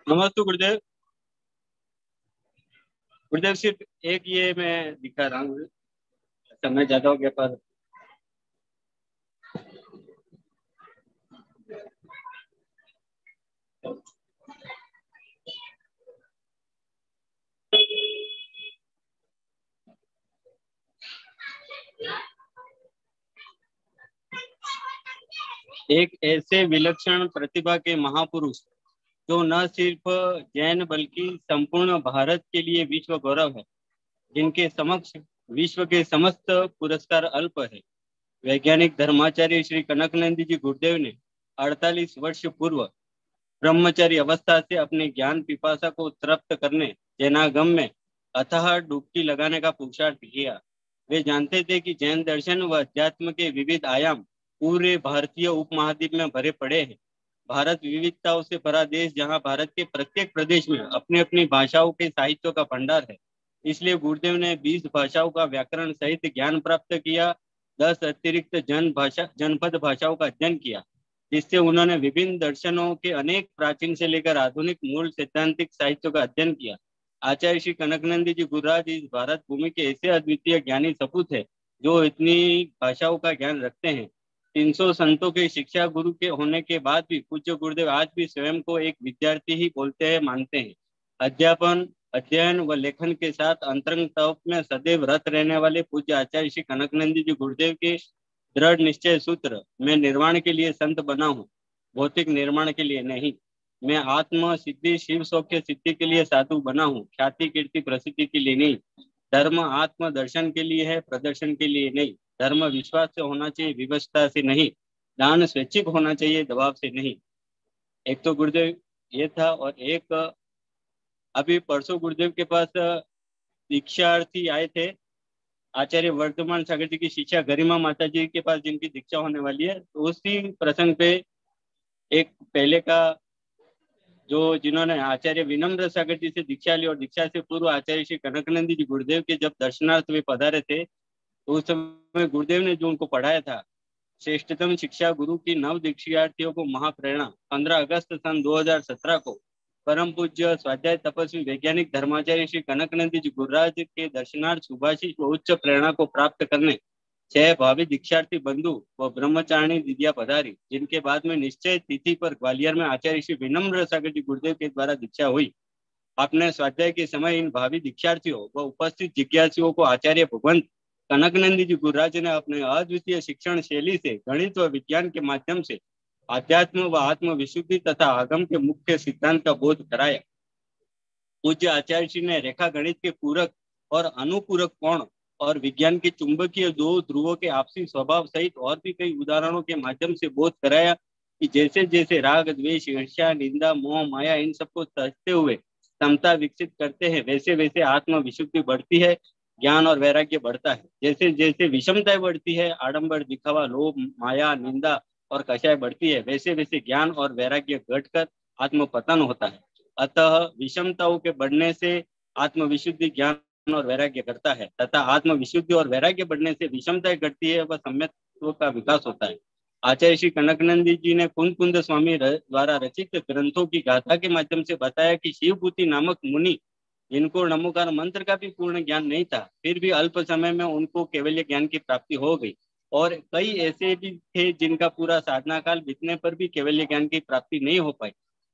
नमस्ते गुरुदेव। गुरुदेव सिर्फ एक ये मैं दिखा रहा हूँ, समय ज्यादा हो गया पर एक ऐसे विलक्षण प्रतिभा के महापुरुष जो न सिर्फ जैन बल्कि संपूर्ण भारत के लिए विश्व गौरव है, जिनके समक्ष विश्व के समस्त पुरस्कार अल्प है। वैज्ञानिक धर्माचार्य श्री कनकनंदी जी गुरुदेव ने 48 वर्ष पूर्व ब्रह्मचारी अवस्था से अपने ज्ञान पिपासा को तृप्त करने जैनागम में अथाह डुबकी लगाने का पुरुषार्थ किया। वे जानते थे कि जैन दर्शन व अध्यात्म के विविध आयाम पूरे भारतीय उपमहाद्वीप में भरे पड़े हैं। भारत विविधताओं से भरा देश, जहां भारत के प्रत्येक प्रदेश में अपनी अपनी भाषाओं के साहित्यों का भंडार है। इसलिए गुरुदेव ने 20 भाषाओं का व्याकरण सहित ज्ञान प्राप्त किया, 10 अतिरिक्त जनपद भाषाओं का अध्ययन किया, जिससे उन्होंने विभिन्न दर्शनों के अनेक प्राचीन से लेकर आधुनिक मूल सैद्धांतिक साहित्यों का अध्ययन किया। आचार्य श्री कनकनंदी जी गुरुराज इस भारत भूमि के ऐसे अद्वितीय ज्ञानी सपूत है जो इतनी भाषाओं का ज्ञान रखते हैं। 300 संतों के शिक्षा गुरु के होने के बाद भी पूज्य गुरुदेव आज भी स्वयं को एक विद्यार्थी ही बोलते हैं, मानते हैं। अध्यापन, अध्ययन व लेखन के साथ अंतरंग तप में सदैव रत रहने वाले पूज्य आचार्य श्री कनकनंदी जी गुरुदेव के दृढ़ निश्चय सूत्र, मैं निर्वाण के लिए संत बना हूँ, भौतिक निर्माण के लिए नहीं। मैं आत्म सिद्धि शिव सौख्य सिद्धि के लिए साधु बना हूँ, ख्याति कीर्ति प्रसिद्धि के लिए नहीं। धर्म आत्म दर्शन के लिए है, प्रदर्शन के लिए नहीं। धर्म विश्वास से होना चाहिए, विवशता से नहीं। दान स्वैच्छिक होना चाहिए, दबाव से नहीं। एक तो गुरुदेव ये था, और एक अभी परसों गुरुदेव के पास दीक्षार्थी आए थे। आचार्य वर्धमान सागर जी की शिष्या गरिमा माता जी के पास जिनकी दीक्षा होने वाली है, तो उसी प्रसंग पे एक पहले का जो जिन्होंने आचार्य विनम्र सागर जी से दीक्षा ली और दीक्षा से पूर्व आचार्य श्री कनकनंदी जी गुरुदेव के जब दर्शनार्थ वे पधारे थे, तो उस समय गुरुदेव ने जो उनको पढ़ाया था, श्रेष्ठतम शिक्षा गुरु की नव दीक्षार्थियों को महाप्रेरणा, 15 अगस्त सन 2017 को परम पूज्य स्वाध्याय तपस्वी वैज्ञानिक धर्माचार्य श्री कनकनंदी जी गुरुराज के दर्शनार्थ सुभाषित व उच्च प्रेरणा को प्राप्त करने 6 भावी दीक्षार्थी बंधु व ब्रह्मचारिणी दीदिया पधारी, जिनके बाद में निश्चय तिथि पर ग्वालियर में आचार्य श्री विनम्र सागर जी गुरुदेव के द्वारा दीक्षा हुई। आपने स्वाध्याय के समय इन भावी दीक्षार्थियों व उपस्थित जिज्ञासुओं को आचार्य भगवंत कनकनंदी जी गुरुराज ने अपने अद्वितीय शिक्षण शैली से गणित व विज्ञान के माध्यम से आध्यात्म व आत्म विशुद्धि तथा आगम के मुख्य सिद्धांत का बोध कराया। पूज्य आचार्य श्री ने रेखा गणित के पूरक और अनुपूरक कोण और विज्ञान के चुंबकीय दो ध्रुवों के आपसी स्वभाव सहित और भी कई उदाहरणों के माध्यम से बोध कराया कि जैसे जैसे राग द्वेष ईर्ष्या निंदा मोह माया इन सबको तजते हुए समता विकसित करते हैं, वैसे वैसे आत्म विशुद्धि बढ़ती है, ज्ञान और वैराग्य बढ़ता है। जैसे जैसे विषमताएं बढ़ती है, आडंबर दिखावा लोभ माया निंदा और कषाय बढ़ती है, वैसे वैसे ज्ञान और वैराग्य घटकर आत्म पतन होता है। अतः विषमताओं के बढ़ने से आत्म विशुद्धि ज्ञान और वैराग्य करता है, तथा आत्म विशुद्धि और वैराग्य बढ़ने से विषमताएं घटती है व सम्यक्त्व का विकास होता है। आचार्य श्री कनकनंदी जी ने कुंद कुंद स्वामी द्वारा रचित ग्रंथों की गाथा के माध्यम से बताया कि शिवभूति नामक मुनि, जिनको नमोकार मंत्र का भी पूर्ण ज्ञान नहीं था, फिर भी अल्प समय में उनको केवल्य ज्ञान की प्राप्ति हो गई, और कई ऐसे भी थे जिनका पूरा साधना काल बीतने पर भी केवल्य ज्ञान की प्राप्ति नहीं हो पाई,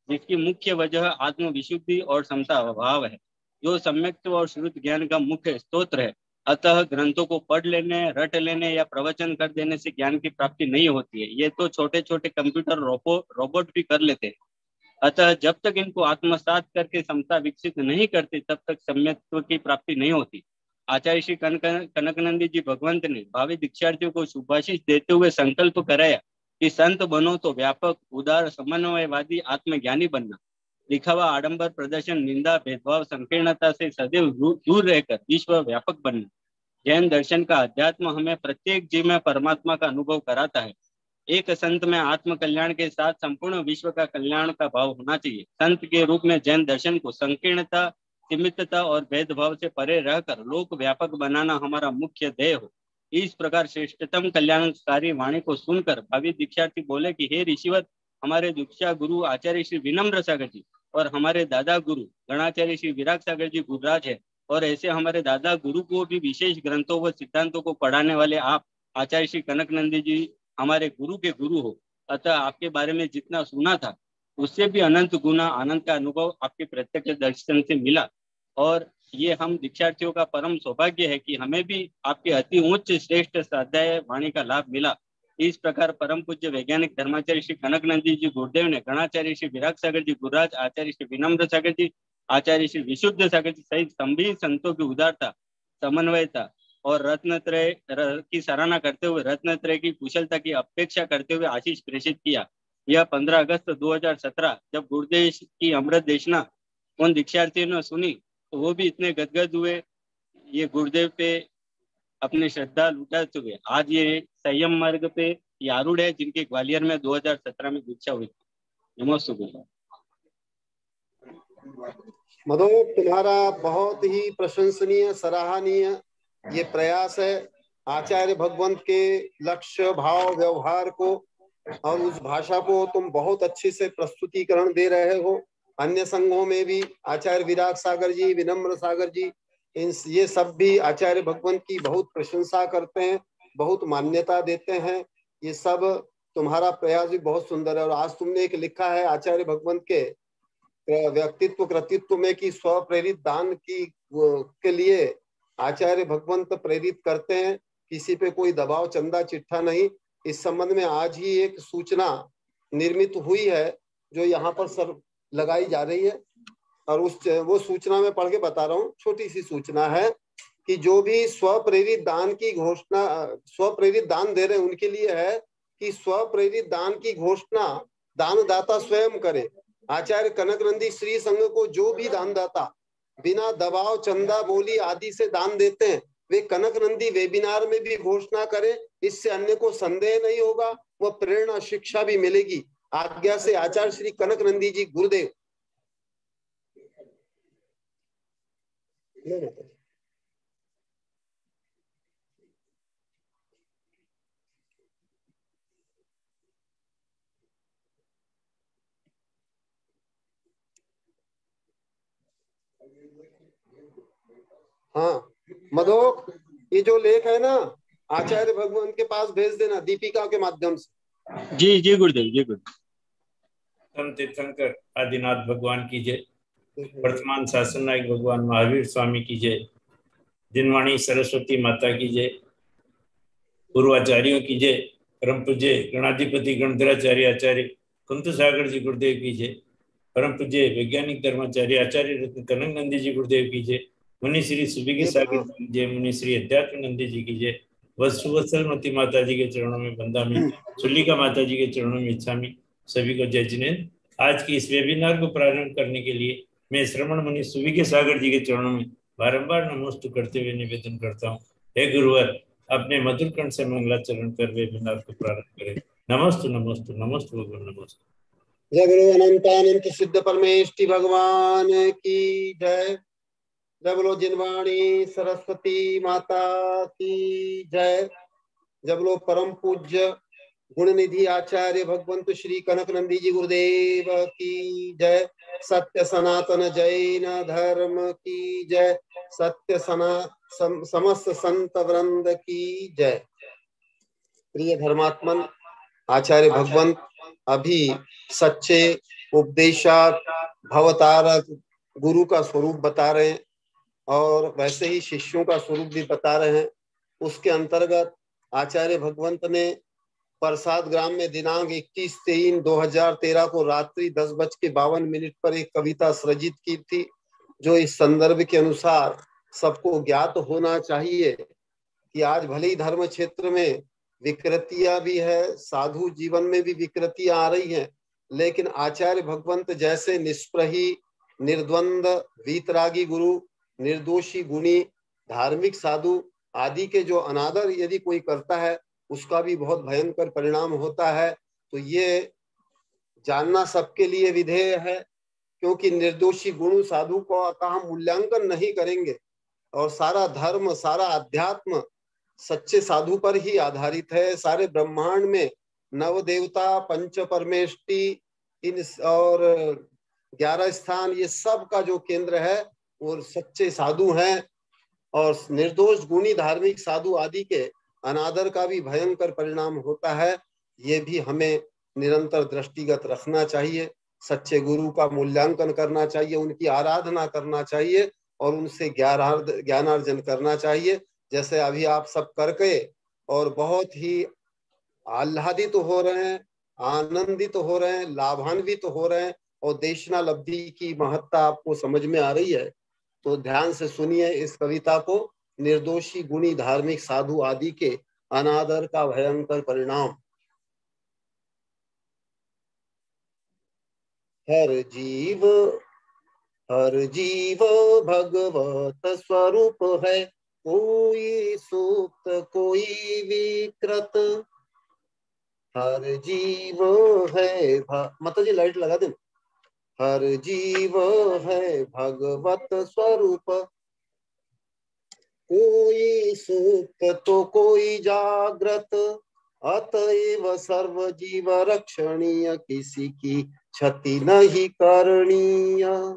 जिसकी मुख्य वजह आत्म विशुद्धि और समता अभाव है, जो सम्यक्त्व और शुद्ध ज्ञान का मुख्य स्तोत्र है। अतः ग्रंथों को पढ़ लेने, रट लेने या प्रवचन कर देने से ज्ञान की प्राप्ति नहीं होती है। ये तो छोटे छोटे कंप्यूटर रोबोट भी कर लेते हैं। अतः जब तक इनको आत्मसात करके समता विकसित नहीं करते, तब तक सम्यक्त्व की प्राप्ति नहीं होती। आचार्य श्री कनकनंदी जी भगवंत ने भावी दीक्षार्थियों को शुभाशीष देते हुए संकल्प कराया कि संत बनो तो व्यापक उदार समन्वयवादी आत्मज्ञानी बनना, दिखावा आडंबर प्रदर्शन निंदा भेदभाव संकीर्णता से सदैव दूर रहकर विश्व व्यापक बनना। जैन दर्शन का अध्यात्म हमें प्रत्येक जीव में परमात्मा का अनुभव कराता है। एक संत में आत्म कल्याण के साथ संपूर्ण विश्व का कल्याण का भाव होना चाहिए। संत के रूप में जैन दर्शन को संकीर्णता, सीमितता और भेदभाव से परे रहकर लोक व्यापक बनाना हमारा मुख्य ध्येय हो। इस प्रकार श्रेष्ठतम कल्याणकारी वाणी को सुनकर भावी दीक्षार्थी बोले कि हे ऋषिवत, हमारे दीक्षा गुरु आचार्य श्री विनम्र सागर जी और हमारे दादा गुरु गणाचार्य श्री विराग सागर जी गुरुराज है। और ऐसे हमारे दादा गुरु को भी विशेष ग्रंथों व सिद्धांतों को पढ़ाने वाले आप आचार्य श्री कनक नंदी जी हमारे गुरु के गुरु हो। अतः आपके बारे में जितना सुना था उससे भी अनंत गुना आनंद का अनुभव आपके प्रत्यक्ष दर्शन से मिला। और ये हम दीक्षार्थियों का परम सौभाग्य है कि हमें भी आपके अति उच्च श्रेष्ठ स्वाध्याय वाणी का लाभ मिला। इस प्रकार परम पूज्य वैज्ञानिक धर्माचार्य श्री कनक नंदी जी गुरुदेव ने गणाचार्य श्री विराग सागर जी गुरुराज, आचार्य श्री विनम्र सागर जी, आचार्य श्री विशुद्ध सागर जी सहित सभी संतों की उदारता, समन्वयता और रत्नत्रय की सराहना करते हुए रत्नत्रय की कुशलता की अपेक्षा करते हुए आशीष प्रेषित किया। यह 15 अगस्त 2017 जब गुरुदेव की अमृत देशना उन दीक्षार्थियों ने सुनी तो वो भी इतने गदगद हुए, ये गुरुदेव पे अपनी श्रद्धा लुटाते हुए आज ये संयम मार्ग पे आरूढ़ है, जिनके ग्वालियर में 2017 में दीक्षा हुई थी। नमस्ते। मधु, तुम्हारा बहुत ही प्रशंसनीय सराहनीय ये प्रयास है आचार्य भगवंत के लक्ष्य, भाव, व्यवहार को और उस भाषा को तुम बहुत अच्छे से प्रस्तुतिकरण दे रहे हो। अन्य संघों में भी आचार्य विराग सागर जी, विनम्र सागर जी, ये सब भी आचार्य भगवंत की बहुत प्रशंसा करते हैं, बहुत मान्यता देते हैं। ये सब तुम्हारा प्रयास भी बहुत सुंदर है। और आज तुमने एक लिखा है आचार्य भगवंत के व्यक्तित्व कृतित्व में कि स्वप्रेरित दान के लिए आचार्य भगवंत प्रेरित करते हैं, किसी पे कोई दबाव चंदा चिट्ठा नहीं। इस संबंध में आज ही एक सूचना निर्मित हुई है जो यहाँ पर सर लगाई जा रही है, और वो सूचना में पढ़ के बता रहा हूँ। छोटी सी सूचना है कि जो भी स्वप्रेरित दान की घोषणा, स्वप्रेरित दान दे रहे हैं उनके लिए है कि स्वप्रेरित दान की घोषणा दानदाता स्वयं करे। आचार्य कनक नंदी श्री संघ को जो भी दानदाता बिना दबाव चंदा बोली आदि से दान देते हैं वे कनक नंदी वेबिनार में भी घोषणा करें। इससे अन्य को संदेह नहीं होगा, वह प्रेरणा शिक्षा भी मिलेगी। आज्ञा से आचार्य श्री कनक नंदी जी गुरुदेव। हाँ मधोक, ये जो लेख है ना आचार्य भगवान के पास भेज देना दीपिका के माध्यम से। जी जी गुरुदेव, जी गुरुदेव। तीर्थंकर आदिनाथ भगवान की जय। वर्तमान शासन नायक भगवान महावीर स्वामी की जय। दिनवाणी सरस्वती माता की जय। पूर्वाचार्यों की जय। परम पूज्य गणाधिपति गणधराचार्य आचार्य कुंतु सागर जी गुरुदेव की जय। परम पूज्य वैज्ञानिक धर्माचार्य आचार्य रत्न कनक नंदी जी गुरुदेव की जय। मुनि श्री सुबिगी सागर जी की जय। मुनि श्री अध्यात्म नंदी जी की जय। वत्सलमती माता जी के चरणों में बंदामी, सुलिका माता जी के चरणों में इच्छामी। सभी को जय जिनेन्द्र। आज की इस वेबिनार को प्रारंभ करने के लिए मैं श्रवण मुनि सुबिगी सागर जी के चरणों में बारंबार नमोस्तु करते हुए निवेदन करता हूँ, हे गुरुवर अपने मधुर कंठ से मंगलाचरण कर वेबिनार को प्रारंभ करें। नमस्तु नमस्तु नमस्तु भगवान नमस्तु। जय गुरु अनंतानंत सिद्ध परमेष्टि भगवान की जय। जय बोलो जिनवाणी सरस्वती माता की जय। जय बोलो परम पूज्य गुण निधि आचार्य भगवंत श्री कनक नंदी जी गुरुदेव की जय। सत्य सनातन जैन धर्म की जय। सत्य समस्त संत वृंद की जय। प्रिय धर्मात्मन, आचार्य भगवंत अभी सच्चे उपदेशक भवतारक गुरु का स्वरूप बता रहे हैं और वैसे ही शिष्यों का स्वरूप भी बता रहे हैं। उसके अंतर्गत आचार्य भगवंत ने प्रसाद ग्राम में दिनांक 21/3/2013 को रात्रि 10:52 पर एक कविता सृजित की थी, जो इस संदर्भ के अनुसार सबको ज्ञात होना चाहिए कि आज भले ही धर्म क्षेत्र में विकृतियां भी है, साधु जीवन में भी विकृतियां आ रही हैं, लेकिन आचार्य भगवंत जैसे निष्प्रही, निर्द्वंद, वीतरागी गुरु, निर्दोषी गुणी, धार्मिक साधु आदि के जो अनादर यदि कोई करता है उसका भी बहुत भयंकर परिणाम होता है। तो ये जानना सबके लिए विधेय है, क्योंकि निर्दोषी गुरु साधु का हम मूल्यांकन नहीं करेंगे और सारा धर्म, सारा अध्यात्म सच्चे साधु पर ही आधारित है। सारे ब्रह्मांड में नव देवता, पंच परमेष्टि इन और 11 स्थान, ये सब का जो केंद्र है वो सच्चे साधु हैं। और निर्दोष गुणी धार्मिक साधु आदि के अनादर का भी भयंकर परिणाम होता है। ये भी हमें निरंतर दृष्टिगत रखना चाहिए। सच्चे गुरु का मूल्यांकन करना चाहिए, उनकी आराधना करना चाहिए और उनसे ज्ञानार्जन करना चाहिए। जैसे अभी आप सब करके और बहुत ही आह्लादित तो हो रहे हैं, आनंदित तो हो रहे हैं, लाभान्वित तो हो रहे हैं और देशनालब्धि की महत्ता आपको समझ में आ रही है। तो ध्यान से सुनिए इस कविता को। निर्दोषी गुणी धार्मिक साधु आदि के अनादर का भयंकर परिणाम। हर जीव भगवत स्वरूप है, कोई सुप्त कोई विकृत। हर जीव है माता जी लाइट लगा देना। हर जीव है भगवत स्वरूप, कोई सुप्त तो कोई जागृत। अतएव सर्व जीव रक्षणीय, किसी की क्षति नहीं करणीय।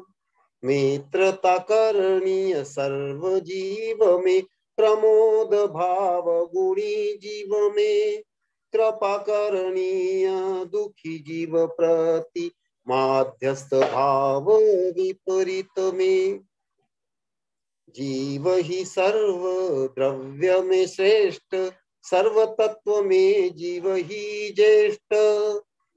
मित्रता करणीय सर्व जीव में, प्रमोद भाव गुणी जीव में। कृपा करणीय दुखी जीव प्रति, माध्यस्थ भाव विपरीत में। जीव ही सर्व द्रव्य में श्रेष्ठ, सर्व तत्व में जीव ही ज्येष्ठ।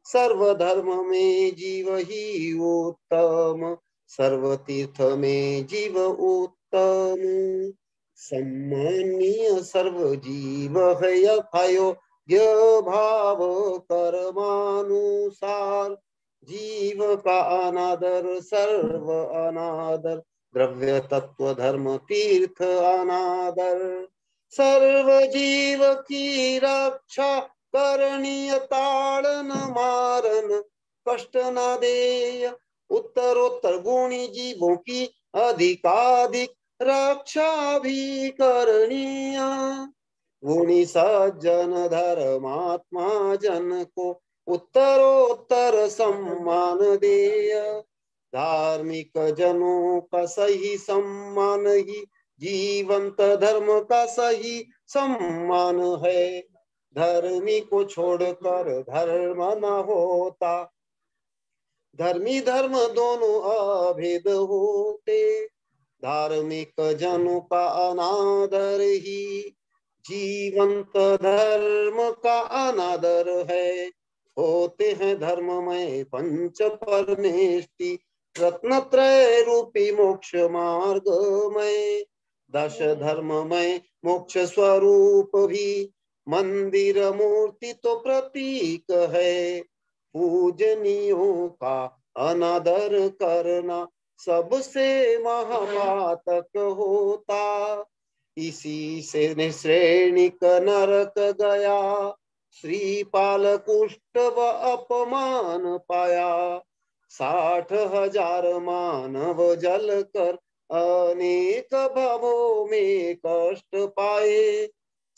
सर्व धर्म में जीव ही उत्तम, सर्व तीर्थ में जीव उत्तम। सम्मानीय सर्व जीव है यथायोग्य भाव कर्मानुसार। जीव का अनादर सर्व अनादर, द्रव्य तत्व धर्म तीर्थ अनादर। सर्व जीव की रक्षा करणीय, ताड़न मारन कष्ट न देय। उत्तरोत्तर गुणी जीवों की अधिकाधिक रक्षा भी करणीय। गुणी सज्जन धर्मात्मा जन को उत्तरोत्तर सम्मान देय। धार्मिक जनों का सही सम्मान ही जीवंत धर्म का सही सम्मान है। धर्मी को छोड़कर धर्म न होता, धर्मी धर्म दोनों अभेद होते। धार्मिक जनों का अनादर ही जीवंत धर्म का अनादर है। होते हैं धर्ममय पंच परमेष्टि, रत्नत्रय रूपी मोक्ष मार्ग में। दश धर्ममय मोक्ष स्वरूप भी मंदिर मूर्ति तो प्रतीक है। पूजनियों का अनादर करना सबसे महापातक होता। इसी से निश्रेणिक नरक गया, श्रीपाल कुष्ठ व अपमान पाया। 60,000 मानव जल कर अनेक भवों में कष्ट पाए।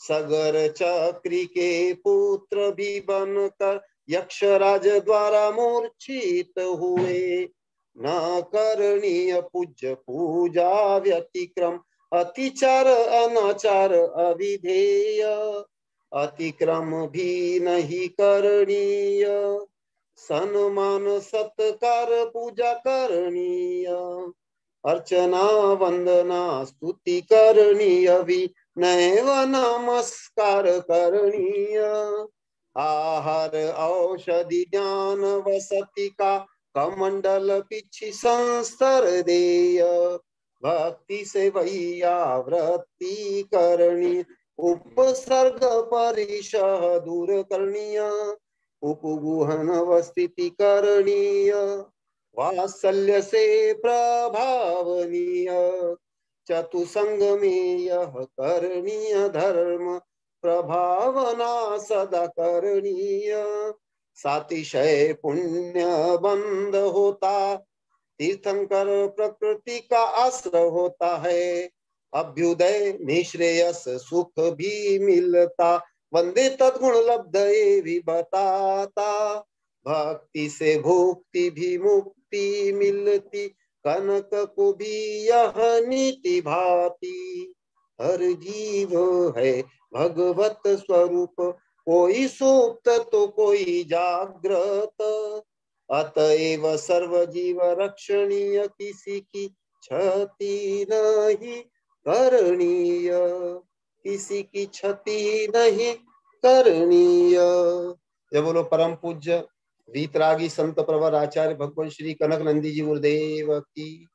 सगर चक्री के पुत्र भी बनकर यक्षराज द्वारा मूर्छित हुए। न करणीय पूज्य पूजा व्यतिक्रम, अतिचार अनाचार अविधेय। अतिक्रम भी नहीं करणीय, सम्मान सत्कार पूजा करणीय। अर्चना वंदना स्तुति करणीय, विनय व नमस्कार करणीय। आहार औषधि ज्ञान वसति का कमंडल पिछी संस्तर देय। भक्ति से वैयावृत्ति करणी, उपसर्ग परिशह दूर करणीय। उपगुहन व स्थिति करणीय, वात्सल्य से प्रभावनीय। चतुसंग में यह करणीय धर्म, प्रभावना सदा करणीय। सातिशय पुण्य बंध होता, तीर्थंकर प्रकृति का आश्रय होता है। अभ्युदय निश्रेयस सुख भी मिलता, वंदे तद्गुण लब्ध ये भी बताता। भक्ति से भुक्ति भी मुक्ति मिलती, कनक को भी यह नीति भाती। हर जीव है भगवत स्वरूप, कोई सुप्त तो कोई जागृत। अतएव सर्व जीव रक्षणीय, किसी की क्षति नहीं करणीय, किसी की क्षति नहीं करणीय। जय बोलो परम पूज्य वीतरागी संत प्रवर आचार्य भगवान श्री कनक नंदी जी गुरुदेव की।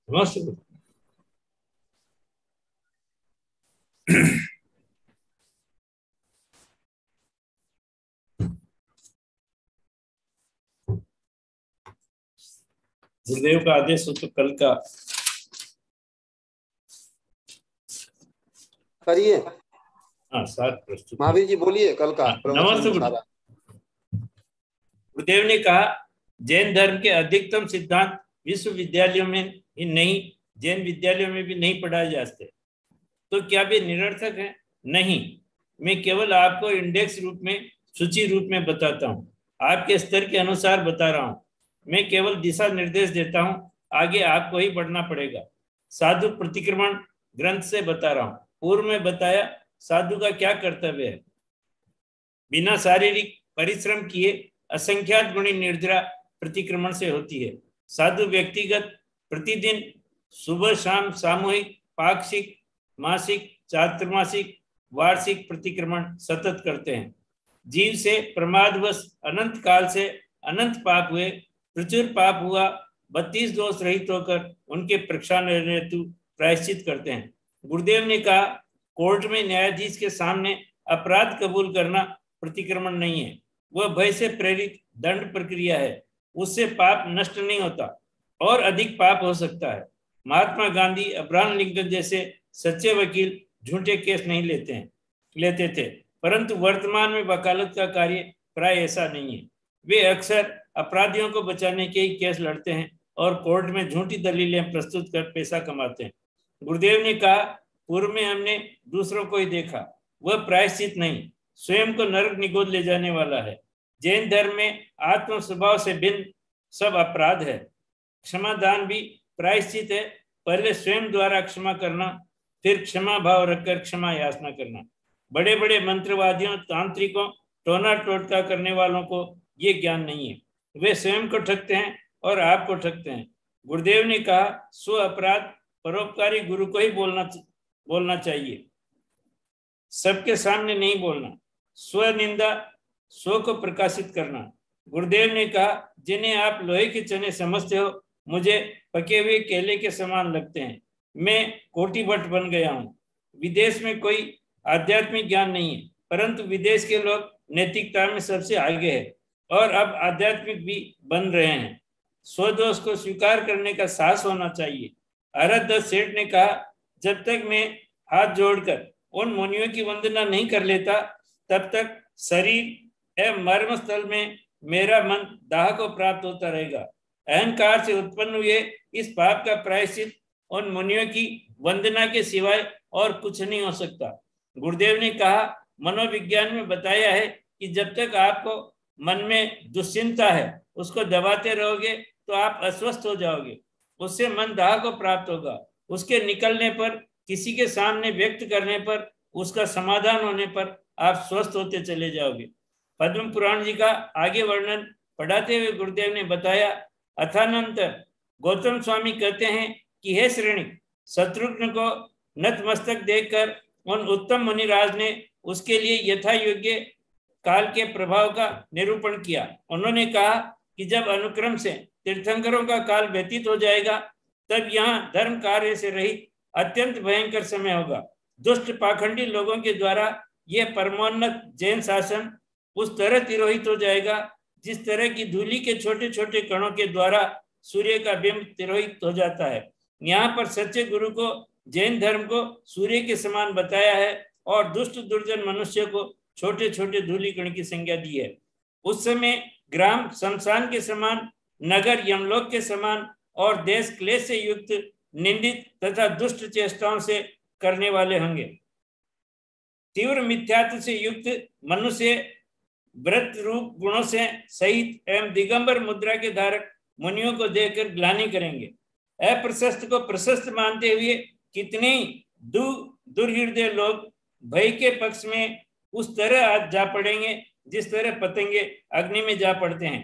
नमस्ते। गुरुदेव का आदेश हो तो कल का करिए। हाँ, सात प्रस्तुत। महावीर जी बोलिए कल का नमस्ते। गुरुदेव ने कहा, जैन धर्म के अधिकतम सिद्धांत विश्वविद्यालयों में ही नहीं, जैन विद्यालयों में भी नहीं पढ़ाए जाते, तो क्या वे निरर्थक है? नहीं, मैं केवल आपको इंडेक्स रूप में, सूची रूप में बताता हूँ, आपके स्तर के अनुसार बता रहा हूँ। मैं केवल दिशा निर्देश देता हूँ, आगे आपको ही बढ़ना पड़ेगा। साधु प्रतिक्रमण ग्रंथ से बता रहा हूँ। पूर्व में बताया साधु का क्या कर्तव्य है। बिना शारीरिक परिश्रम किए असंख्यात गुणी निर्जरा प्रतिक्रमण से होती है। साधु व्यक्तिगत प्रतिदिन सुबह शाम सामूहिक, पाक्षिक, मासिक, चातुर्मासिक, वार्षिक प्रतिक्रमण सतत करते हैं। जीव से प्रमादवश अनंत काल से अनंत पाप हुए, प्रचुर पाप हुआ, 32 दोष रहित होकर उनके प्रक्षालन हेतु प्रायश्चित करते हैं। गुरुदेव ने कहा, कोर्ट में न्यायाधीश के सामने अपराध कबूल करना प्रतिक्रमण नहीं है, वह भय से प्रेरित दंड प्रक्रिया है। उससे पाप नष्ट नहीं होता और अधिक पाप हो सकता है। महात्मा गांधी, अब्राहम लिंकन जैसे सच्चे वकील झूठे केस नहीं लेते थे, परंतु वर्तमान में वकालत का कार्य प्राय ऐसा नहीं है। वे अक्सर अपराधियों को बचाने के ही केस लड़ते हैं और कोर्ट में झूठी दलीलें प्रस्तुत कर पैसा कमाते हैं। गुरुदेव ने कहा, पूर्व में हमने दूसरों को ही देखा, वह प्रायश्चित नहीं, स्वयं को नरक निगोद ले जाने वाला है। जैन धर्म में आत्म स्वभाव से भिन्न सब अपराध है। क्षमादान भी प्रायश्चित है, पहले स्वयं द्वारा क्षमा करना, फिर क्षमा भाव रखकर क्षमा याचना करना। बड़े बड़े मंत्रवादियों, तांत्रिकों, टोना टोटका करने वालों को ये ज्ञान नहीं है। वे स्वयं को ठगते हैं और आपको ठगते हैं। गुरुदेव ने कहा, स्व अपराध परोपकारी गुरु को ही बोलना चाहिए, सबके सामने नहीं बोलना। स्व निंदा, स्व को प्रकाशित करना। गुरुदेव ने कहा, जिन्हें आप लोहे के चने समझते हो, मुझे पके हुए केले के समान लगते हैं। मैं कोटि भट्ट बन गया हूँ। विदेश में कोई आध्यात्मिक ज्ञान नहीं है, परंतु विदेश के लोग नैतिकता में सबसे आगे है और अब आध्यात्मिक भी बन रहे हैं। स्वदोष को स्वीकार करने का साहस होना चाहिए। हरदत्त सेठ ने कहा, जब तक मैं हाथ जोड़कर उन मुनियों की वंदना नहीं कर लेता, तब तक शरीर एवं मर्म स्थल में मेरा मन दाह को प्राप्त होता रहेगा। अहंकार से उत्पन्न हुए इस पाप का प्रायश्चित उन मुनियों की वंदना के सिवाय और कुछ नहीं हो सकता। गुरुदेव ने कहा, मनोविज्ञान में बताया है कि जब तक आपको मन में दुश्चिंता है, उसको दबाते रहोगे तो आप अस्वस्थ हो जाओगे। उससे मन दाह को प्राप्त होगा। उसके निकलने पर, किसी के सामने व्यक्त करने पर, उसका समाधान होने पर आप स्वस्थ होते चले जाओगे। पद्म पुराण जी का आगे वर्णन पढ़ाते हुए गुरुदेव ने बताया, अथानंतर गौतम स्वामी कहते हैं कि हे श्रेणिक, शत्रुघ्न को नतमस्तक देखकर उन उत्तम मुनिराज ने उसके लिए यथा योग्य काल के प्रभाव का निरूपण किया। उन्होंने कहा कि जब अनुक्रम से तीर्थंकरों का काल व्यतीत हो जाएगा, तब यहाँ धर्म कार्य से रहित अत्यंत भयंकर समय होगा। दुष्ट पाखंडी लोगों के द्वारा यह परमोन्नत जैन शासन उस तरह तिरोहित हो जाएगा, जिस तरह की धूलि के छोटे छोटे कणों के द्वारा सूर्य का बिंब तिरोहित हो जाता है। यहाँ पर सच्चे गुरु को, जैन धर्म को सूर्य के समान बताया है और दुष्ट दुर्जन मनुष्य को छोटे छोटे धूलि कण की संज्ञा दी है। उस समय ग्राम शमशान के समान, नगर यमलोक के समान और देश क्लेश से युक्त, निंदित तथा दुष्ट चेष्टाओं से करने वाले होंगे। तीव्र मिथ्यात्व से युक्त मनुष्य व्रत रूप गुणों से सहित एवं दिगंबर मुद्रा के धारक मुनियों को देखकर ग्लानि करेंगे। अप्रशस्त को प्रशस्त मानते हुए कितने दुर्हृदय लोग भय के पक्ष में उस तरह जा पड़ेंगे जिस तरह पतंगे अग्नि में जा पड़ते हैं।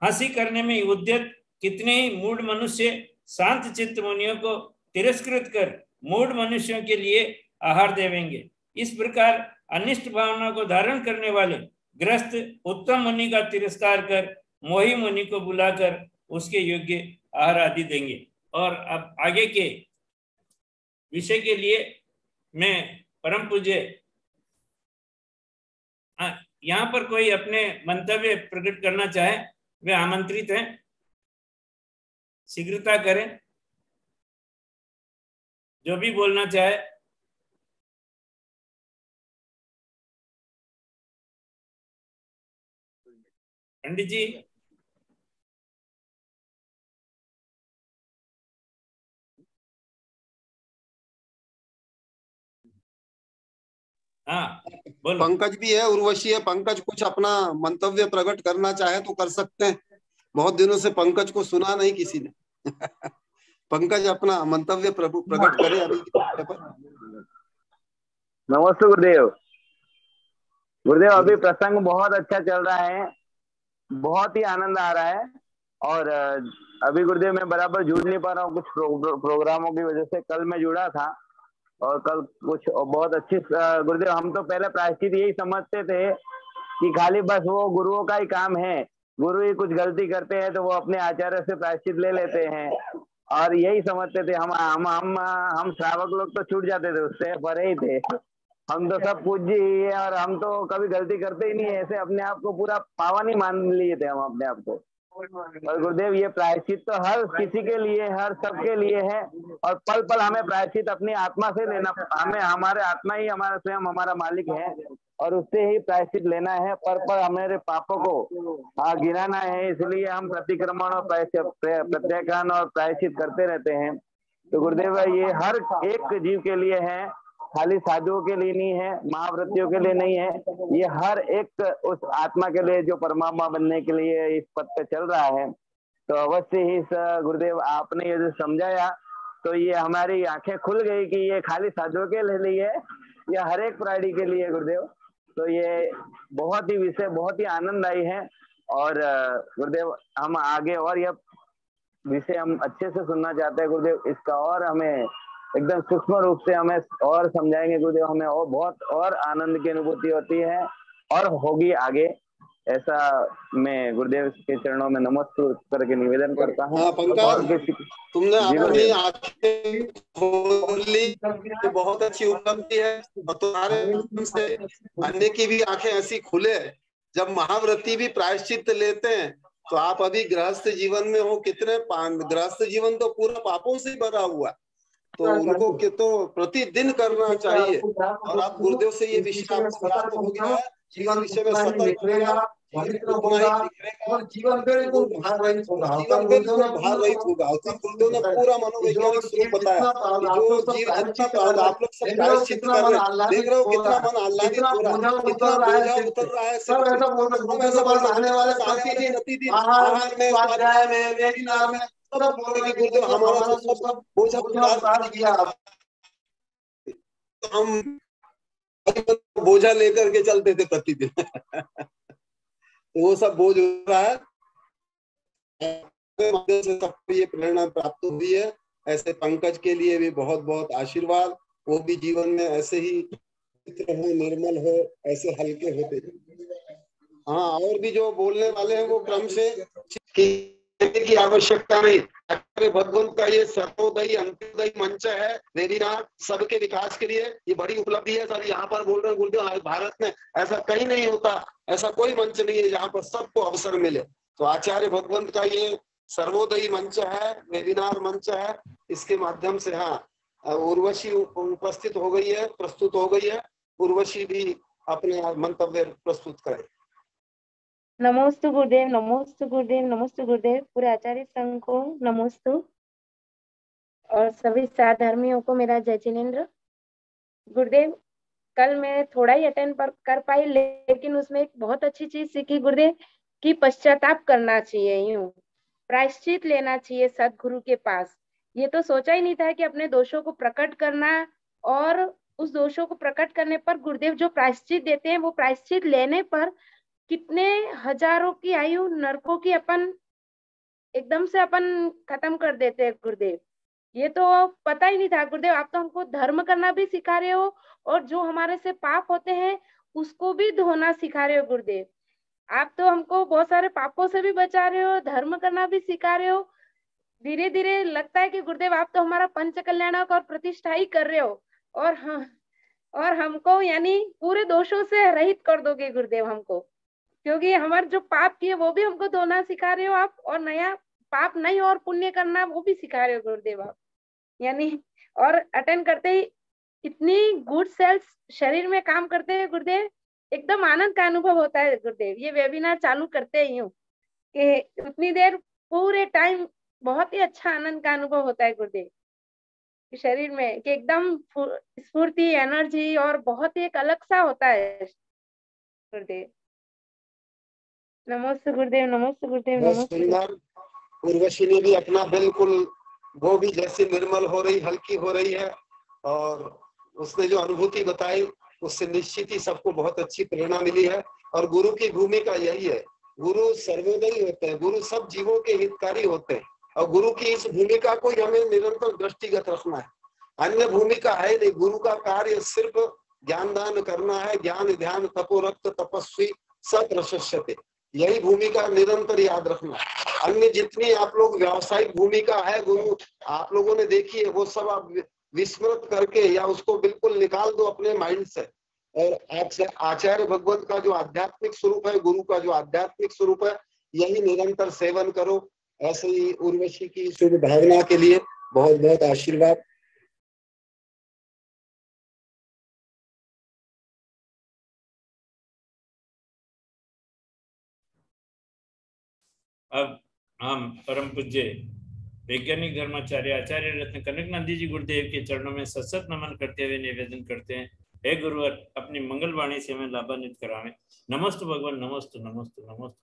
हंसी करने में उद्यत कितने ही मूढ़ मनुष्य शांत चित्त मुनियों को तिरस्कृत कर मूढ़ मनुष्यों के लिए आहार देवेंगे। इस प्रकार अनिष्ट भावना को धारण करने वाले ग्रस्त उत्तम मुनि का तिरस्कार कर मोही मुनि को बुलाकर उसके योग्य आहार आदि देंगे। और अब आगे के विषय के लिए मैं परम पूज्य यहाँ पर कोई अपने मंतव्य प्रकट करना चाहे वे आमंत्रित हैं, शीघ्रता करें। जो भी बोलना चाहे। पंडित जी, हाँ बोलो। पंकज भी है, उर्वशी है। पंकज कुछ अपना मंतव्य प्रकट करना चाहे तो कर सकते हैं। बहुत दिनों से पंकज को सुना नहीं किसी ने। पंकज अपना मंतव्य प्रकट करे अभी। नमस्ते गुरुदेव। गुरुदेव, अभी प्रसंग बहुत अच्छा चल रहा है, बहुत ही आनंद आ रहा है। और अभी गुरुदेव मैं बराबर जुड़ नहीं पा रहा हूँ कुछ प्रोग्रामों की वजह से। कल मैं जुड़ा था और कल कुछ बहुत अच्छी गुरुदेव, हम तो पहले प्रायश्चित यही समझते थे कि खाली बस वो गुरुओं का ही काम है, गुरु ही कुछ गलती करते हैं तो वो अपने आचार्य से प्रायश्चित ले लेते हैं, और यही समझते थे। हम श्रावक लोग तो छूट जाते थे, उससे परे ही थे। हम तो सब पूज्य ही है और हम तो कभी गलती करते ही नहीं है, ऐसे अपने आप को पूरा पावन ही मान लिए थे हम अपने आप को। और गुरुदेव ये प्रायश्चित तो हर किसी के लिए, हर सबके लिए है, और पल पल हमें प्रायश्चित अपनी आत्मा से लेना। हमें हमारे आत्मा ही हमारा स्वयं हमारा मालिक है और उससे ही प्रायश्चित लेना है। पर हमारे पापों को गिराना है, इसलिए हम प्रतिक्रमण और प्रत्याख्यान और प्रायश्चित करते रहते हैं। तो गुरुदेव ये हर एक जीव के लिए है, खाली साधुओं के लिए नहीं है, महाव्रतियों के लिए नहीं है, ये हर एक उस आत्मा के लिए जो परमात्मा बनने के लिए इस पद पे चल रहा है। तो अवश्य ही गुरुदेव आपने ये जो समझाया तो ये हमारी आंखें खुल गई कि ये खाली साधुओं के लिए है, ये हर एक प्राणी के लिए गुरुदेव। तो ये बहुत ही विषय बहुत ही आनंददायी है। और गुरुदेव हम आगे और यह विषय हम अच्छे से सुनना चाहते हैं गुरुदेव, इसका और हमें एकदम सूक्ष्म रूप से हमें और समझाएंगे गुरुदेव, हमें और बहुत और आनंद की अनुभूति होती है और होगी आगे। ऐसा मैं गुरुदेव के चरणों में नमस्कार करके निवेदन करता हूँ। तुमने अपनी आंखें खोली, बहुत अच्छी उपलब्धि है, और तुम्हारे से अन्य की भी आंखें ऐसी खुले। जब महाव्रती भी प्रायश्चित लेते हैं तो आप अभी गृहस्थ जीवन में हो, कितने गृहस्थ जीवन तो पूरा पापों से भरा हुआ, तो उनको तो प्रतिदिन करना चाहिए। और आप गुरुदेव से ये विषय आपको प्राप्त हो गया है, जीवन विषय में सतर्क रहेगा, जीवन बिल्कुल भार रहित होगा। गुरुदेव ने पूरा मनोवैज्ञानिक स्वरूप बताया कि जो जीव जितना आप लोग सब प्रायश्चित कर रहे हैं, देख रहे हो कितना मन आह्लादित हो रहा है, कितना बोझा उतर रहा है। हम ऐसा बोल रहे हैं प्रतिदिन आहार में, स्वाध्याय में, वेबिनार में सब बोल रहे कि गुरुदेव हमारा तो सब बोझा उतार दिया। तो हम बोझा लेकर के चलते थे प्रतिदिन। तो वो सब बोझ हो रहा है, सबको ये प्रेरणा प्राप्त हुई है। ऐसे पंकज के लिए भी बहुत बहुत आशीर्वाद, वो भी जीवन में ऐसे ही हो, निर्मल हो, ऐसे हल्के होते। हाँ, और भी जो बोलने वाले हैं वो क्रम से की आवश्यकता नहीं। भगवंत का ये सर्वोदयी अंत्योदयी मंच है, वेबिनार सबके विकास के लिए ये बड़ी उपलब्धि है। सर यहाँ पर बोल रहे हैं गुरुदेव, भारत में ऐसा कहीं नहीं होता, ऐसा कोई मंच नहीं है जहाँ पर सबको अवसर मिले। तो आचार्य भगवंत का ये सर्वोदयी मंच है, वेबिनार मंच है। इसके माध्यम से हाँ उर्वशी उपस्थित हो गई है, प्रस्तुत हो गई है। उर्वशी भी अपने मंतव्य प्रस्तुत करे। नमोस्तु गुरुदेव, नमोस्तु गुरुदेव, नमोस्तु गुरुदेव। पूरे आचार्य संघ को नमोस्तु और सभी साधर्मियों को मेरा जय जिनेन्द्र। गुरुदेव, कल मैं थोड़ा ही अटेंड कर पाई, लेकिन उसमें एक बहुत अच्छी चीज सीखी गुरुदेव कि पश्चाताप करना चाहिए, यूं प्रायश्चित लेना चाहिए सदगुरु के पास। ये तो सोचा ही नहीं था कि अपने दोषों को प्रकट करना, और उस दोषों को प्रकट करने पर गुरुदेव जो प्रायश्चित देते हैं, वो प्रायश्चित लेने पर कितने हजारों की आयु नरकों की अपन एकदम से अपन खत्म कर देते हैं गुरुदेव। ये तो पता ही नहीं था गुरुदेव। आप तो हमको धर्म करना भी सिखा रहे हो, और जो हमारे से पाप होते हैं उसको भी धोना सिखा रहे हो गुरुदेव। आप तो हमको बहुत सारे पापों से भी बचा रहे हो, धर्म करना भी सिखा रहे हो। धीरे धीरे लगता है कि गुरुदेव आप तो हमारा पंच कल्याणक और प्रतिष्ठा ही कर रहे हो, और हाँ, और हमको यानी पूरे दोषों से रहित कर दोगे गुरुदेव हमको, क्योंकि हमारे जो पाप किए वो भी हमको धोना सिखा रहे हो आप, और नया पाप नहीं और पुण्य करना वो भी सिखा रहे हो गुरुदेव आप। यानी और अटेंड करते ही इतनी गुड सेल्स शरीर में काम करते हैं गुरुदेव, एकदम आनंद का अनुभव होता है गुरुदेव। ये वेबिनार चालू करते ही हूँ कि उतनी देर पूरे टाइम बहुत ही अच्छा आनंद का अनुभव होता है गुरुदेव शरीर में, कि एकदम स्फूर्ति, एनर्जी, और बहुत ही एक अलग सा होता है गुरुदेव। नमस्ते गुरुदेव, नमस्ते गुरुदेव, नमस्ते। उर्वशी ने भी अपना बिल्कुल, वो भी जैसे निर्मल हो रही, हल्की हो रही है, और उसने जो अनुभूति बताई उससे निश्चित ही सबको बहुत अच्छी प्रेरणा मिली है। और गुरु की भूमिका यही है, गुरु सर्वोदयी होते हैं, गुरु सब जीवों के हितकारी होते हैं, और गुरु की इस भूमिका को हमें निरंतर दृष्टिगत रखना है। अन्य भूमिका है नहीं। गुरु का कार्य सिर्फ ज्ञान दान करना है। ज्ञान ध्यान तपोरक्त तपस्वी सप्रशस्यते, यही भूमिका निरंतर याद रखना है। अन्य जितनी आप लोग व्यावसायिक भूमिका है गुरु आप लोगों ने देखी है, वो सब आप विस्मृत करके या उसको बिल्कुल निकाल दो अपने माइंड से, और आचार्य भगवत का जो आध्यात्मिक स्वरूप है, गुरु का जो आध्यात्मिक स्वरूप है, यही निरंतर सेवन करो। ऐसे ही उर्वशी की शुभ भावना के लिए बहुत बहुत आशीर्वाद। अब हम परम पूज्य वैज्ञानिक धर्माचार्य आचार्य रत्न कनक नंदी जी गुरुदेव के चरणों में सशक्त नमन करते हुए निवेदन करते हैं, हे गुरुवर अपनी मंगलवाणी से हमें लाभान्वित करावें। नमस्तु भगवान, नमस्तु नमस्तु नमस्तु।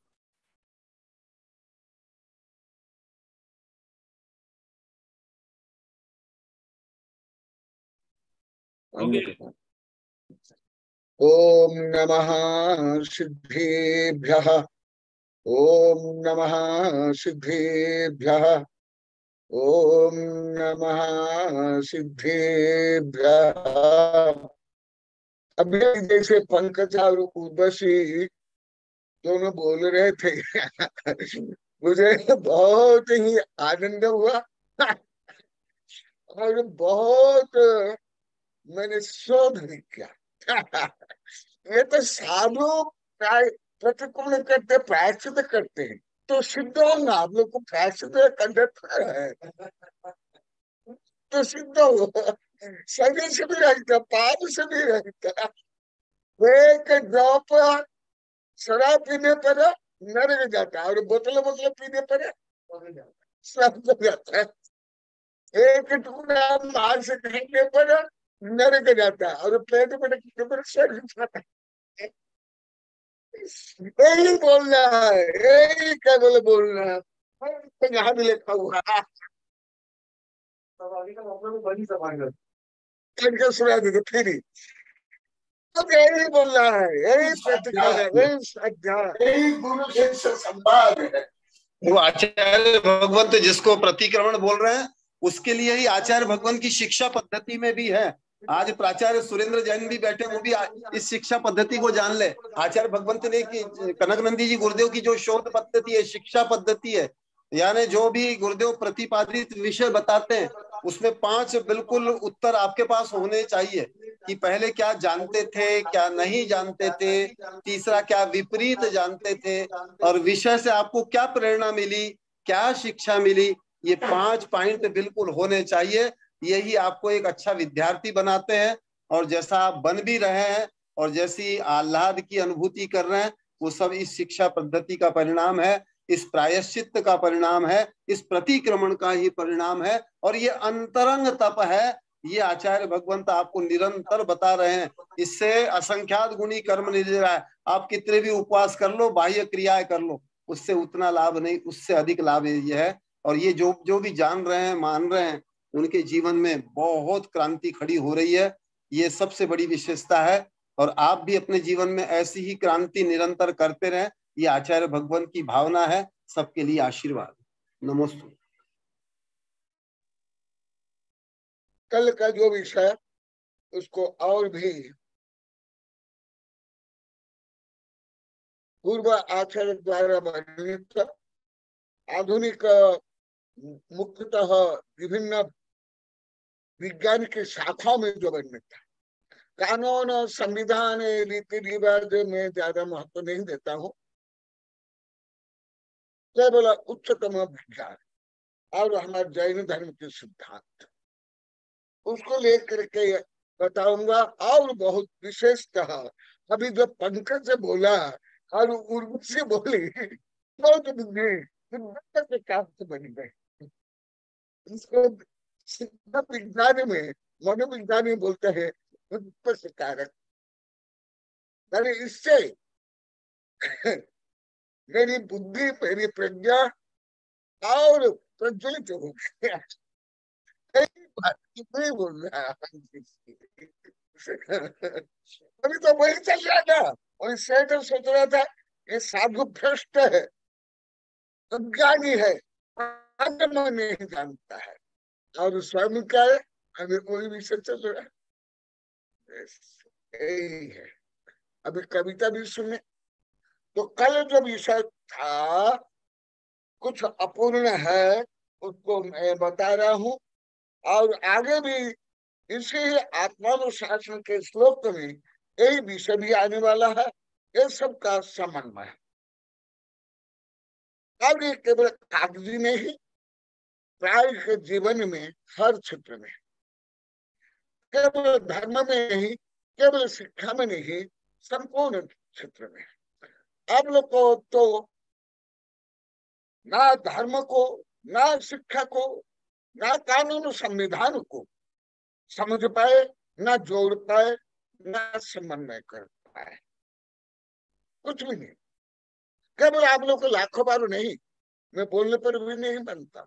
ओम नमः सिद्धेभ्यः, ओम नमः सिद्धेभ्यः, ओम नमः सिद्धेभ्यः। अभी जैसे पंकज और उर्वशी दोनों बोल रहे थे मुझे बहुत ही आनंद हुआ और बहुत मैंने शोध भी किया ये तो साधु प्रतिकुल करते, प्रायश्चित करते हैं, तो सिद्ध होगा। आप लोग को प्रायश्चित करते है तो सिद्ध हो, शरीर से भी रहता, पाप से भी रहता। एक ड्रॉप शराब पीने पर नरक जाता है, और बोतल पीने पर सब जाता है। एक टुकड़ा मांस खाने पर नरक जाता है, और पेट में रखने पर स्वर्ग जाता है। यही बोलना है, यही केवल बोलना है, यहाँ भी लिखा हुआ है। बड़ी समाज सुना देते फिर अब यही बोलना है, यही प्रतिज्ञा है, यही श्रद्धा, यही गुरु शिष्य संवाद है। वो आचार्य भगवंत जिसको प्रतिक्रमण बोल रहे हैं, उसके लिए ही आचार्य भगवंत की शिक्षा पद्धति में भी है। आज प्राचार्य सुरेंद्र जैन भी बैठे, वो भी इस शिक्षा पद्धति को जान ले। आचार्य भगवंत ने की कनक नंदी जी गुरुदेव की जो शोध पद्धति है, शिक्षा पद्धति है, यानी जो भी गुरुदेव प्रतिपादित विषय बताते हैं, उसमें 5 बिल्कुल उत्तर आपके पास होने चाहिए कि पहले क्या जानते थे, क्या नहीं जानते थे, तीसरा क्या विपरीत जानते थे, और विषय से आपको क्या प्रेरणा मिली, क्या शिक्षा मिली। ये 5 पॉइंट बिल्कुल होने चाहिए। यही आपको एक अच्छा विद्यार्थी बनाते हैं, और जैसा आप बन भी रहे हैं और जैसी आह्लाद की अनुभूति कर रहे हैं, वो सब इस शिक्षा पद्धति का परिणाम है, इस प्रायश्चित का परिणाम है, इस प्रतिक्रमण का ही परिणाम है। और ये अंतरंग तप है, ये आचार्य भगवंत आपको निरंतर बता रहे हैं इससे असंख्यात गुणी कर्म निर्जरा है। आप कितने भी उपवास कर लो, बाह्य क्रियाएं कर लो, उससे उतना लाभ नहीं, उससे अधिक लाभ ये है। और ये जो जो भी जान रहे हैं, मान रहे हैं, उनके जीवन में बहुत क्रांति खड़ी हो रही है। ये सबसे बड़ी विशेषता है। और आप भी अपने जीवन में ऐसी ही क्रांति निरंतर करते रहें, ये आचार्य भगवान की भावना है। सबके लिए आशीर्वाद। नमस्ते। कल का जो विषय उसको और भी पूर्व आचार्य द्वारा वर्णित आधुनिक मुख्यतः विभिन्न विज्ञान की शाखाओं में जो वर्णित है, कानून और संविधान रीति रिवाज में ज्यादा महत्व नहीं देता हूँ। केवल उच्चतम विज्ञान और हमारे जैन धर्म के सिद्धांत उसको लेकर के बताऊंगा। और बहुत विशेषतः अभी जो पंकज से बोला और उर्दू से बोली, बहुत बुद्धि काम से बन गए। इसको सिद्ध विज्ञान में, मनोविज्ञान में बोलते हैं कारक। यानी इससे मेरी बुद्धि, मेरी प्रज्ञा और प्रज्वलित हो गया। नहीं बोल रहा अभी तो वही चल रहा था। और इससे तो सोच रहा था ये साधु भ्रष्ट है, अज्ञानी है, आत्म नहीं जानता है। और स्वयं क्या है, हमें कोई विषय चल रहा है, यही है। अभी कविता भी सुने। तो कल जो विषय था कुछ अपूर्ण है, उसको मैं बता रहा हूँ। और आगे भी इसी आत्मानुशासन के श्लोक में यही विषय भी आने वाला है। ये सब का समन्वय है। अब ये केवल कागजी नहीं, प्राय जीवन में हर क्षेत्र में, केवल धर्म में नहीं, केवल शिक्षा में नहीं, संपूर्ण क्षेत्र में। आप लोग को तो ना धर्म को, ना शिक्षा को, ना कानून संविधान को समझ पाए, ना जोड़ पाए, ना समन्वय कर पाए, कुछ भी नहीं। केवल आप लोग को लाखों बार नहीं, मैं बोलने पर भी नहीं बनता,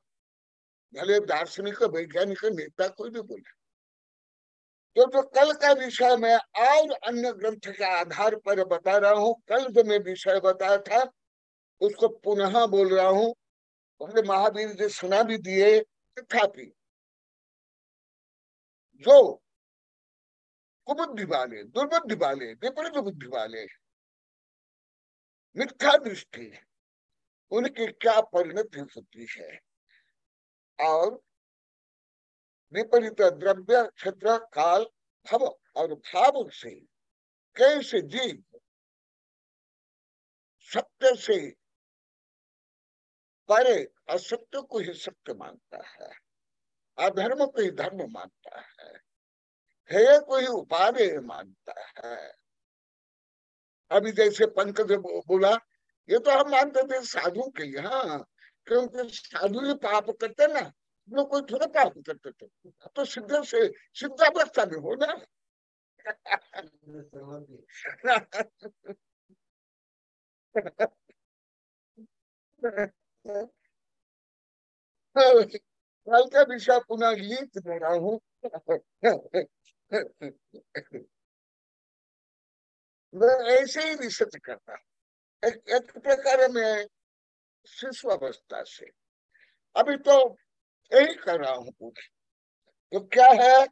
भले दार्शनिक, वैज्ञानिक, नेता कोई भी बोले। तो जो कल का विषय मैं और अन्य ग्रंथ के आधार पर बता रहा हूँ, कल जो मैं विषय बताया था उसको पुनः बोल रहा हूँ। महावीर जी सुना भी दिए, तथापि जो कुबुद्धि वाले, दुर्बुद्धि वाले, विपरीत बुद्धि वाले, मिथ्या दृष्टि, उनकी क्या परिणति होती है। और विपरीत द्रव्य, क्षेत्र, काल, भव और भाव से कैसे जीव सत्य से परे असत्य को ही सत्य मानता है, अधर्म को ही धर्म मानता है, हेय को ही उपादेय मानता है। अभी जैसे पंकज बोला, ये तो हम मानते थे साधु के लिए, हाँ, क्योंकि साधु ही पाप करते ना, लोग कोई थोड़ा पाप करते थे। तो सिद्ध से सिद्धावस्था में हो ना। कल का विषय पुनः लिख दे रहा हूँ। मैं ऐसे ही रिसर्च करता हूँ, एक प्रकार में शिशु अवस्था से। अभी तो यही कर रहा हूँ पूरे। तो क्या है,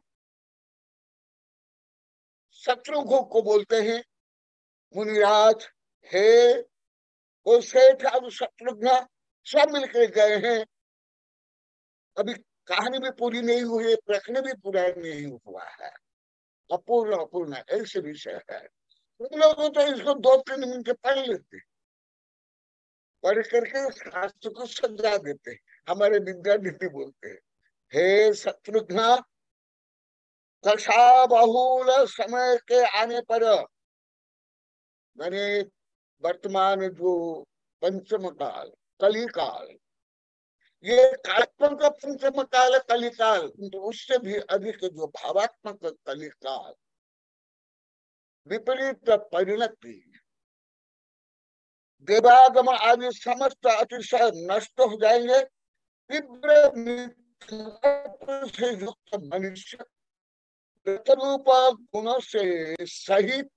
शत्रुघ्न को बोलते हैं मुनिराज, हे वो सेठ अब शत्रुघ्न सब मिलकर गए हैं। अभी कहानी भी पूरी नहीं हुई है, प्रश्न भी पूरा नहीं हुआ है, अपूर्ण अपूर्ण ऐसे विषय है। तुम लोग तो इसको 2-3 मिनट पढ़ लेते, पढ़ करके शास्त्र को सजा देते। हमारे विद्यार्थी बोलते हैं, हे शत्रुघ्न, दशा बहुल समय के आने पर, मैंने वर्तमान जो पंचम काल, कली काल, ये कालात्मक पंचम काल कलिकाल, उससे भी अधिक जो भावात्मक कलिकाल, विपरीत परिणति, देवागम आदि समस्त अतिशय नष्ट हो जाएंगे। तीव्र से युक्त मनुष्य रूप गुणों से सहित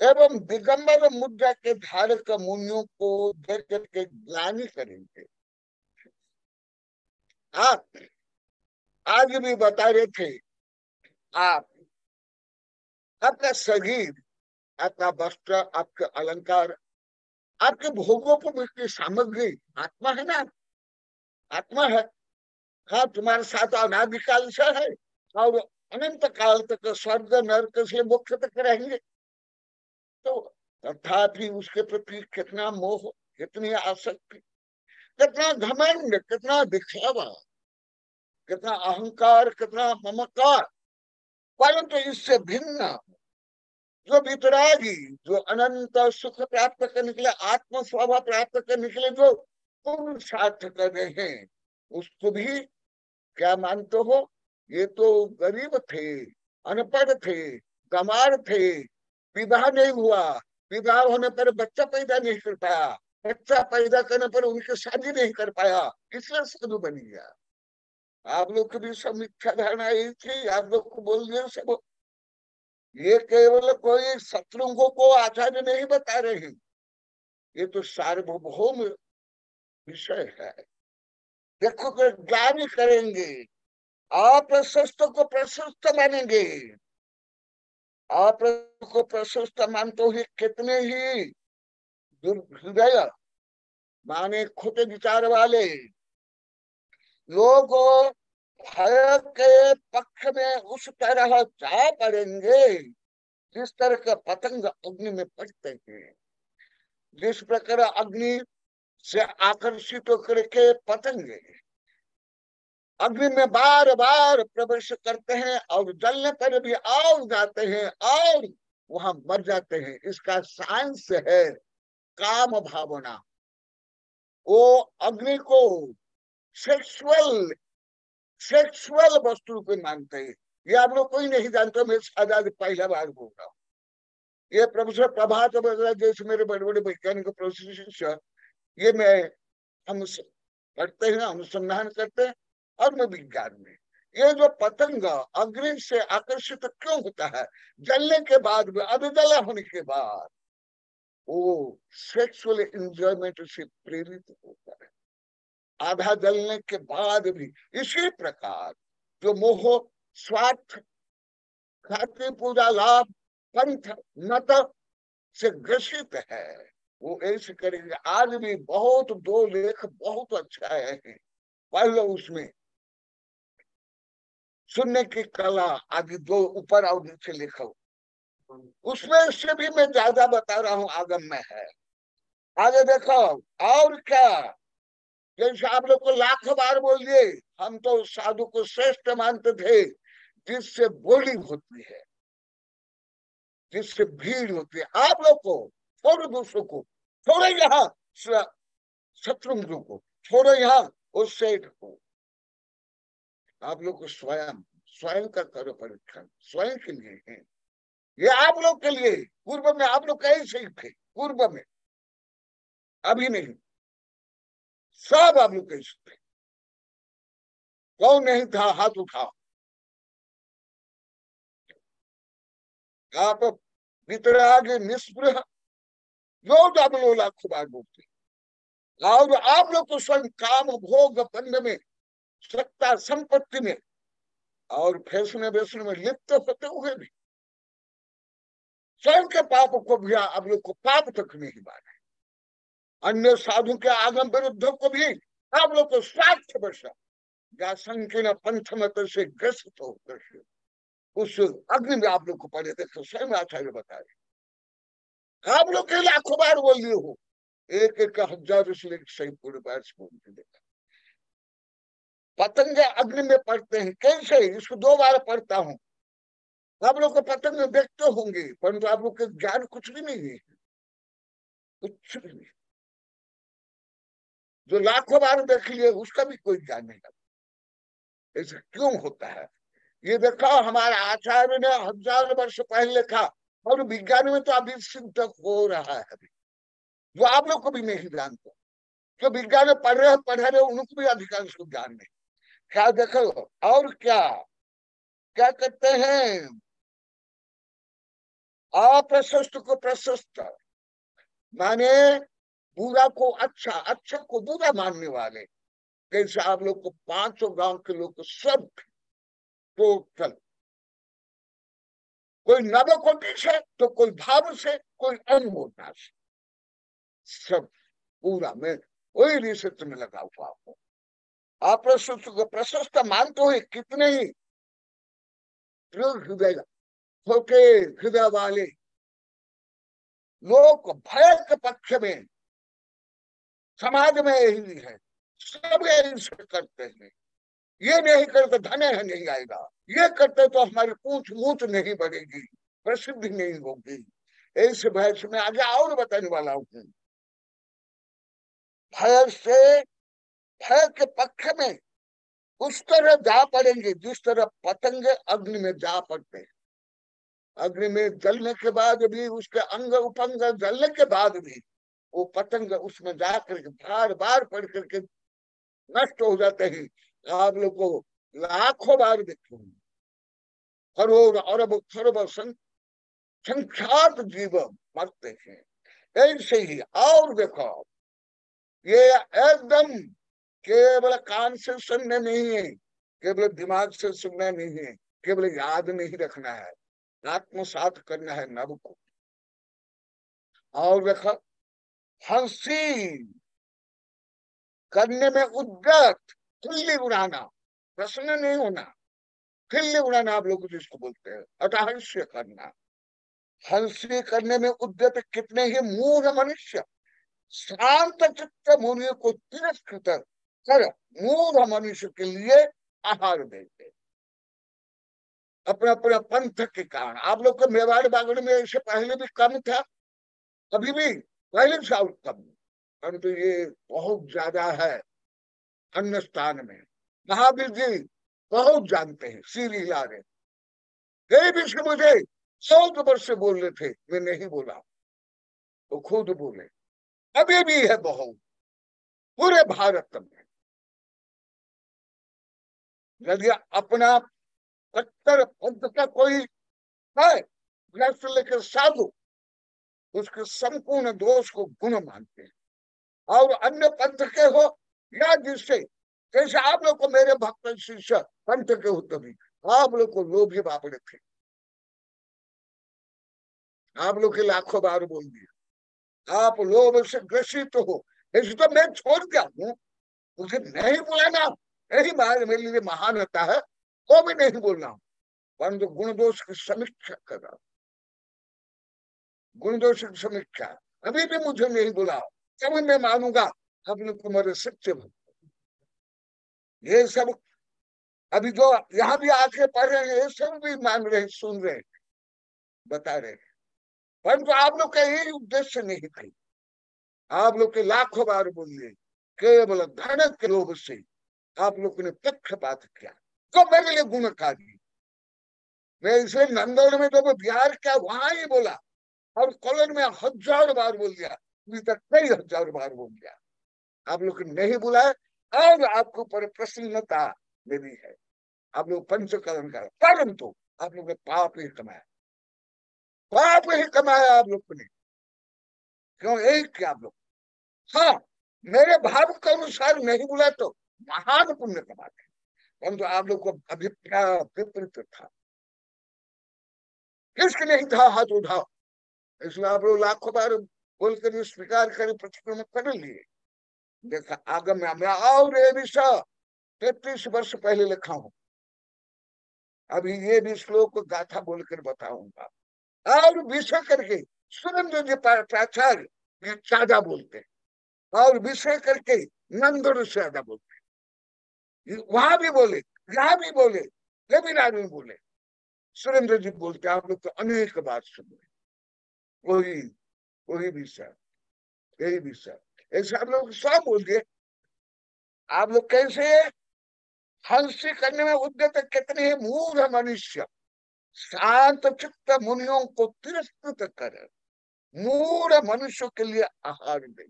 एवं दिगंबर मुद्रा के धारक मुनियों को देख करके ग्लानि करेंगे। आप आज भी बता रहे थे, आप आपका शरीर, आपका वस्त्र, आपके अलंकार, आपके भोगों की सामग्री आत्मा है ना, आत्मा है। हाँ, तुम्हारे साथ अनादिकाल से है और अनंत काल तक स्वर्ग नरक से मोक्ष तक रहेंगे। तो तथापि उसके प्रति कितना मोह, कितनी आसक्ति, कितना घमंड, कितना दिखावा, कितना अहंकार, कितना ममकार। परंतु इससे भिन्न जो वितरागी, जो अनंत सुख प्राप्त करने के लिए, आत्म स्वभाव प्राप्त करने के लिए जो पुरुषार्थ कर रहे हैं, उसको भी क्या मानते हो? ये तो गरीब थे, अनपढ़ थे, गंवार थे, विवाह नहीं हुआ, विवाह होने पर बच्चा पैदा नहीं कर पाया, बच्चा पैदा करने पर उनकी शादी नहीं कर पाया, इसलिए साधु बन गया। आप लोग की भी सब मिथ्या धारणा यही थी, आप लोग को बोल दिया सब। ये केवल कोई शत्रुओं को आचार्य नहीं बता रहे हैं, ये तो सार्वभौम विषय है। देखो कि ज्ञान करेंगे, अप्रशस्त को प्रशस्त मानेंगे। अप्रशस्त को प्रशस्त मानते हुए कितने ही दुर्हृदय माने खोटे विचार वाले लोग भय के पक्ष में उस तरह जा पड़ेंगे जिस तरह का पतंग अग्नि में पड़ते हैं। जिस प्रकार अग्नि से आकर्षित होकर के पतंगे अग्नि में बार बार प्रवेश करते हैं और जलने पर भी और जाते हैं और वहां मर जाते हैं। इसका साइंस है काम भावना। वो अग्नि को सेक्सुअल वस्तु को मानते हैं। ये आप लोग कोई नहीं जानते, मैं आजाद पहला बार बोल रहा हूँ। ये प्रोफेसर प्रभात जैसे मेरे बड़े बड़े वैज्ञानिक प्रोफेसर, ये हम पढ़ते हैं, अनुसंधान करते हैं और मैं विज्ञान में। ये जो पतंग अग्नि से आकर्षित क्यों होता है? जलने के बाद में, अभिजला होने के बाद वो सेक्सुअल एंजॉयमेंट से प्रेरित होता है, आधा जलने के बाद भी। इसी प्रकार जो मोह, स्वार्थ, खाती पूजा, लाभ, पंथ, मत से ग्रसित है, वो ऐसे करेंगे। आज भी बहुत दो लेख बहुत अच्छा है, पहले उसमें सुनने की कला आदि दो ऊपर और नीचे लिखा, उसमें से भी मैं ज्यादा बता रहा हूँ, आगम में है। आगे देखो और क्या, जैसे आप लोग को लाखों बार बोल दिए, हम तो साधु को श्रेष्ठ मानते थे जिससे बोली होती है, जिससे भीड़ होती है। आप लोग को छोड़ो, दूसरों को छोड़ो, यहाँ शत्रुघ्न को छोड़ो, यहाँ उस सेठ को। आप लोग को स्वयं का करो परीक्षण, स्वयं के लिए है ये, आप लोग के लिए। पूर्व में आप लोग कैसे ही थे, पूर्व में, अभी नहीं, सब आप लोग कैसे थे। कौन नहीं था? हाथ उठाओ। आप वितराग निस्पृह, जो आप लोग लाखों बार बोलते, और आप लोग को स्वयं काम भोग बंध में, सत्ता संपत्ति में और फैसले वैसले में लिप्त होते हुए भी स्वयं के पाप को भी आप लोग को पाप तक नहीं माने। अन्य साधु के आगम विरुद्ध को भी आप लोग को स्वार्थ वर्षा या संकीर्ण पंथ मत से ग्रसित होकर उस अग्नि में आप लोग को पड़े। देखो स्वयं आचार्य बता रहे, आप लोग के लाखों बार बोल दिए हो, एक एक हजार से सही पूरे बार बोल देखा। पतंग अग्नि में पड़ते हैं कैसे? इसको 2 बार पढ़ता हूँ। आप लोग को पतंग देखते होंगे, परंतु आप लोग के ज्ञान कुछ भी नहीं है, कुछ भी नहीं। जो लाखों बार देख लिए उसका भी कोई ज्ञान नहीं है। ऐसा क्यों होता है? ये देखा, हमारा आचार्य ने 1000 वर्ष पहले लिखा, और विज्ञान में तो अभी सिद्ध हो रहा है, अभी जो आप लोग को भी नहीं जानते, जो विज्ञान में पढ़ रहे उनको भी अधिकांश को ज्ञान नहीं। क्या देखो, और क्या क्या करते हैं, अप्रशस्त को प्रशस्त माने बुरा को अच्छा, अच्छा को बुरा मानने वाले। जैसे आप लोग को 500 गांव के लोग सब टोटल, कोई नवकोटि से तो कोई भाव से, कोई अनुभूता से, सब पूरा में वही रिसर्च में लगा हुआ आपको। आप प्रशस्त को प्रशस्त मानते हो कितने ही हृदय, छोटे हृदय वाले लोग भय के पक्ष में समाज में यही है, सब यही से करते हैं। ये नहीं करते धन है नहीं आएगा, ये करते तो हमारी पूछ मूछ नहीं बढ़ेगी, प्रसिद्धि नहीं होगी। ऐसे भय से मैं आगे और बताने वाला हूँ। भय से, भय के पक्ष में उस तरह जा पड़ेंगे जिस तरह पतंगे अग्नि में जा पड़ते हैं। अग्नि में जलने के बाद भी, उसके अंग उपंग जलने के बाद भी वो पतंग उसमें जाकर के बार बार पड़ करके नष्ट हो जाते हैं। आप लोग को लाखों बार देखते हैं, करोड़ अरब खरब संख्यात जीव मरते हैं। ऐसे ही और देखो, ये एकदम केवल कान से सुनना नहीं है, केवल दिमाग से सुनना नहीं है, केवल याद नहीं रखना है, आत्मसात करना है नभ को। और देखो, हंसी करने में उद्यत, खिल्ली उड़ाना, प्रश्न नहीं होना, खिल्ली उड़ाना आप लोग जिसको बोलते हैं, अटहास्य करना। हंसी करने में उद्यत कितने ही मूढ़ मनुष्य शांत चित्त मुनि को तिरस्कृत कर मूढ़ मनुष्य के लिए आहार देते, अपने अपने पंथ के कारण। आप लोग को मेवाड़ बागड़ में इससे पहले भी कम था, अभी भी पहले से और कम, परंतु ये बहुत ज्यादा है अन्य स्थान में। महावीर जी बहुत जानते हैं, सिर हिला रहे, ये विषय मुझे 100 वर्ष से बोल रहे थे, मैं नहीं बोला, वो खुद बोले। अभी भी है बहुत पूरे भारत में। यदि अपना कट्टर पंथ का कोई है ग्रस्त लेकर साधु, उसके संपूर्ण दोष को गुण मानते हैं। और अन्य पंथ के हो या जिससे, जैसे आप लोग को मेरे भक्त शिष्य पंथ के हो, तभी आप लोग को लोभी बापड़े थे, आप लोग के लाखों बार बोल दिया, आप लोभ से ग्रसित हो। ऐसे तो मैं छोड़ दिया हूँ, मुझे नहीं बोलाना, यही मेरे लिए महानता है, वो भी नहीं बोलना हूँ, परंतु गुण दोष की समीक्षा कर रहा हूँ। गुण दोष की समीक्षा अभी भी मुझे नहीं बोला, तभी मैं मानूंगा अपने तुम्हारे सच्चे भक्त। ये सब अभी जो यहाँ भी आके पढ़ रहे हैं, ये सब भी मान रहे, सुन रहे, बता रहे, परंतु आप लोग का यही उद्देश्य नहीं थी। आप लोग के लाखों बार बोलिए, केवल धन के लोभ से आप लोग ने पक्षपात किया, तो मेरे लिए गुणकारी। मैं इसलिए नंदौर में जब बिहार क्या वहां ही बोला, और कॉलेज में 1000 बार बोल दिया, अभी तक कई 1000 बार बोल दिया, आप लोग नहीं बुलाए। और आपके ऊपर प्रसन्नता मेरी है, आप लोग पंचकरण का, परंतु आप लोग ने पाप ही कमाया, पाप ही कमाया आप लोग ने। क्यों? एक क्या आप लोग, हाँ मेरे भाव के अनुसार नहीं बुला तो महान पुण्य कमाते, परंतु आप लोग को अभिप्राय विपरीत था, किसके नहीं था हाथ उठाओ, इसलिए आप लोग लाखों बार बोलकर स्वीकार करे, प्रतिक्रमण कर लिए। देखा आगम में और ये विषय 33 वर्ष पहले लिखा हूं, अभी ये भी श्लोक गाथा बोलकर बताऊंगा। और विषय करके सुरेंद्र जी प्राचार्य ज्यादा बोलते, और विषय करके नंदन से ज्यादा बोलते, वहां भी बोले, यहाँ भी बोले, लेबिनार में बोले, सुरेंद्र जी बोलते, आप लोग तो अनेक बात सुन, वही वही विषय, यही विषय, ऐसे आप लोग सब बोल दिए। आप लोग कैसे हंसी करने में उद्यत कितने मूढ़ मनुष्य शांत चित्त मुनियों को तिरस्कृत कर मूढ़ मनुष्य के लिए आहार दे।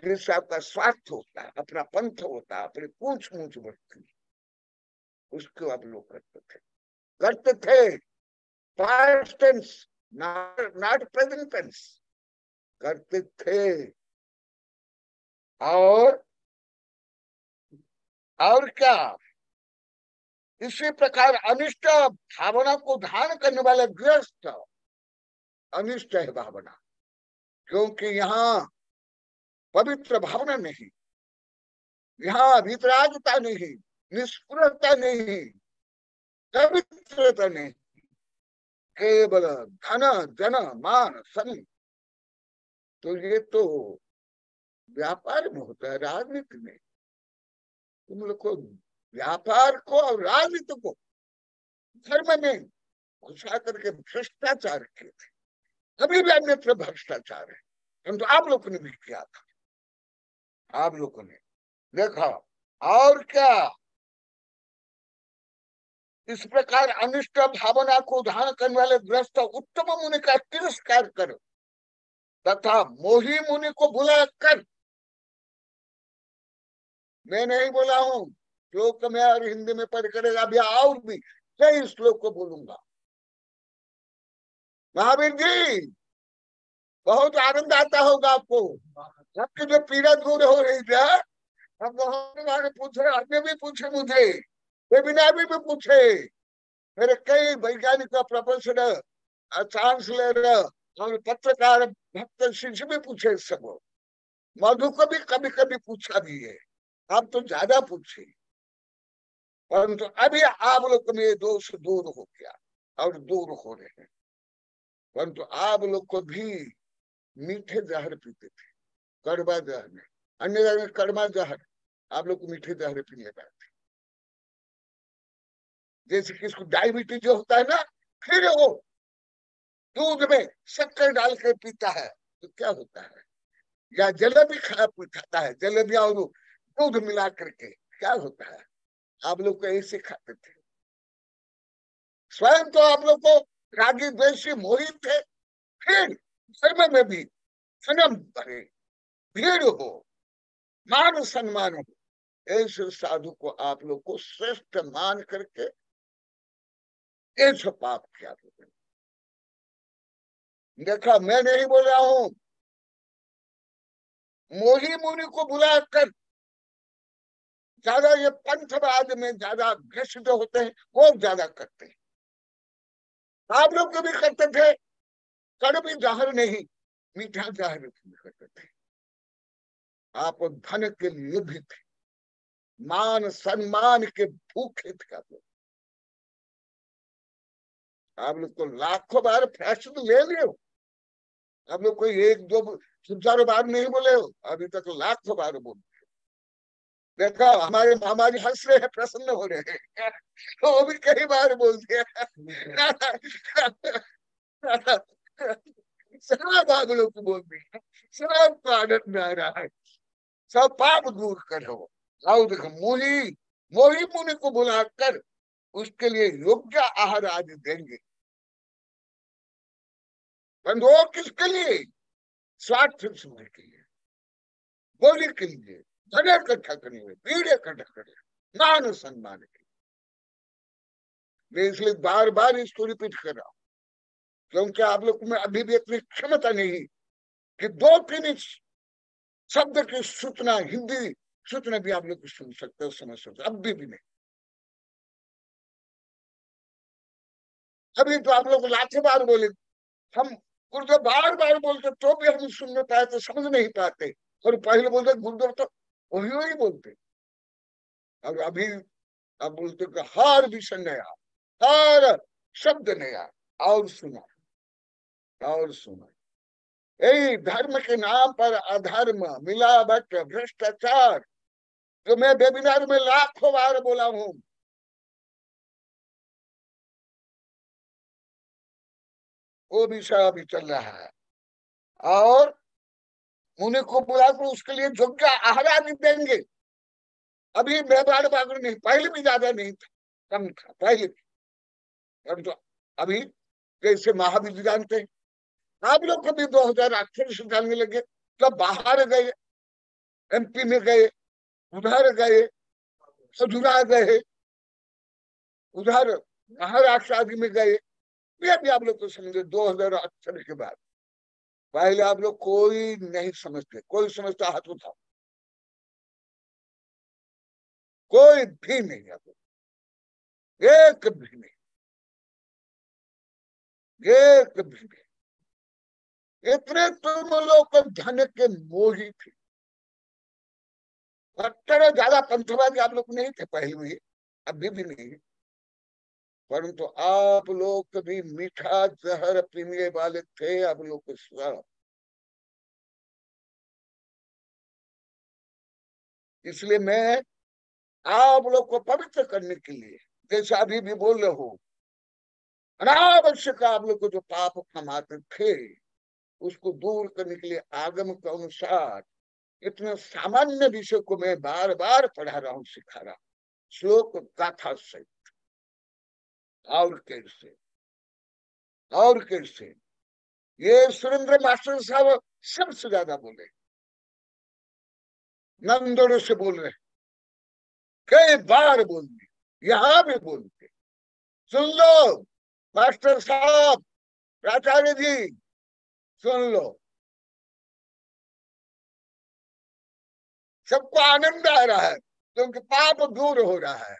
जिससे आपका स्वार्थ होता है, अपना पंथ होता है, अपनी पूछ मूछ बढ़ती, उसको आप लोग करते थे past tense, not present tense, करते थे। और क्या, इसी प्रकार अनिष्ट भावना को धारण करने वाले गृहस्थ, अनिष्ट है भावना, क्योंकि यहाँ पवित्र भावना नहीं, यहाँ वितरागता नहीं, निष्पृहता नहीं, पवित्रता नहीं, केवल धन जन मान सन। तो ये तो व्यापार में होता है, राजनीति में। तुम लोग को व्यापार को और राजनीति को धर्म में घुसा करके भ्रष्टाचार किए थे। अभी भी अन्यत्र भ्रष्टाचार है, परंतु आप लोगों ने भी किया था, आप लोगों ने देखा। और क्या, इस प्रकार अनिष्ट भावना को धारण करने वाले ग्रस्त उत्तम मुनि का तिरस्कार कर तथा मोही मुनि को बुला कर, मैं नहीं बोला हूं, श्लोक में और हिंदी में पढ़ करेगा, अभी और भी कई श्लोक को बोलूंगा। महावीर जी बहुत आनंद आता होगा आपको, आपकी जो पीड़ा दूर हो रही है। अब बहुत पूछे, अन्य भी पूछे मुझे, वेबिनार में भी पूछे, मेरे कई वैज्ञानिक प्रोफेसर, चांसलर और पत्रकार भक्त शिष्य भी पूछे, सब मधु को भी कभी कभी पूछा भी है, आप तो ज्यादा पूछे, परंतु अभी आप लोग में दोष दूर हो गया और दूर हो रहे हैं। परंतु आप लोग को भी मीठे जहर पीते थे, कड़वा जहर में, अन्य जगह में कड़वा जहर, आप लोग को मीठे जहर पीने लगे थे। जैसे किसको डायबिटीज जो होता है ना, फिर वो दूध में शक्कर डाल कर पीता है तो क्या होता है, या जलेबी खाता है, जलेबी और दूध मिला करके क्या होता है, आप लोग को ऐसे खाते थे। स्वयं तो आप लोग को रागी द्वेषी मोही थे, फिर धर्म में भी संयम भरे, भीड़ हो, मान सम्मान हो, ऐसे साधु को आप लोग को श्रेष्ठ मान करके ऐसा पाप किया। देखा, मैं नहीं बोल रहा हूं, मोही मुनि को बुलाकर, ज्यादा ये पंथवाद में ज्यादा ग्रसित होते हैं, वो ज्यादा करते हैं। आप लोग कभी करते थे, कड़वी जहर नहीं, मीठा जहर करते थे। आप धन के लिए भी थे, मान सम्मान के भूखे थे आप लोग तो लाखों बार फैशन ले लियो, आप लोग कोई एक दो हजार बार नहीं बोले हो, अभी तक लाखों बार बोल। देखा, हमारे मामा जी हंस रहे हैं, प्रसन्न हो रहे हैं, तो वो भी कई बार बोल दिया। सब आप लोग को बोल दिया, सब को आनंद आ रहा है, सब पाप दूर करो। आओ देखो, मोही मुनि को बुलाकर उसके लिए योग्य आहार आदि देंगे। वो किसके लिए, स्वार्थ सुनने के लिए, बोली के लिए, धन इकट्ठा करने में, भीड़ इकट्ठा करने, मान सम्मान के। मैं इसलिए बार बार इसको रिपीट कर रहा हूं, क्योंकि आप लोग में अभी भी इतनी क्षमता नहीं कि 2-3 शब्द की सूचना, हिंदी सूचना भी आप लोग सुन सकते हो, समझ सकते हो, अभी भी नहीं। अभी तो आप लोग लाखों बार बोले, हम गुरुदेव बार बार बोलते तो भी हम सुन नहीं पाते, समझ नहीं पाते, और पहले बोलते गुरुदेव तो वही बोलते, और अभी अब बोलते कि हर विषय नया, हर शब्द नया, और सुना और सुना। यही धर्म के नाम पर अधर्म, मिलावट, भ्रष्टाचार, जो मैं वेबिनार में लाखों बार बोला हूं, वो विषय अभी चल रहा है। और मुनि को बुलाकर उसके लिए योग्य आहार आदि देंगे। अभी मैं बार नहीं, पहले भी ज्यादा नहीं था, कम था, पहले भी परंतु अभी कैसे महावीर जानते हैं, आप लोग कभी 2018 से जानने लगे, तब बाहर गए, MP में गए, उधर गए, खजुरा गए, उधर महाराष्ट्र आदि में गए, ये भी आप लोग को समझे 2018 के बाद। पहले आप लोग कोई नहीं समझते, कोई समझता हाथ उठाओ, कोई भी नहीं, आप लोग एक भी नहीं, एक भी नहीं। इतने तुम लोग धन के मोही थे, ज्यादा पंथवादी आप लोग नहीं थे पहले में, अभी भी नहीं, परंतु आप लोग कभी मीठा जहर पीने वाले थे, आप लोग को सब। इसलिए मैं आप लोग को पवित्र करने के लिए, जैसे अभी भी बोल रहे हो, अनावश्यक आप लोग को जो पाप कमाते थे उसको दूर करने के लिए आगम के अनुसार इतने सामान्य विषय को मैं बार बार पढ़ा रहा हूँ, सिखा रहा हूँ, श्लोक गाथा से और कैसे और कैसे। ये सुरेंद्र मास्टर साहब सबसे ज्यादा बोले, नंदोड़ से बोल रहे, कई बार बोल दिए, यहाँ भी बोलते, सुन लो मास्टर साहब, प्राचार्य जी सुन लो, सबको आनंद आ रहा है क्योंकि पाप दूर हो रहा है,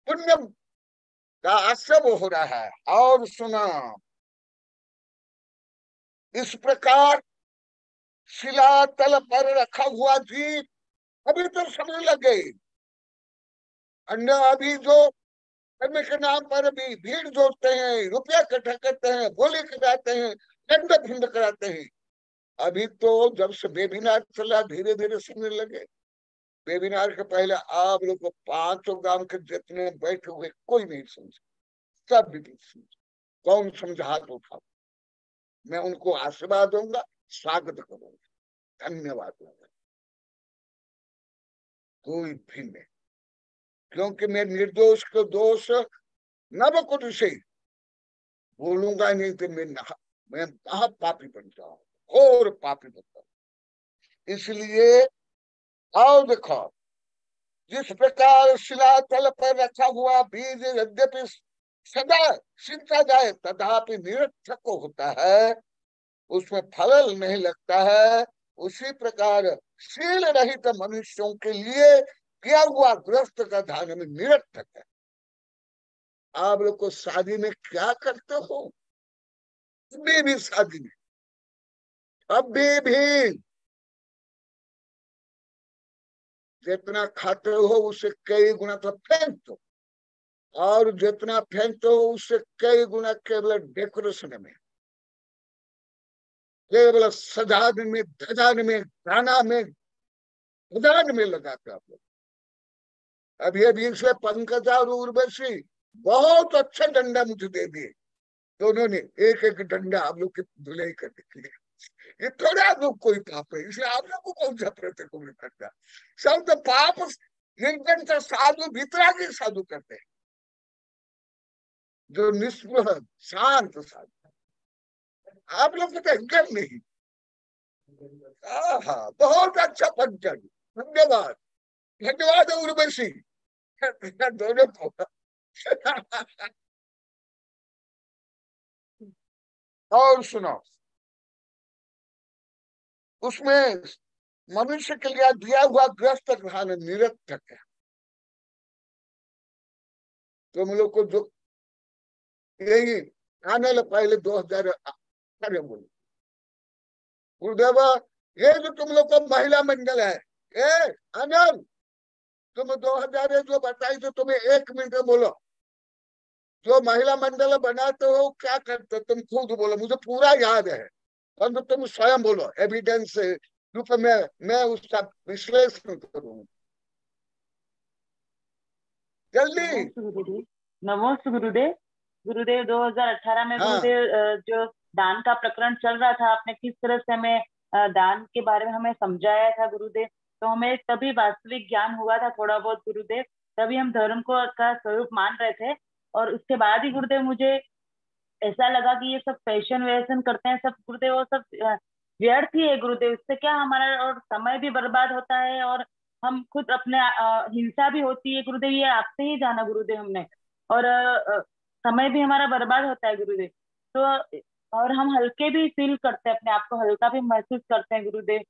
पुण्य का असब हो रहा है। और सुना, इस प्रकार शिला तल पर रखा हुआ द्वीप अभी तो समझ लगे, अन्य अभी जो धर्म के नाम पर भी भीड़ जोड़ते हैं, रुपया इकट्ठा करते हैं, बोली कराते हैं, दंड भिंड कराते हैं। अभी तो जब से वेबिनार चला धीरे धीरे समझने लगे। वेबिनार के पहले आप लोग को 5 गांव के जितने बैठे हुए कोई नहीं समझे, सब भी समझे। कौन समझा हाथ उठाओ, मैं उनको आशीर्वाद दूंगा, स्वागत करूंगा, धन्यवाद दूंगा। कोई भी नहीं, क्योंकि मैं निर्दोष को दोष नव कुछ से बोलूंगा नहीं तो मैं महापापी बन जाऊंगा और पापी बन जाऊंगा। इसलिए आओ देखो, जिस प्रकार शिलातल पर रखा हुआ बीज यद्यपि सदा सिंचा जाए तथापि निरर्थक होता है, उसमें फल नहीं लगता है, उसी प्रकार शील रहित मनुष्यों के लिए किया हुआ गृहस्थ का दान में निरर्थक है। आप लोग को शादी में क्या करते हो, अभी भी शादी में, अभी भी जितना खाते हो उससे कई गुना तो फेंकते हो, और जितना फेंकते हो उससे कई गुना केवल डेकोरेशन में, केवल सजाने में, धजाने में, गाना में, उदान में लगाते आप लोग। अभी अभी इसलिए पंकजा और उर्वशी बहुत अच्छा डंडा मुझे दे दिए, दोनों ने एक एक डंडा आप लोग की धुलाई करने के लिए। ये थोड़ा आप लोग कोई पाप है, इसलिए आप लोग को कौन सा प्रत्येक में करता, सब तो पाप निर्जन से साधु वितरागी साधु करते हैं, जो निष्पृह शांत साधु। आप लोग तो एकदम नहीं। बहुत अच्छा पंचन, धन्यवाद, धन्यवाद उर्वशी, दोनों को। और सुनो, उसमें मनुष्य के लिए दिया हुआ गृहस्थ घराना निरर्थक है। तुम लोग को जो यही आने लग पहले 2018 बोले गुरुदेव, ये जो तुम लोग का महिला मंडल है, आनंद तुम 2000 जो बताई तो तुम्हें 1 मिनट में बोलो, जो महिला मंडल बनाते हो क्या करते, तुम खुद बोलो, मुझे पूरा याद है, परंतु तुम स्वयं बोलो, एविडेंस रूप में मैं उसका विश्लेषण करूँ जल्दी। नमोस्तु गुरुदेव। गुरुदेव 2018 में गुरुदेव जो दान का प्रकरण चल रहा था, आपने किस तरह से हमें दान के बारे में हमें समझाया था गुरुदेव, तो हमें तभी वास्तविक ज्ञान हुआ था थोड़ा बहुत गुरुदेव, तभी हम धर्म को का स्वरूप मान रहे थे। और उसके बाद ही गुरुदेव मुझे ऐसा लगा कि ये सब फैशन वैशन करते हैं सब गुरुदेव, वो सब व्यर्थ ही है गुरुदेव। इससे क्या हमारा और समय भी बर्बाद होता है और हम खुद अपने हिंसा भी होती है गुरुदेव, ये आपसे ही जाना गुरुदेव हमने। और समय भी हमारा बर्बाद होता है गुरुदेव। तो और हम हल्के भी फील करते हैं, अपने आप को हल्का भी महसूस करते हैं गुरुदेव।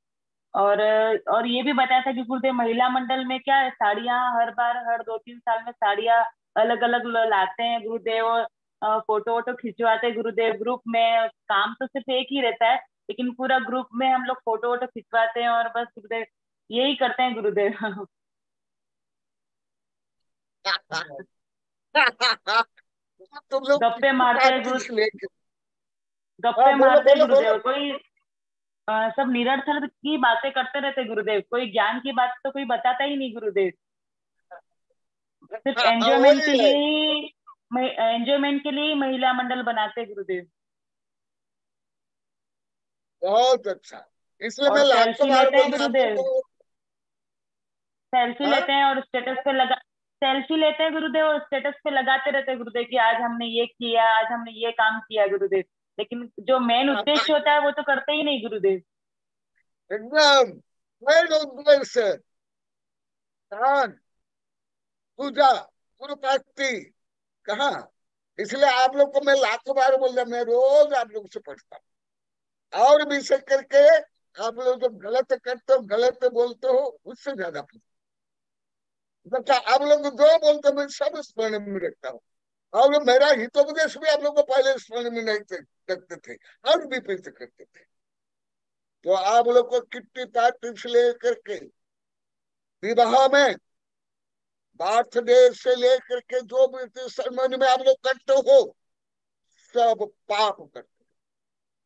और ये भी बताया था कि गुरुदेव महिला मंडल में क्या है, साड़ियाँ हर बार हर 2-3 साल में साड़ियाँ अलग अलग लाते हैं गुरुदेव, फोटो वोटो खिंचवाते हैं गुरुदेव। ग्रुप में काम तो सिर्फ एक ही रहता है, लेकिन पूरा ग्रुप में हम लोग फोटो वोटो खिंचवाते हैं और बस गुरुदेव यही करते हैं गुरुदेव। तुम लोग गप्पे मारते हैं किस लेके? गप्पे बोलो मारते हैं बोलो गुरुदेव। बोलो। कोई सब निरर्थक की बातें करते रहते गुरुदेव, कोई ज्ञान की बात तो कोई बताता ही नहीं गुरुदेव। सिर्फ एंजॉयमेंट के वही है, लिए ही, एंजॉयमेंट के लिए ही महिला मंडल बनाते गुरुदेव। बहुत अच्छा। इसलिए और मैं लाखों सेल्फी बार लेते हैं बोलता हूँ गुरुदेव, तो। सेल्फी हाँ? लेते हैं और स्टेटस पे लगा, सेल्फी लेते हैं गुरुदेव और स्टेटस पे लगाते रहते हैं गुरुदेव कि आज हमने ये किया, आज हमने ये काम किया गुरुदेव। लेकिन जो मेन उद्देश्य होता है वो तो करते ही नहीं गुरुदेव। एकदम मेन उद्देश्य दान, पूजा, गुरु भक्ति कहाँ। इसलिए आप लोग को मैं लाखों बार बोल रहा, मैं रोज आप लोग से पढ़ता हूँ और भी से करके। आप लोग जो गलत करते हो, गलत बोलते हो, उससे ज्यादा पूछता। आप लोग जो बोलते हो मैं सब स्मरण में रखता हूँ। और मेरा हितोपदेश भी आप लोग को पहले स्मरण में नहीं रखते थे और भी प्रीत करते थे। तो आप लोग को किट्टी पार्टी से लेकर के विवाह में, बर्थडे से लेकर के जो भी सेरेमनी में आप लोग करते हो, सब पाप करते हो।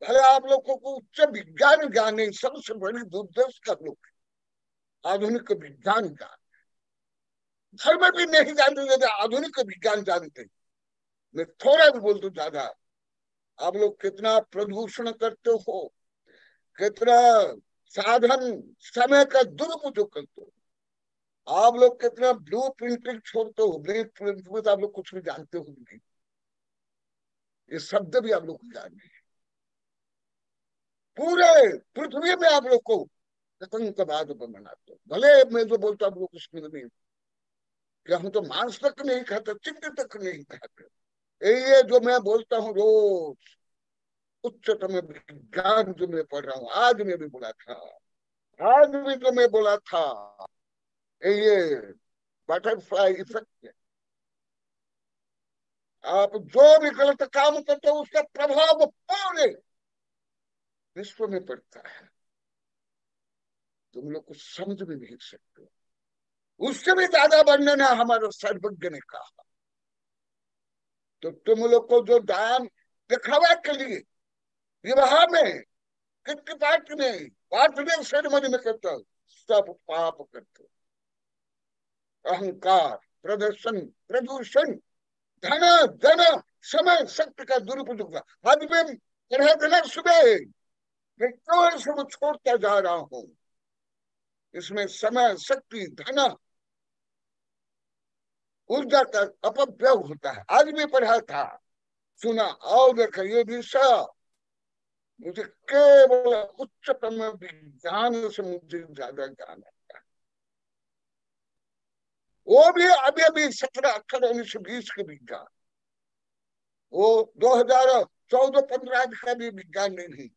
भले आप लोग को उच्च विज्ञान ज्ञान नहीं, सबसे बड़ी दुर्दश का लोग आधुनिक विज्ञान ज्ञान, धर्म भी नहीं जानते, आधुनिक विज्ञान जानते। मैं थोड़ा भी बोल दूं ज्यादा। आप लोग कितना प्रदूषण करते हो, कितना साधन समय का दुरुपयोग करते हो। आप लोग कितना ब्लू प्रिंटिंग छोड़ते हो, ब्लू प्रिंट में तो आप लोग कुछ भी जानते हो नहीं। ये शब्द भी आप लोग को जान नहीं। पूरे पृथ्वी में आप लोग को आतंकवाद बनाते हो। भले मैं जो बोलता हूँ लोग उसमें नहीं कि हम तो मांस तक नहीं खाते, चिंता तक नहीं खाते। ये जो मैं बोलता हूँ रोज उच्चतम विज्ञान जो मैं पढ़ रहा हूँ, आज मैं भी बोला था, आज भी जो मैं बोला था, ये बटरफ्लाई इफेक्ट। आप जो भी गलत काम करते हो उसका प्रभाव पूरे विश्व में पड़ता है। तुम लोग कुछ समझ भी नहीं सकते। उससे भी ज्यादा वर्णन है हमारे सर्वज्ञ ने कहा। तो तुम लोग को जो दान दिखावा के लिए विवाह में, कितनी पार्टी में, बर्थडे सेरेमनी में करते हो, सब पाप करते हो। अहंकार, प्रदर्शन, प्रदूषण, धन धन समय शक्ति का दुरुपयोग। आज में पढ़ा देना सुबह मैं केवल सब छोड़ता जा रहा हूं। इसमें समय शक्ति धन ऊर्जा का अपव्यय होता है। आज भी पढ़ा था, सुना और देखा। ये विषय मुझे केवल उच्चतम विज्ञान से मुझे ज्यादा ज्ञान आता है। वो भी अभी अभी 17, 18, 19, 20 के विज्ञान, वो 2014-15 का भी विज्ञान नहीं।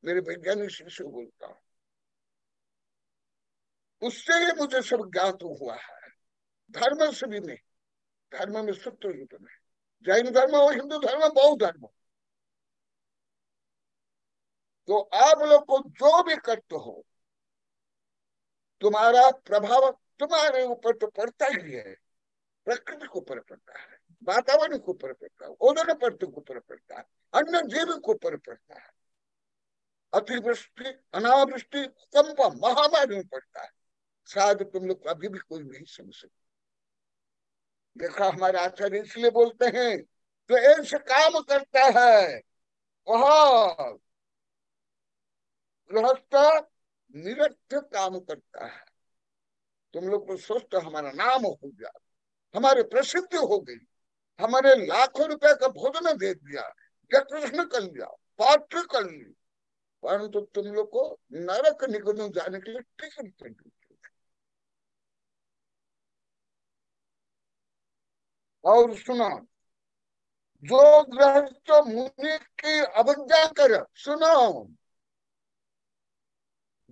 मेरे वैज्ञानिक शिष्य बोलता हूँ, उससे ही मुझे सब ज्ञात हुआ है। धर्म से भी नहीं, धर्म में सत्य युद्ध में, जैन धर्म हो, हिंदू धर्म, बौद्ध धर्म। तो आप लोग को जो भी करते हो, तुम्हारा प्रभाव तुम्हारे ऊपर तो पड़ता ही है। प्रकृति के ऊपर पड़ता है, वातावरण के ऊपर पड़ता है, ओजोन परत के ऊपर पड़ता है, अन्य जीव के ऊपर पड़ता है, अतिवृष्टि, अनावृष्टि, कंप, महामारी में पड़ता है। शायद तुम लोग अभी भी कोई नहीं समझ सकते। देखा, हमारे आचार्य इसलिए बोलते हैं जो ऐसे काम करता है वह गृहस्थ निरर्थक काम करता है। तुम लोग को सोचते हमारा नाम हो गया, हमारी प्रसिद्धि हो गई, हमारे लाखों रुपए का भोजन दे दिया, डेकोरेशन कर लिया, पार्टी कर ली, परंतु तुम लोग को नरक निगम जाने के लिए टिकट कर दी। और सुनो, जो गृहस्थ मुनि की अवज्ञा कर, सुनो,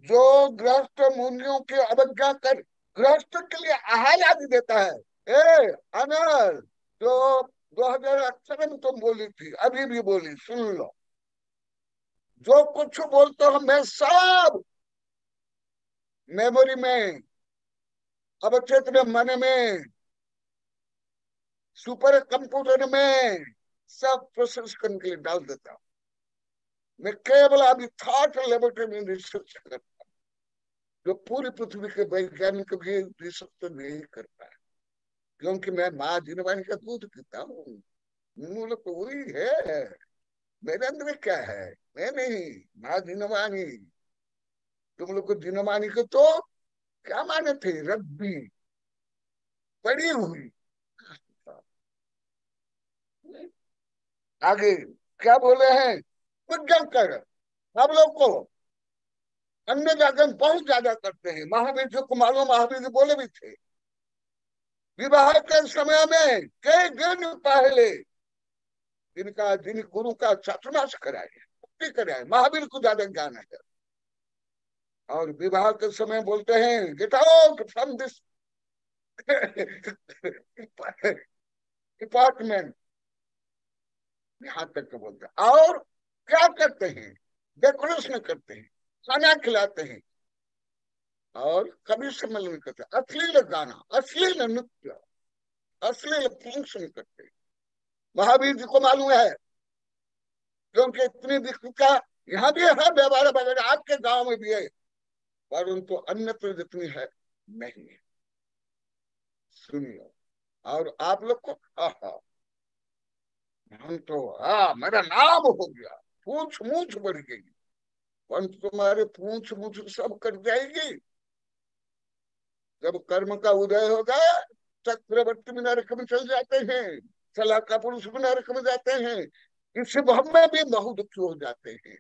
जो गृहस्थ मुनियों की अवज्ञा कर गृहस्थ के लिए आहार आदि देता है। ए अनल, जो 2018 में तुम बोली थी, अभी भी बोली, सुन लो, जो कुछ बोलते हो मैं सब मेमोरी में, अवचेतन मन में, सुपर कंप्यूटर में सब प्रोसेस करने के लिए डाल देता हूं। मैं केवल अभी थॉट लेबोरेटरी में रिसर्च करता हूं, जो पूरी पृथ्वी के वैज्ञानिक भी रिसर्च नहीं करता है, क्योंकि मैं माँ जिनवानी का दूध पीता हूँ। मूल तो वही है, मेरे अंदर क्या है, मैं नहीं, माँ जिनवानी। तुम लोग को जिनवानी को तो क्या माने थे, रद्दी पड़ी हुई। आगे क्या बोले हैं, विज्ञान कर। हम लोग को अन्य जागरण बहुत ज्यादा करते हैं। महावीर जी को मालूम, महावीर जी बोले भी थे, विवाह के समय में कई दिन पहले जिन गुरु का चातुर्मास कराए, मुक्ति कराए, महावीर को ज्यादा ज्ञान है। और विवाह के समय बोलते हैं get out from this department, यहाँ तक के बोलते हैं। और क्या करते हैं, डेकोरेशन करते हैं, खाना खिलाते हैं, और कभी सम्मेलन करते हैं, अश्लील गाना, अश्लील नृत्य, अश्लील फंक्शन करते हैं। महावीर जी को मालूम है, क्योंकि इतनी विकृता यहाँ भी है, व्यवहार वगैरह आपके गांव में भी है, परंतु अन्यत्र जितनी है नहीं है। सुनिए, और आप लोग को हम तो मेरा नाम हो गया, पूछ मूछ बढ़ गई, परंतु तुम्हारे पूछ मूछ सब कट जाएगी जब कर्म का उदय होगा। चक्रवर्ती भी नरक में चल जाते हैं, सलाहका पुरुष भी नरक में जाते हैं, इस भव में भी बहुत दुखी हो जाते हैं।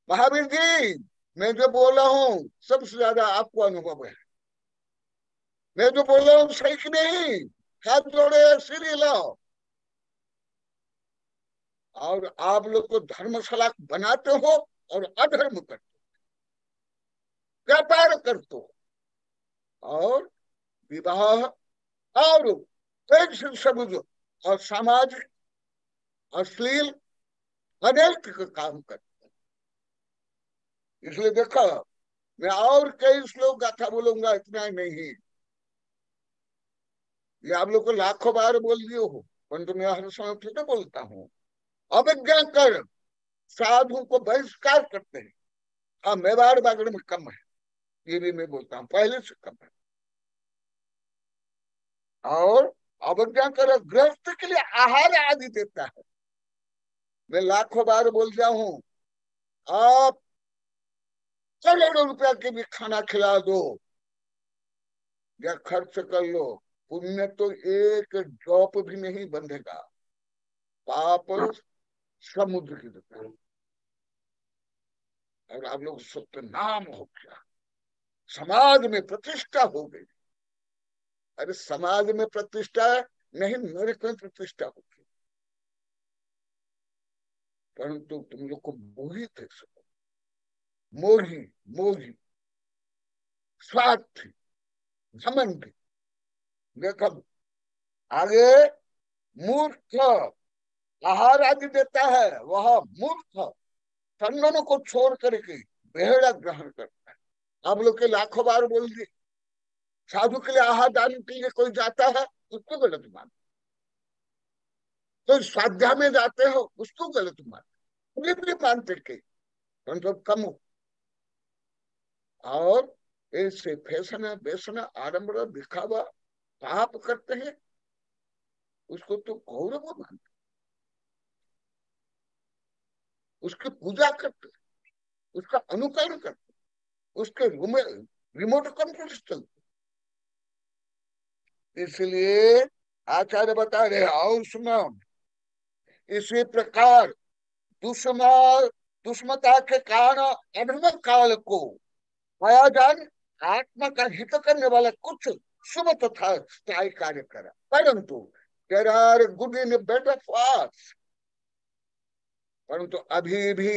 महावीर जी, मैं जो बोला हूँ सबसे ज्यादा आपको अनुभव है, मैं जो बोल रहा हूँ सही कि नहीं, हाथ जोड़े सिर हिलाओ। और आप लोग को धर्मशाला बनाते हो और अधर्म करते हो, व्यापार करते हो, और विवाह और समझो और सामाजिक अश्लील अनेक काम करते हैं। इसलिए देखो, मैं और कई श्लोक गाथा बोलूंगा, इतना ही नहीं, ये आप लोग को लाखों बार बोल दिए हो, परंतु मैं हर समय फिर बोलता हूँ, अवज्ञा कर साधु को बहिष्कार करते हैं। हाँ, मेवाड़ बागड़ में कम है, ये भी मैं बोलता हूँ, पहले से कम है। और अवज्ञा कर गृहस्थ के लिए आहार आदि देता है। मैं लाखों बार बोल दिया हूँ, आप करोड़ों रुपया के भी खाना खिला दो या खर्च कर लो, पुण्य तो एक ड्रॉप भी नहीं बंधेगा, पाप समुद्र की तरह। और आप लोग सबके नाम हो गया, समाज में प्रतिष्ठा हो गई। अरे समाज में प्रतिष्ठा नहीं, नरक में प्रतिष्ठा होगी, परंतु तुम लोग को मोही थे, मोही मोही स्वार्थी घमंडी। देखो आगे, मूर्ख आहार आदि देता है, वह मूर्ख संगम को छोड़ करके बेहड़ा ग्रहण करता है। आप लोग के लाखों बार बोल दिए, साधु के लिए आहार दान के लिए कोई जाता है उसको गलत मानते, तो स्वाध्याय में जाते हो उसको गलत मानते, भी मानते के मतलब कम हो। और ऐसे फैशन बेसन आडम्बर दिखावा पाप करते हैं, उसको तो गौरव मानते, उसकी पूजा करते, उसका अनुकरण करते, उसके रिमोट कंट्रोल चलते। इसलिए आचार्य बता रहे और सुनो, इसी प्रकार दुष्मता के कारण अभिनव काल को माया जान आत्मा का हित करने वाला कुछ शुभ तथा स्थायी कार्य करा, परंतु there are good in better paths, परंतु अभी भी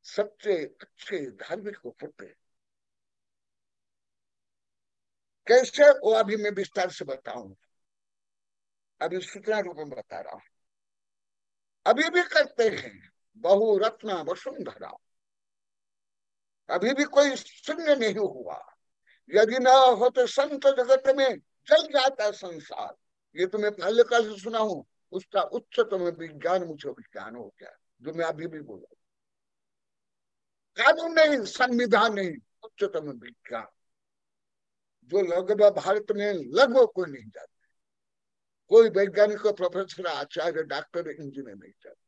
सच्चे अच्छे धार्मिक को होते। कैसे वो अभी मैं विस्तार से बताऊं, अभी सूचना रूप में बता रहा हूं। अभी भी करते हैं बहुरत्ना वसुंधरा, अभी भी कोई शून्य नहीं हुआ। यदि न हो तो संत जगत में जल जाता संसार, ये तो मैं पहले का से सुना हूं, उसका उच्चतम विज्ञान मुझे विज्ञान हो गया, जो मैं अभी भी बोला। कानून नहीं, संविधान नहीं, उच्चतम विज्ञान, जो लगभग भारत में लगभग कोई नहीं जानता। कोई वैज्ञानिक, प्रोफेसर, आचार्य, डॉक्टर, इंजीनियर नहीं जानते।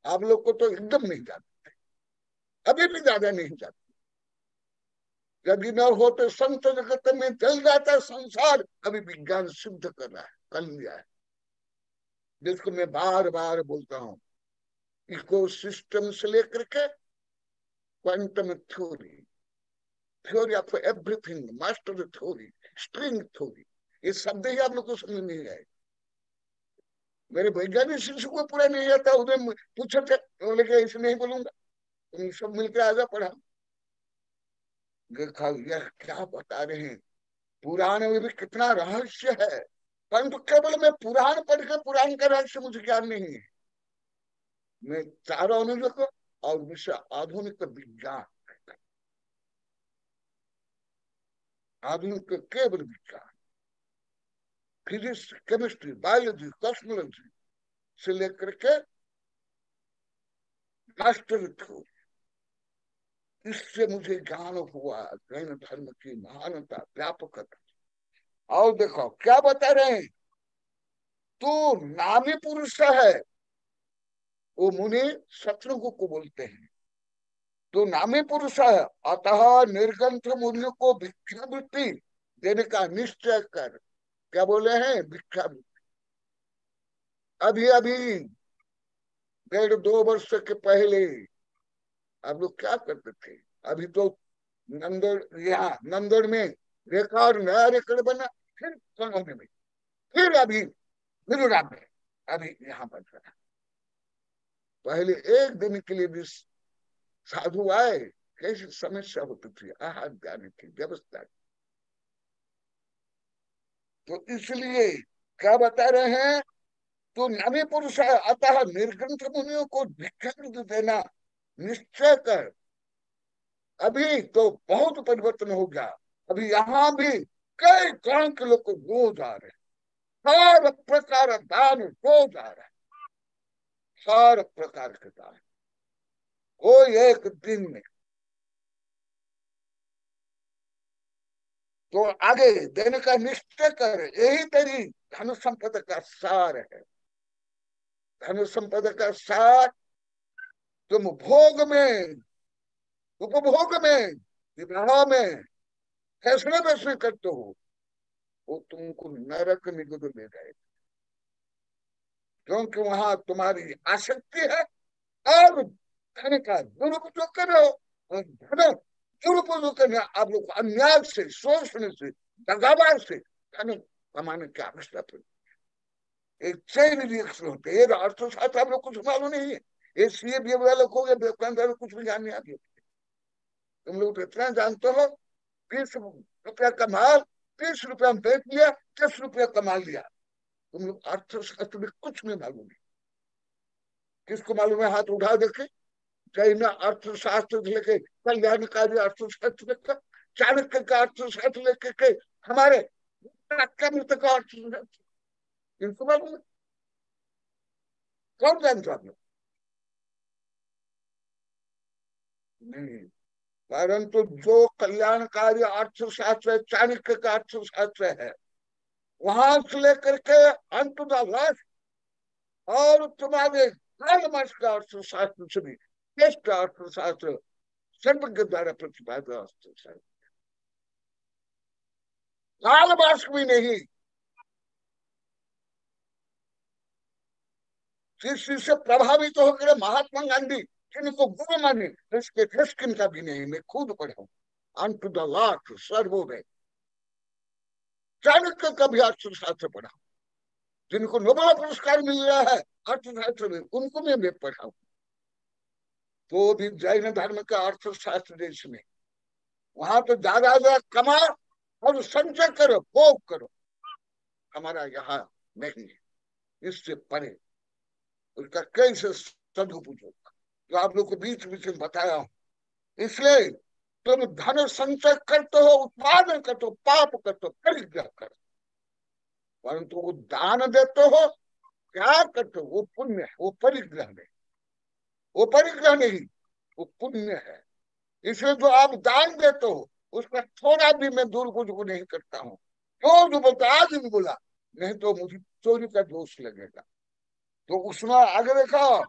आप लोग को तो एकदम नहीं जानते, अभी भी ज्यादा नहीं जानते। यदि न हो तो संत जगत में जल जाता संसार, अभी विज्ञान सिद्ध कर रहा है, कर लिया है, जिसको मैं बार बार बोलता हूँ। इको सिस्टम से लेकर के quantum theory, theory of everything, master theory, string theory, ये शब्द ही आप लोग को समझ नहीं आए। मेरे वैज्ञानिक शिशु को पूरा नहीं आता, उन्हें पूछे थे, बोले कि ऐसे नहीं बोलूंगा, तुम सब मिलकर आजा पढ़ा। देखा यह क्या बता रहे हैं, पुराण में भी कितना रहस्य है, परंतु केवल मैं पुराण पढ़ के पुराण का रहस्य मुझे ज्ञान नहीं है। मैं चारों अनुज को और विषय आधुनिक विज्ञान, आधुनिक केवल विज्ञान, फिजिक्स, केमिस्ट्री, बायोलॉजी, कॉस्मोलॉजी से लेकर के मास्टर थ्योरी, इससे मुझे ज्ञान हुआ जैन धर्म की महानता, व्यापकता। और देखो क्या बता रहे हैं, तू नामी पुरुष है, वो मुनि शत्रुघ्न को बोलते हैं, तो नामी पुरुष है, अतः निर्ग्रंथ मुनि को भिक्षावृत्ति देने का निश्चय कर। क्या बोले हैं, भिक्षावृत्ति। अभी अभी 1.5-2 वर्ष के पहले आप लोग क्या करते थे, अभी तो नंदोड़, यहाँ नंदोड़ में रेखा नया रेकड़ बना, फिर कॉलोनी में, फिर अभी मिजोरम में, अभी यहाँ बन रहा। पहले एक दिन के लिए भी साधु आए, कैसी समस्या होती थी, आहार जाने की व्यवस्था। तो इसलिए क्या बता रहे हैं, तो नामी पुरुष है, अतः निर्ग्रंथ मुनियों को भिक्षा देना निश्चय कर। अभी तो बहुत परिवर्तन हो गया, अभी यहाँ भी कई गांव के लोग को रोज आ रहे, हर प्रकार दान रोज आ रहा है, हर प्रकार के दान, कोई एक दिन में। तो आगे देने का निश्चय कर, यही तेरी धन संपदा का सार है। धन संपदा का सार तुम भोग में, उपभोग में, विवाह में फैसले वैसले करते हो, वो तुमको नरक निगुद ले जाएगा, क्योंकि वहां तुम्हारी आसक्ति है और धन का दुरुपयोग कर रहे हो। और धन दुरुपयोग करने, आप लोग अन्याय से, शोषण से, दगाबाज से धन कमाने की आवश्यकता पड़ती है। एक चैन रिएक्शन होते है, अर्थशास्त्र आप लोग कुछ मालूम नहीं है, ये सीए बी वाले लोग हो गए, कुछ भी जानने आती है। तुम लोग इतना जानते हो, 20 रुपया का माल 30 रुपया में बेच लिया, 10 रुपया कमा लिया। तुम लोग अर्थशास्त्र में कुछ नहीं मालूम है। किसको मालूम है, हाथ उठा देखे। जैन अर्थशास्त्र लेके, कल्याणकारी अर्थशास्त्र लेकर, चाणक्य का अर्थशास्त्र लेकर के, हमारे का अर्थशास्त्र, इनको मालूम है? कौन जानते आप लोग? नहीं, परंतु जो कल्याणकारी अर्थशास्त्र है, चाणक्य का अर्थशास्त्र है, वहां से लेकर के अंत लास्ट, और तुम्हारे मास का अर्थशास्त्र से भी श्रेष्ठ अर्थशास्त्र, सर्वज्ञ द्वारा प्रतिपादित अर्थशास्त्र, काल मास भी नहीं, जिस से प्रभावित हो गए महात्मा गांधी, जिनको गुरु माने, इसके किन का भी नहीं, मैं खुद पढ़ा unto the Lord Sarvodaya. Chanakya का भी अर्थशास्त्र पढ़ा, जिनको नोबेल पुरस्कार मिल रहा है अर्थशास्त्र में, उनको मैं पढ़ा हूं। तो भी जैन धर्म का अर्थशास्त्र देश में, वहां तो ज्यादा कमा और संचय करो, भोग करो। हमारा यहाँ नहीं है, इससे परे उसका कैसे सदुपयोग, जो आप लोग को बीच बीच में बताया हूं। इसलिए तुम धन संचय करते हो, उत्पादन करते हो, पाप करते हो, परिग्रह करते हो, परंतु वो दान देते हो, क्या करते हो, वो पुण्य है, वो परिग्रह नहीं, वो परिग्रह नहीं, वो पुण्य है। इसलिए जो आप दान देते हो उसका थोड़ा भी मैं दुरुपयोग नहीं करता हूँ। जो बोलता, आज भी बोला, नहीं तो मुझे चोरी का दोष लगेगा। तो उसमें आगे देखा,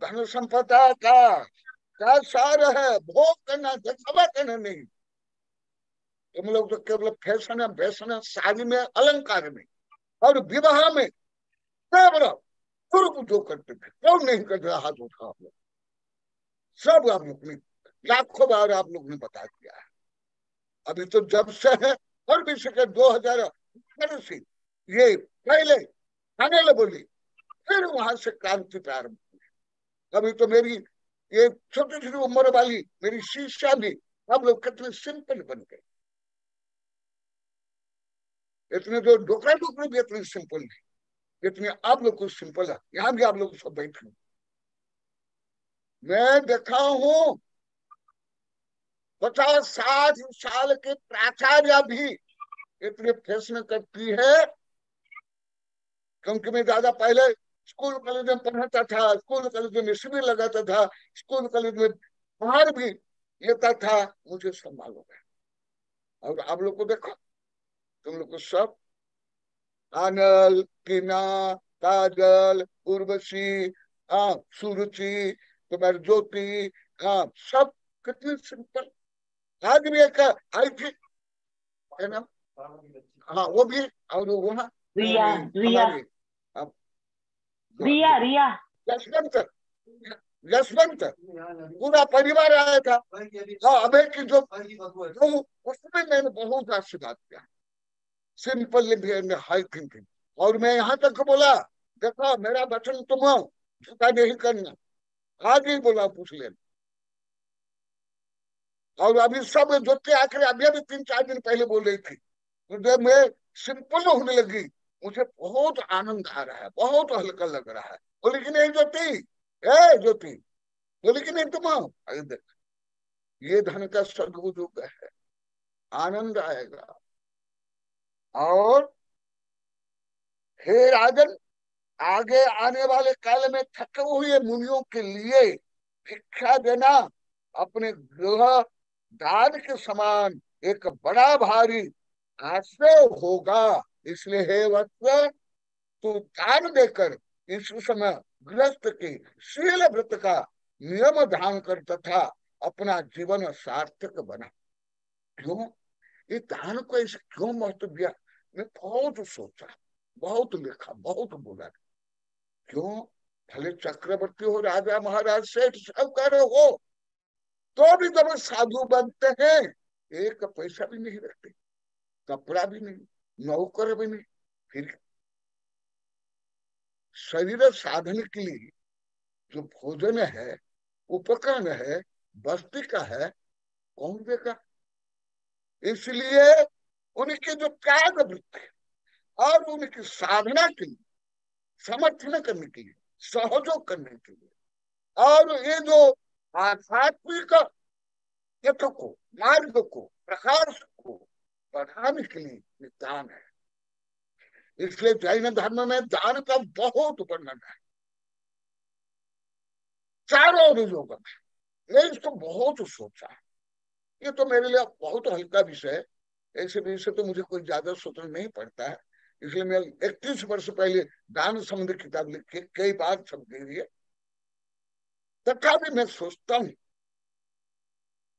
धन संपदा का क्या सार है, भोग करना, दिखावा करना नहीं। तुम लोग तो केवल फैशन है, फैशन है, शादी में, अलंकार में और विवाह में केवल दुरुपयोग करते थे। कौन नहीं कर रहा, हाथ उठा आप लोग, सब आप लोग ने लाखों बार आप लोग ने बता दिया है। अभी तो जब से है, और भी से 2018 से ये पहले आने लगे बोली, फिर वहां से क्रांति प्रारंभ हुई। अभी तो मेरी ये छोटी छोटी उम्र वाली मेरी शिष्या भी आप लोग कितने सिंपल बन गए, इतने जो डोकरा डोकरे भी इतने सिंपल नहीं, इतने आप लोग को सिंपल है। यहाँ भी आप लोग सब बैठे, मैं देखा हूं 50-60 साल के प्राचार्य भी इतने फैसले करती है, क्योंकि मैं ज्यादा पहले स्कूल कॉलेज में पढ़ाता था, स्कूल कॉलेज में शिविर लगाता था, स्कूल कॉलेज में बाहर भी लेता था, मुझे सब मालूम है। और आप लोग को देखो, तुम लोग को सब आनल, टीना, काजल, उर्वशी, सुरुचि, तुम्हारी ज्योति, सब कितनी सिंपल। आज भी एक आई थी, है ना, हाँ वो भी, और वहाँ रिया रिया रिया रिया यशवंत पूरा परिवार आया था। अभय की जो उसमें मैंने बहुत आशीर्वाद किया, simple living and high thinking. और मैं यहाँ तक बोला, देखो मेरा वचन तुम झूठा नहीं करना, आज ही बोला, पूछ लेना। और अभी सब जोते आकर अभी 3-4 दिन पहले बोल रही थी, जब मैं सिंपल होने लगी, मुझे बहुत आनंद आ रहा है, बहुत हल्का लग रहा है। बोली कि नहीं ज्योति, ज्योति बोली कि नहीं तुम, अरे देख ये धन का सदुपयोग है, आनंद आएगा। और हे राजन, आगे आने वाले काल में थके हुए मुनियों के लिए भिक्षा देना अपने गृह दान के समान एक बड़ा भारी आश्रय होगा। इसलिए हे वत्स, तू दान देकर इस समय गृहस्थ के शील व्रत का नियम ध्यान कर तथा अपना जीवन सार्थक बना। क्यों ये दान को ऐसे क्यों महत्व दिया, मैं बहुत सोचा, बहुत लिखा, बहुत बोला। क्यों, भले चक्रवर्ती हो, राजा महाराज, सेठ, साहूकार हो, तो भी जब साधु बनते हैं एक पैसा भी नहीं रखते, कपड़ा भी नहीं, नौकर भी नहीं, फिर शरीर साधन के लिए जो भोजन है, उपकरण है, बस्ती का है, कौन देगा। इसलिए उनके जो त्याग वृत्ति और उनकी साधना के लिए, समर्थन करने के लिए, सहयोग करने के लिए, और ये जो आध्यात्मिक यत्न को, मार्ग को, प्रकाश को बढ़ाने के लिए दान है। इसलिए जैन धर्म में दान का बहुत वर्णन है, चारों लोगों में। मैं इसको बहुत सोचा है, ये तो मेरे लिए बहुत हल्का विषय है, ऐसे विषय तो मुझे कोई ज्यादा सोचना नहीं पड़ता है। इसलिए मैं 31 वर्ष पहले दान संबंधी किताब लिख के कई बार छप गई है। तथापि मैं सोचता हूँ,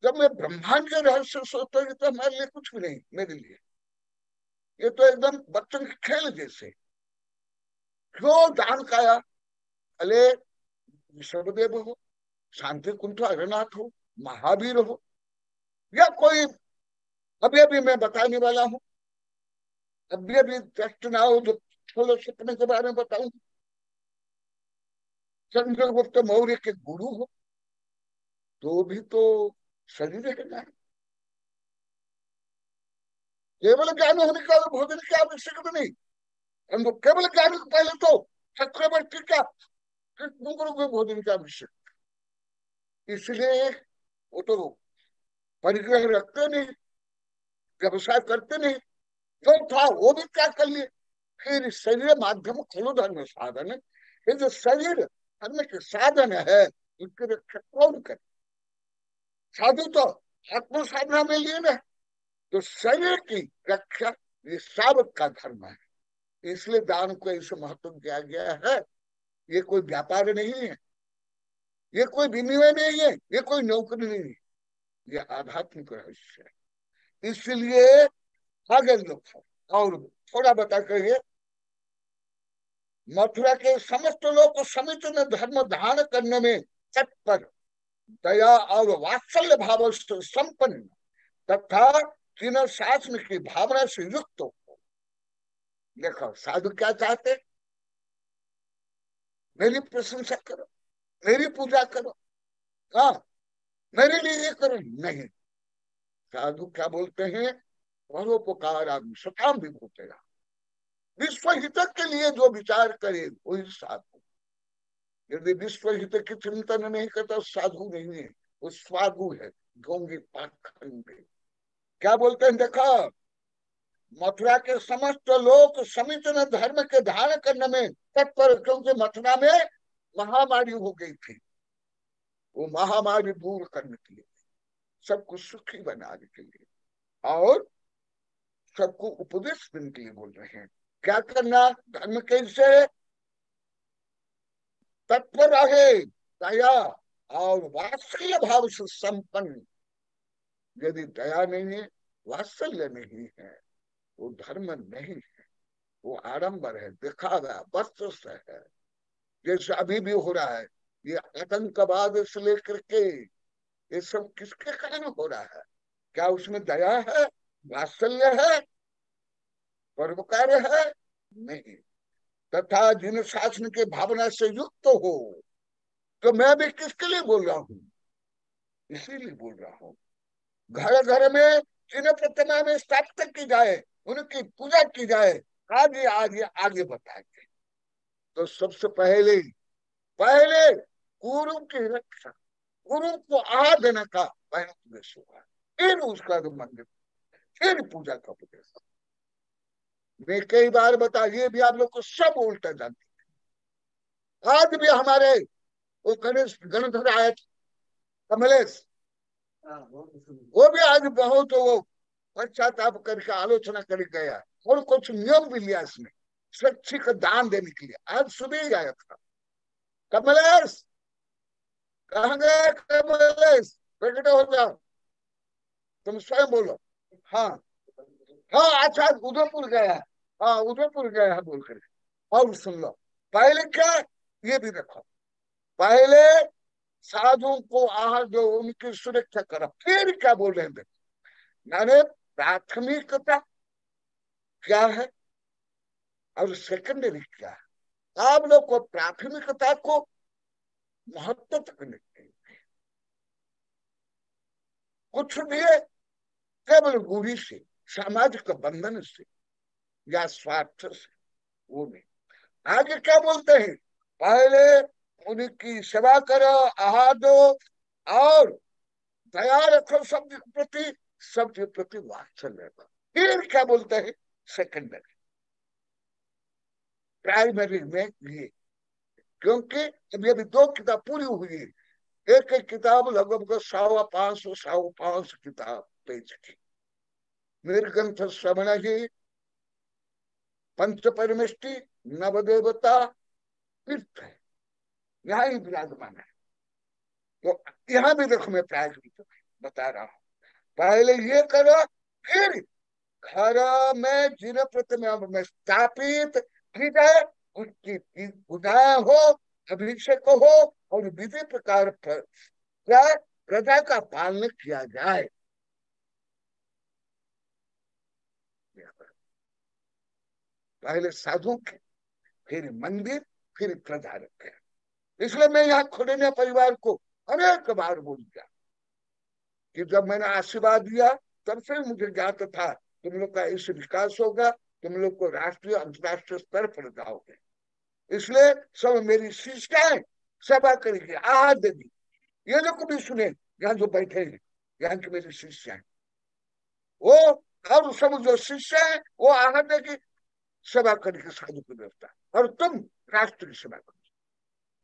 जब मैं ब्रह्मांड के रहस्य सोचता हूँ तो हमारे लिए कुछ भी नहीं, मेरे लिए ये तो एकदम बच्चों के खेल जैसे। क्यों दान काया, भले ऋषभदेव हो, शांति कुंठ अरनाथ हो, महावीर हो, या कोई अभी अभी मैं बताने वाला हूं, अभी अभी जस्ट ना हो जो थोड़ा सपने के बारे में बताऊं, चंद्रगुप्त मौर्य के गुरु हो, तो भी तो शरीर है ना। केवल ज्ञान होने का और भोजन की आवश्यकता नहीं, हमको केवल ज्ञान को पहले तो चक्रवर्ती का भोजन की आवश्यकता, इसलिए वो तो परिग्रह रखते नहीं, व्यवसाय करते नहीं, जो था वो भी क्या कर लिए। फिर शरीर माध्यम खलु धर्म साधन, ये जो शरीर धर्म के साधन है इसकी रक्षा कौन करे। साधु तो आत्म साधना में लिए ना, तो शरीर की रक्षा ये सावक का धर्म है, इसलिए दान को ऐसे महत्व दिया गया है। ये कोई व्यापार नहीं है, ये कोई विनिमय नहीं है, ये कोई नौकरी नहीं है, ये आध्यात्मिक रहस्य है। इसलिए आगे लोग और थोड़ा बता करिए, मथुरा के समस्त लोग को समिति में धर्म धारण करने में तत्पर, दया और वात्सल्य भाव से संपन्न तथा तीनों शासन की भावना से युक्त हो। देखो साधु क्या चाहते, मेरी प्रशंसा करो, मेरी पूजा करो, हाँ मेरे लिए ये करो, नहीं। साधु क्या बोलते हैं, परोपकार सताम भी बोलते, विश्व हित के लिए जो विचार करे वही साधु। यदि विश्व हित की चिंतन नहीं करता साधु नहीं है, वो स्वादु है, ढोंगी पाखंड। क्या बोलते हैं, देखा मथुरा के समस्त लोग समिति में धर्म के धारण करने में तत्पर, क्योंकि मथुरा में महामारी हो गई थी, वो महामारी दूर करने के लिए, सबको सुखी बनाने के लिए और सबको उपदेश देने के लिए बोल रहे हैं। क्या करना, धर्म कैसे तत्पर रहे, दया और वात्सल्य भाव से संपन्न। यदि दया नहीं है, वात्सल्य नहीं है, वो धर्म नहीं है, वो आडंबर है, दिखावा वस्त्र है। जैसे अभी भी हो रहा है, ये आतंकवाद से लेकर के ये सब किसके कारण हो रहा है, क्या उसमें दया है, वात्सल्य है, परोपकार है, नहीं। तथा जिन शासन के भावना से युक्त हो, तो मैं भी किसके लिए बोल रहा हूँ, इसीलिए बोल रहा हूँ। घर घर में जिन प्रतिमा में स्थापित की जाए, उनकी पूजा की जाए, आगे आगे आगे बताएंगे। तो सबसे पहले गुरु की रक्षा, गुरु को आहार देने का पहला उपदेश होगा, फिर उसका जो मंदिर, फिर पूजा का उपदेश। मैं कई बार बता, ये भी आप लोग को सब उल्टा जानते हैं। आज भी हमारे वो गणेश गणधर आए थे, कमलेश, वो भी आज बहुत वो पश्चाताप करके आलोचना कर गया और कुछ नियम भी लिया इसमें स्वैच्छिक दान देने के लिए। आज सुबह ही आया था कमलेश, कहाँ गए कमलेश, प्रकट हो जाओ, तुम स्वयं बोलो। हाँ हाँ, अच्छा उदयपुर गया है, हाँ उदयपुर गया है बोल कर। और सुन लो, पहले क्या, ये भी देखो, पहले साधुओं को आहार दो, उनकी सुरक्षा करो, फिर क्या बोल रहे हैं, मैंने प्राथमिकता क्या है और सेकेंडरी क्या है। आप लोग को प्राथमिकता को महत्व तक नहीं, कुछ भी केवल गुरी से, सामाजिक बंधन से या स्वार्थ से, वो नहीं। आगे क्या बोलते हैं, पहले उनकी सेवा करो, आहार दो और दया रखो सबके प्रति वात्सल्य रखो। फिर क्या बोलते हैं, सेकेंडरी, प्राइमरी में ये, क्योंकि अभी अभी 2 किताब पूरी हुई है, एक किताब लगभग 550 किताब पेज की। निर्ग्रंथ श्रवण ही, पंच परमिष्टि, नवदेवता तीर्थ है, यहाँ ही विराजमान है। तो यहाँ भी देखो, मैं प्रायः बता रहा हूँ, पहले ये करो, फिर घर में जिन प्रतिमा में स्थापित की जाए उसकी पूजा हो, अभिषेक हो और विधि प्रकार प्रजा का पालन किया जाए। पहले साधु के, फिर मंदिर, फिर प्रजा रखे। इसलिए मैं यहाँ खुलेने परिवार को अनेक बार बोल दिया कि जब मैंने आशीर्वाद दिया तब से मुझे ज्ञात था तुम लोग का इससे विकास होगा, तुम लोग को राष्ट्रीय अंतर्राष्ट्रीय स्तर पर जाओगे। इसलिए सब मेरी शिष्याएं सेवा करेगी, आहत देगी। ये लोग भी सुने, यहाँ जो बैठे हैं, यहाँ की मेरी शिष्याएं, वो और सब जो शिष्य है वो आहत देगी, सेवा करेगी साधु की व्यवस्था, और तुम राष्ट्र की सेवा करो।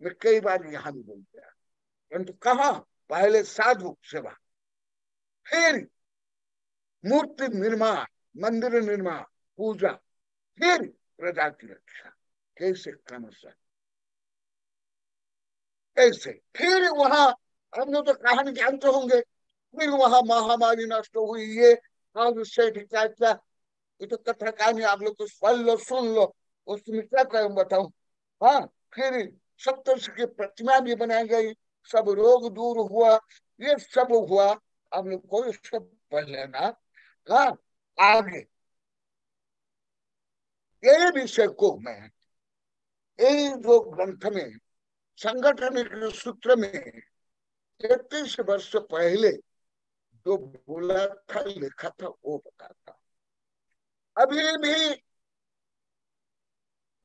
मैं कई बार यहाँ भी बोल गया, परंतु कहा पहले साधु सेवा, फिर मूर्ति निर्माण, मंदिर निर्माण, पूजा, फिर प्रजा की रक्षा। कैसे क्रमशः ऐसे फिर वहां हम लोग तो कहानी जानते होंगे, फिर वहां महामारी नष्ट हुई, ये और उससे क्या क्या, ये तो कथा कहानी आप लोग तो पढ़ लो, सुन लो, उसमें क्या करूं बताऊं। हाँ, फिर सप्तर्षि की प्रतिमा भी बनाई गई, सब रोग दूर हुआ, ये सब हुआ। आप लोग को ये सब पढ़ लेना। हाँ, आगे ये विषय को मैं यही जो ग्रंथ में संगठन के सूत्र में 33 वर्ष पहले जो बोला था, लिखा था, वो बताता। अभी भी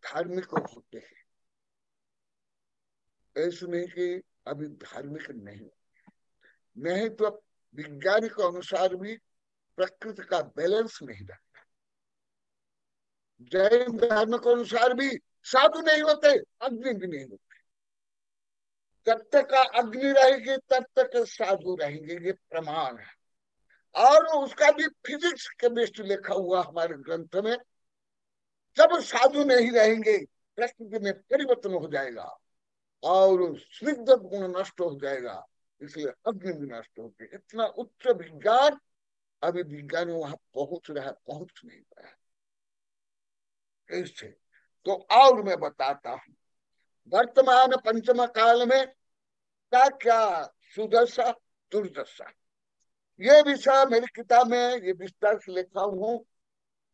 धार्मिक होते हैं, ऐसे नहीं कि अभी धार्मिक नहीं तो विज्ञान के अनुसार भी प्रकृति का बैलेंस नहीं रहता। जैन धर्म के अनुसार भी साधु नहीं होते, अग्नि भी नहीं होते। जब तक अग्नि रहेगी तब तक साधु रहेंगे, ये प्रमाण है। और उसका भी फिजिक्स केमिस्ट्री लिखा हुआ हमारे ग्रंथ में। जब साधु नहीं रहेंगे प्रकृति में परिवर्तन हो जाएगा और स्निग्ध गुण नष्ट हो जाएगा, इसलिए अग्नि भी नष्ट होगी। इतना उच्च विज्ञान अभी विज्ञान वहां पहुंच रहा है, पहुंच नहीं पाया। कैसे? तो और मैं बताता हूं, वर्तमान पंचम काल में क्या क्या सुदशा दुर्दशा, ये विषय मेरी किताब में ये विस्तार से लिखा हूं,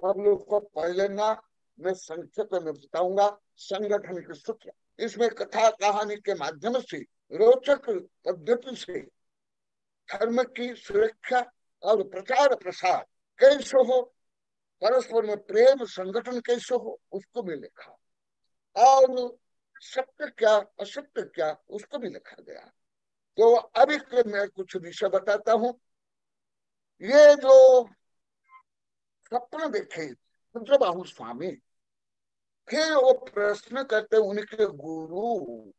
आप लोग को पढ़ लेना। मैं संक्षेप में बताऊंगा। संगठन के सूत्र, इसमें कथा कहानी के माध्यम से, रोचक पद्धति से धर्म की सुरक्षा और प्रचार प्रसार कैसे हो, परस्पर में प्रेम संगठन कैसे हो, उसको भी लिखा, और सत्य क्या असत्य क्या उसको भी लिखा गया। तो अभी मैं कुछ विषय बताता हूं। ये जो स्वप्न देखे रुद्रबाहु स्वामी, फिर वो प्रश्न करते उनके गुरु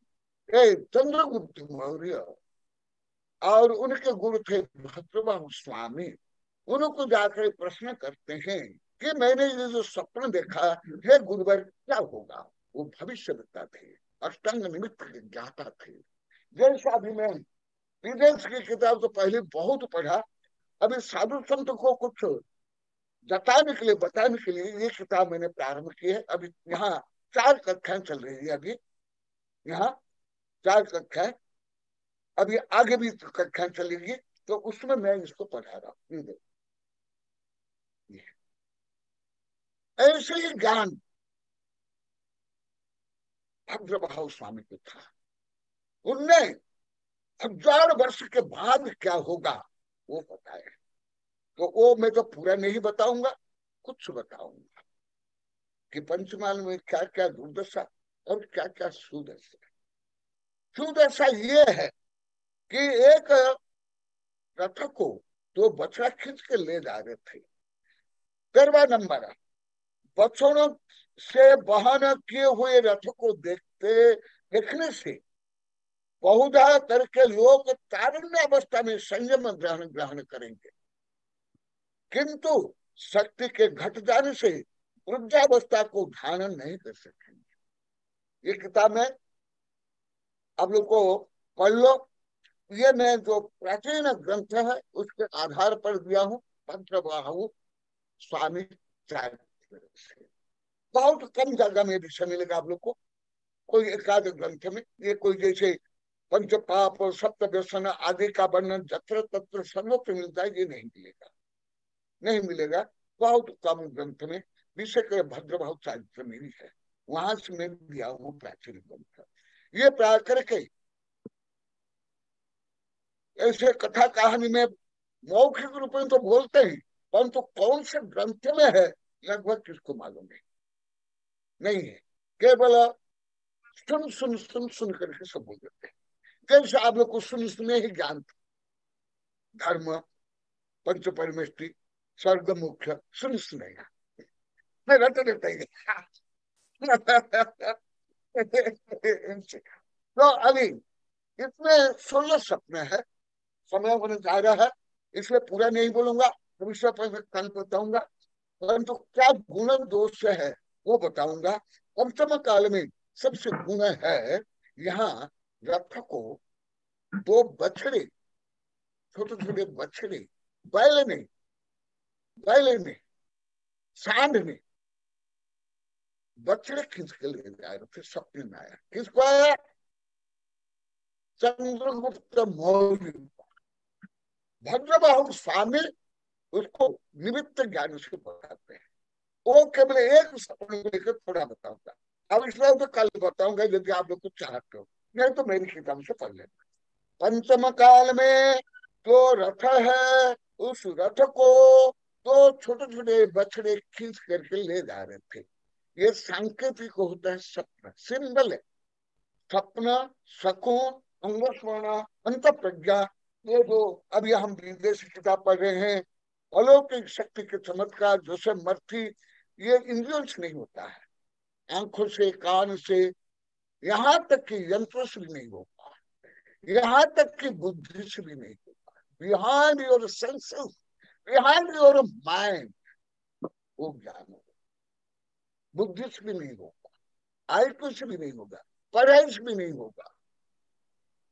चंद्रगुप्त मौर्य, और उनके गुरु थे भद्रबाहु स्वामी। उनको जाकर प्रश्न करते हैं कि मैंने ये जो स्वप्न देखा है गुरुवर क्या होगा। वो भविष्य बता थे, अष्टांग निमित्त के ज्ञाता थे। जैसा अभी मैं विदेश की किताब तो पहले बहुत पढ़ा, अभी साधु संत को कुछ जताने के लिए, बताने के लिए ये किताब मैंने प्रारंभ की है। अभी यहाँ 4 कक्षाएं चल रही है, अभी यहाँ 4 कक्षाएं, अभी आगे भी कक्षाएं चलेगी, तो उसमें मैं इसको पढ़ा रहा हूँ। ऐसे ही ज्ञान भद्रबाहु स्वामी को था। उनने 1000 वर्ष के बाद क्या होगा वो बताया। तो वो मैं तो पूरा नहीं बताऊंगा, कुछ बताऊंगा कि पंचमाल में क्या क्या दुर्दशा और क्या क्या सुदशा। सुदशा ये है कि एक रथ को 2 बछड़ा खींच के ले जा रहे थे। 13वां नंबर, बछड़ों से वहन किए हुए रथ को देखने से बहुधा करके लोग तारुण्य अवस्था में संयम ग्रहण करेंगे, किंतु शक्ति के घट जाने से वृद्धावस्था को धारण नहीं कर सकेंगे। ये किताब में आप लोग को पढ़ लो। ये मैं जो प्राचीन ग्रंथ है उसके आधार पर दिया हूँ, भद्रबाहु स्वामी चारित्र से। बहुत कम जगह में विषय मिलेगा आप लोग को, कोई एकाध ग्रंथ में, ये कोई जैसे पंच पाप और सप्त व्यसन आदि का वर्णन जत्र तत्र सर्वत्र मिलता है, ये नहीं मिलेगा, नहीं मिलेगा। बहुत कम ग्रंथ में, विशेष भद्र बहुत चारित्र में है, वहां से मैं दिया हूँ प्राचीन ग्रंथ। ये प्राकृत के ऐसे कथा कहानी में मौखिक रूप में तो बोलते हैं, परंतु कौन से ग्रंथ में है लगभग किसको मालूम नहीं है। केवल सुन सुन सुन सुन करके सब बोल देते हैं, जैसे आप लोग को सुन सुने ही ज्ञान, धर्म, पंच परमेष्टि, स्वर्ग मुख्य सुन सुनेगा, मैं रट देता ही तो अभी इसमें 16 सपने है, समय होने जा रहा है, इसलिए पूरा नहीं बोलूंगा, भविष्य पर कल बताऊंगा, परंतु क्या गुण दोष है वो बताऊंगा। पंचम काल में सबसे गुण है, यहाँ रथ को 2 बछड़े, छोटे छोटे बछड़े, बैल ने सांड ने बछड़े खींच के ले जाए, फिर सपने में आया, किसको आया? चंद्रगुप्त मौर्य, भद्रबाहु स्वामी उसको निमित्त ज्ञान से बताते हैं। वो केवल एक सपने को लेकर थोड़ा बताऊंगा, अब इसलिए तो कल बताऊंगा यदि आप लोग को चाहते हो, नहीं तो मेरी किताब से पढ़ लेना। पंचम काल में जो रथ है, उस रथ को 2 छोटे छोटे बछड़े खींच करके ले जा रहे थे। ये सांकेतिक होता है, स्वप्न सिंबल है, स्वप्न, शकुन, अंगस्मरण, अंत प्रज्ञा, ये जो अभी हम विदेशी किताब पढ़ रहे हैं, अलौकिक शक्ति के चमत्कार जैसे मर्थी, ये इंद्रियों से नहीं होता है, आंखों से, कान से, यहाँ तक कि यंत्र से भी नहीं होता, यहाँ तक कि बुद्धि से भी नहीं होता, behind your senses, behind your mind, वो ज्ञान होगा, बुद्धि से भी नहीं होगा, आईक्यू से भी नहीं होगा, पढ़ाई से भी नहीं होगा,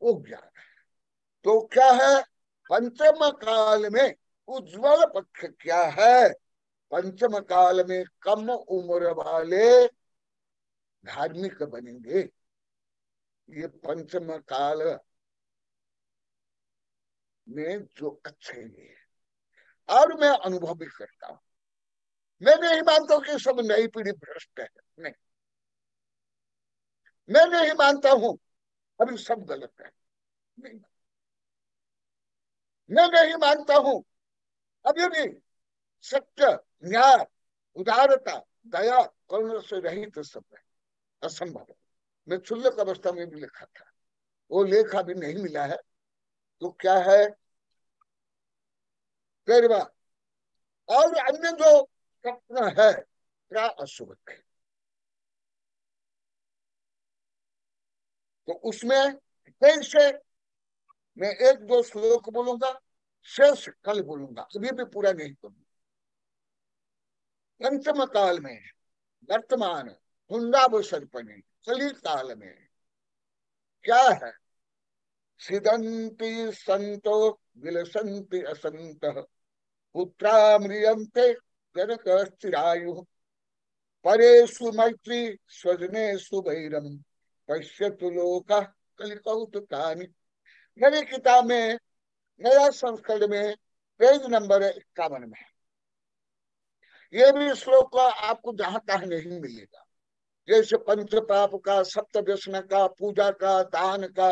वो ज्ञान है। तो क्या है? पंचम काल में उज्ज्वल पक्ष क्या है? पंचम काल में कम उम्र वाले धार्मिक बनेंगे, ये पंचम काल में जो अच्छे हैं। और मैं अनुभव भी करता हूं, मैं नहीं मानता हूं कि सब नई पीढ़ी भ्रष्ट है, नहीं, मैं नहीं मानता हूं अभी सब गलत है, नहीं, मैं नहीं मानता हूं अभी भी सत्य, न्याय, उदारता, दया, करुणा से रहित सब है, असंभव है। मैं क्षुल्लक अवस्था में भी लिखा था, वो लेखा भी नहीं मिला है, तो क्या है फिर बात। और अन्य जो स्वप्न है क्या अशुभ है, तो उसमें कैसे मैं 1-2 श्लोक बोलूंगा, शेष कल बोलूंगा, अभी भी पूरा नहीं करूंगा। पंचम काल में वर्तमान हुंडावसर्पणे कली काल में क्या है? सिदंति संतो विलसंति असंत, पुत्रा म्रियन्ते जनक स्थिरायु, परेषु मैत्री स्वजनेषु वैरम, पश्यतु लोकः कलिकौतुकानि। मेरी किताब में नया संस्करण में पेज नंबर 51 में ये भी श्लोक आपको जहां तहां नहीं मिलेगा, जैसे पंच पाप का, सप्त व्यसन का, पूजा का, दान का,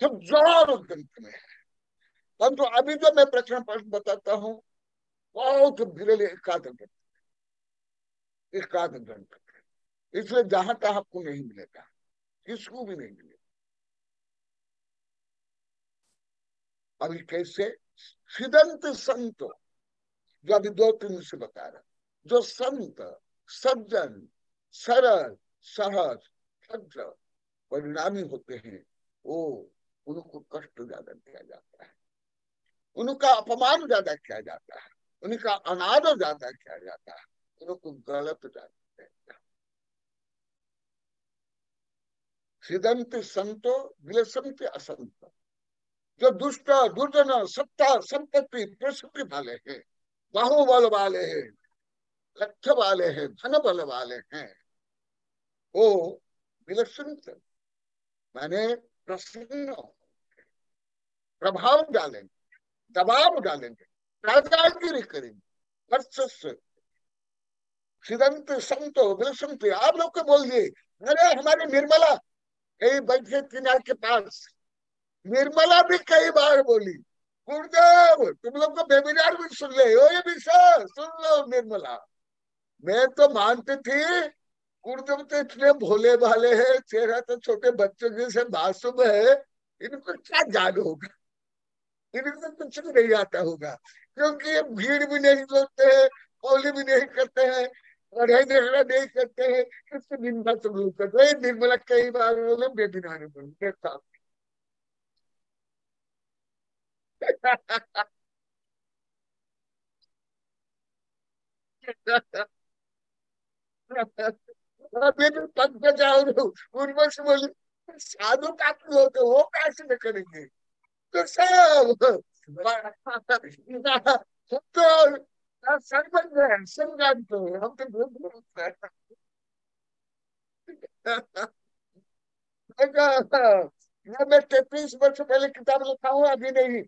सब जोर ग्रंथ में है। परंतु अभी जो मैं प्रश्न प्रश्न बताता हूँ बहुत विरल एकाध ग्रंथ, इसलिए जहां तहां आपको नहीं मिलेगा, किसको भी नहीं मिलेगा। अभी कैसे? सिदंत संत, जो अभी 2-3 से बता रहा, जो संत, सज्जन, सरल, सहज, भद्र, परिणामी होते हैं, वो उनको कष्ट ज्यादा दिया जाता है, उनका अपमान ज्यादा किया जाता है, उनका अनादर ज्यादा किया जाता है, उनको गलत ज्यादा किया जाता है। सिदंत संतो विलसंत असंत, जो दुष्ट, दुर्जन, सत्ता, संपत्ति, प्रसिद्धि वाले हैं, बाहुबल वाले हैं, लक्ष्य वाले हैं, धन बल वाले हैं, वो विलक्षण माने प्रसन्न, प्रभाव डालेंगे, दबाव डालेंगे, राजागिरी करेंगे, वर्चस्व। सिदंत संतो विलसंत, आप लोग को बोल दिए, अरे हमारी निर्मला कहीं बैठे किनार के पास, निर्मला भी कई बार बोली, गुरुदेव तुम लोग को वेबिनार भी सुन ले, ओ ये भी सुन लो निर्मला। मैं तो मानती थी गुरुदेव तो इतने भोले भाले हैं, चेहरा तो छोटे बच्चों जैसे मासूम है, इनको क्या जान होगा, इनको कुछ भी नहीं आता होगा, क्योंकि ये भीड़ भी नहीं करते हैं, बोली भी नहीं करते हैं, पढ़ाई झगड़ा नहीं करते हैं, इससे निंदा तो लोग करते हैं। निर्मला कई बार बोले वेबिनार बोले अभी भी पद पे जाओ, उनमें से बोली साधु काफी होते वो कैसे न करेंगे, तो सब तो सरपंच है, सब जानते हैं, हम तो बहुत मैं 33 वर्ष पहले किताब लिखा हूँ, अभी नहीं,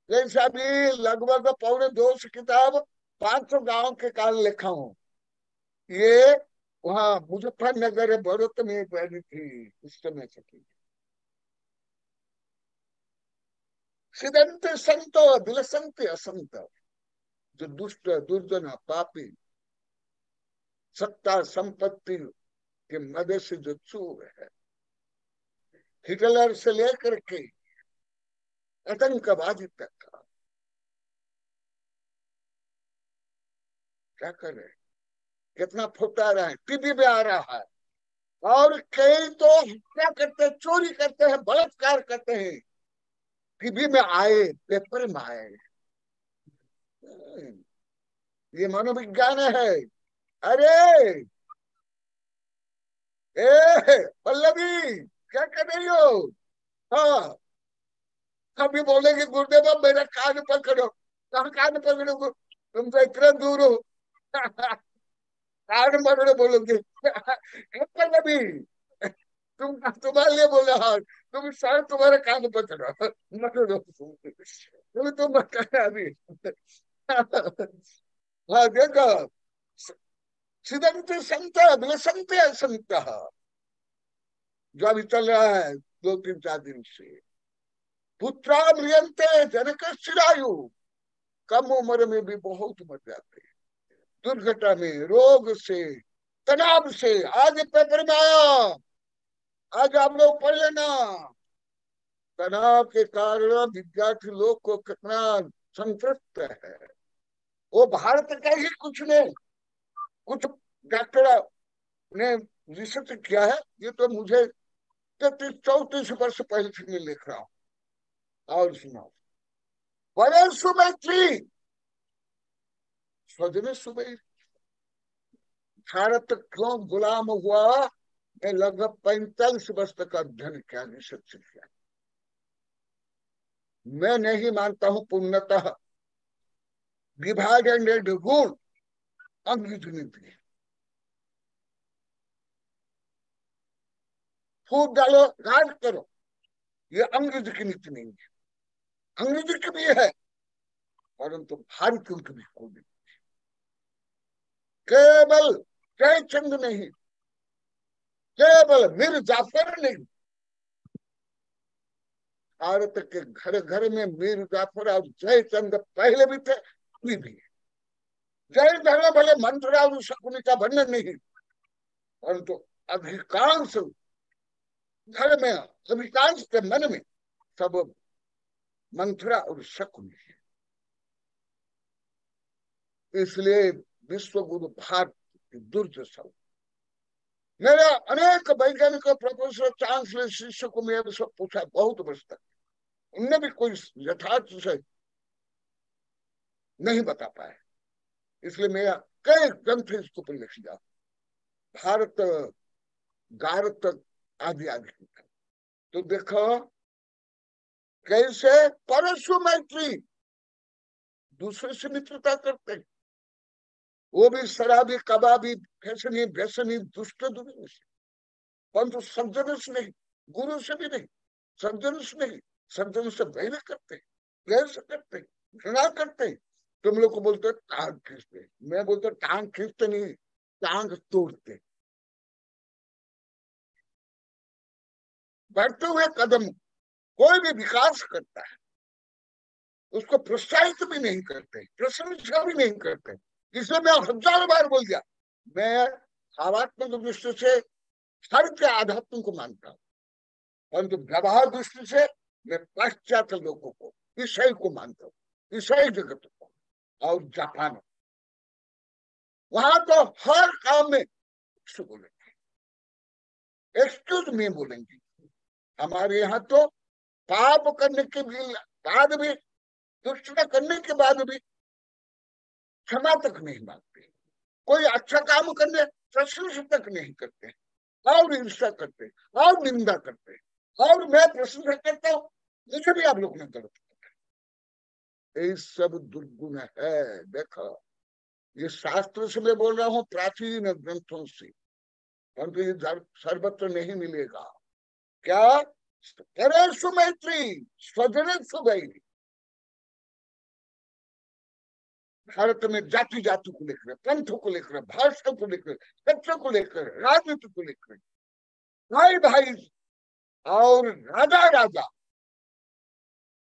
जैसे अभी लगभग 2.25 किताब 500 गांव के काल लिखा हूँ। ये वहाँ मुजफ्फरनगर बड़ौत में बनी थी उस समय से। सिदंत संतो विलसंत असंत, जो दुष्ट दुर्जन पापी सत्ता संपत्ति के मदद से जो चूर है, हिटलर से लेकर के आतंकवादी तक का, क्या कर रहे, कितना फुटा रहा है, टीवी में आ रहा है, और कई तो हत्या करते हैं, चोरी करते हैं, बलात्कार करते हैं, टीवी में आए, पेपर में आए। ये मनोविज्ञान है। अरे ए पल्लवी क्या कर रही हो? हाँ, कभी बोलेंगे गुरुदेव अब मेरा कान पकड़ो, कहाँ कान पकड़ो, तुम तो इतना दूर हो कान पकड़ो बोलोगे पल्लवी, तुम्हारे लिए बोला, हाँ तुम शायद तुम्हारे कान पकड़ो पकड़ो, तुम बताना अभी। हाँ देखो, सिदंत संत विलसंत असंत, जो अभी चल रहा है 2-3-4 दिन से। पुत्रा म्रियंते जनक चिरायु, कम उम्र में भी बहुत मर जाते हैं, दुर्घटना में, रोग से, तनाव से। आज पेपर में आया, आज आप लोग पढ़ लेना, तनाव के कारण विद्यार्थी लोग को कितना संतृप्त है। वो भारत का ही कुछ नहीं, कुछ डॉक्टर ने रिसर्च किया है, ये तो मुझे 33-34 वर्ष पहले से मैं लिख रहा हूँ। और सुनाओ, बड़े सुमैत्री सजने सुबह, भारत क्यों गुलाम हुआ? मैं लगभग 45 वर्ष तक अध्ययन किया, रिसर्च किया। मैं नहीं मानता हूं पूर्णतः डिवाइड एंड रूल अंग्रेजी नीति है। फूट डालो, राज करो, ये अंग्रेजी की नीति नहीं है। अंग्रेजी की भी है, परंतु भारतीयों की भी कोई नहीं। केवल जयचंद नहीं, केवल मीर जाफर नहीं, भारत के घर घर में मीर जाफर और जयचंद पहले भी थे, अभी भी है। जय धर्म भले मंत्र और शकुनी का वर्णन नहीं, परंतु अधिकांश घर में, अधिकांश के मन में सब मंत्रा और शकुनी है। इसलिए विश्व गुरु भारत दुर्दशा। मेरा अनेक वैज्ञानिक, प्रोफेसर, चांसलर, शिष्य को मैं सब पूछा बहुत वर्ष तक, उनने भी कोई यथार्थ से नहीं बता पाए। इसलिए मेरा कई ग्रंथ इसके ऊपर लिख दिया, भारत गारत आदि आदि। तो देखो कैसे परशु मैत्री दूसरे से मित्रता करते हैं, वो भी शराबी, कबाबी, फैशनी, व्यसनी, दुष्ट दुनिया से। परंतु सज्जनों से नहीं, गुरु से भी नहीं, सज्जनों से नहीं, सज्जनों से वैर करते, द्वेष करते, घृणा करते। तुम लोग को बोलते टांग खींचते, मैं बोलता टांग खींचते नहीं, टांग तोड़ते। बढ़ते हुए कदम कोई भी विकास करता है उसको प्रोत्साहित भी नहीं करते, प्रशंसा भी नहीं करते। इसलिए मैं 1000 बार बोल दिया, मैं भावात्मक दृष्टि से हर के आध्यात्म को मानता हूँ, परंतु व्यवहार दृष्टि से मैं पाश्चात्य लोगों को, ईसाई को मानता हूँ, ईसाई जगत को। और जापान, वहां तो हर काम में बोलेंगे, एक्सक्यूज मी बोलेंगे। हमारे यहाँ तो पाप करने के बाद भी, दुष्टता करने के बाद भी क्षमा तक नहीं मांगते, कोई अच्छा काम करने प्रशंसा तक नहीं करते, और ईर्ष्या करते, और निंदा करते, और मैं प्रशंसा करता हूँ, मुझे भी आप लोग ने गलत किया। ये सब दुर्गुण है। देखो, ये शास्त्र से मैं बोल रहा हूँ, प्राचीन ग्रंथों से, परंतु ये सर्वत्र नहीं मिलेगा। क्या? करेषु मैत्री स्वजनेषु वैरी। भारत में जाति जाति को लेकर, पंथों को लेकर, भाषा को लेकर, क्षेत्र को लेकर, राजनीति को लेकर, भाई भाई और राजा राजा,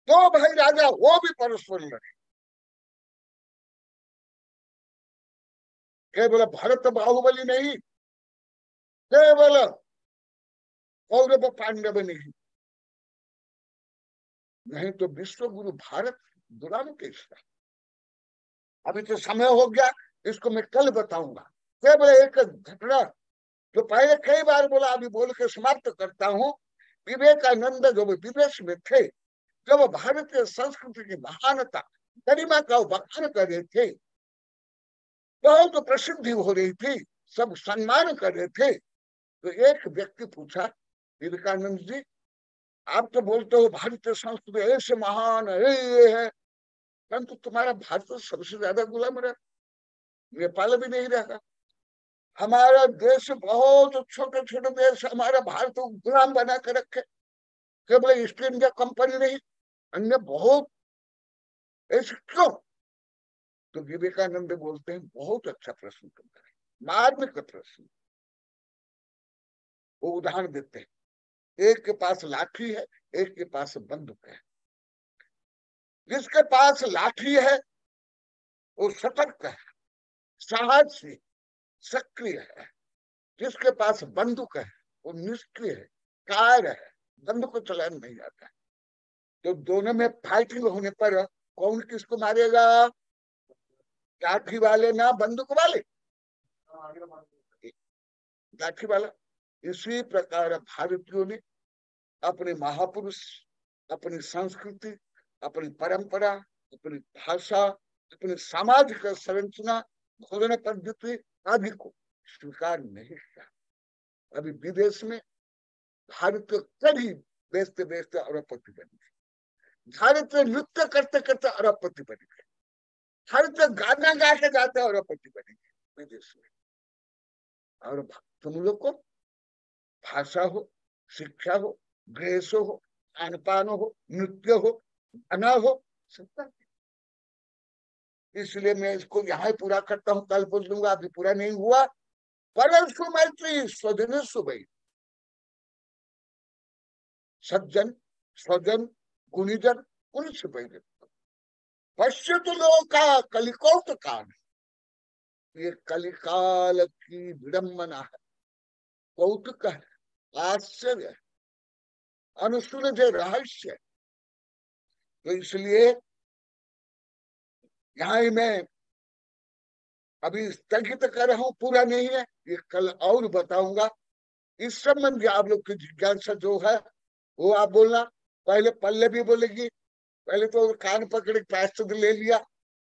दो भाई राजा, वो भी परस्पर लड़े। केवल भरत बाहुबली नहीं, केवल कौरव पांडव नहीं तो विश्व गुरु भारत दुरान कैसा। अभी तो समय हो गया, इसको मैं कल बताऊंगा। केवल एक घटना जो पहले कई बार बोला, अभी बोल के समाप्त करता हूँ। विवेकानंद जब विदेश में थे, जब भारतीय संस्कृति की महानता गरिमा का बखान कर रहे थे, बहुत प्रसिद्धि हो रही थी, सब सम्मान कर रहे थे, तो एक व्यक्ति पूछा, विवेकानंद जी आप तो बोलते हो भारतीय संस्कृति ऐसे महान है, ये है, परंतु तुम्हारा भारत सबसे ज्यादा गुलाम रहा, नेपाल भी नहीं रहा। हमारा देश बहुत छोटे छोटे देश, हमारा भारत को गुलाम बना कर रखे, केवल ईस्ट इंडिया कंपनी नहीं, अन्य बहुत। ऐसे क्यों? तो विवेकानंद बोलते हैं, बहुत अच्छा प्रश्न करता है, मार्मिक प्रश्न। वो उदाहरण देते हैं, एक के पास लाठी है, एक के पास बंदूक है। जिसके पास लाठी है वो सतर्क है, साहसी, सक्रिय है। जिसके पास बंदूक है वो निष्क्रिय है, कार है, बंदूक को चलाना नहीं आता है। तो दोनों में फाइटिंग होने पर कौन किसको मारेगा? लाठी वाले ना बंदूक वाले? लाठी वाला। इसी प्रकार भारतीयों ने अपने महापुरुष, अपनी संस्कृति, अपनी परंपरा, अपनी भाषा, अपनी सामाजिक संरचना, भोजन पद्धति आदि को स्वीकार नहीं किया। अभी विदेश में भारत कभी बेचते बेचते अरबपति बन गए, भारत में नृत्य करते करते अरबपति बन गए, भारत में गाना गा के जाते अरबपति बने गए विदेश में। और तुम लोग को भाषा हो, शिक्षा हो, ड्रेस हो, खान पान हो, नृत्य हो, गाना हो, सब। इसलिए मैं इसको यहाँ पूरा करता हूँ, कल बोल दूंगा, अभी पूरा नहीं हुआ। परस्पर मैत्री स्वजनेषु वैरी। सज्जन, स्वजन, गुणीजन, उनसे वैरी। पश्यतु लोका कलिकौत काल। ये कलिकाल की विडम्बना है, कौतुक है, आश्चर्य है, अनुसूरज रहस्य। तो इसलिए यहाँ मैं अभी स्थगित कर रहा हूं, पूरा नहीं है, ये कल और बताऊंगा। इस संबंध आप लोग की जिज्ञासा जो है वो आप बोलना। पहले पल्लवी बोलेगी, पहले तो कान पकड़े प्रायश्चित ले लिया।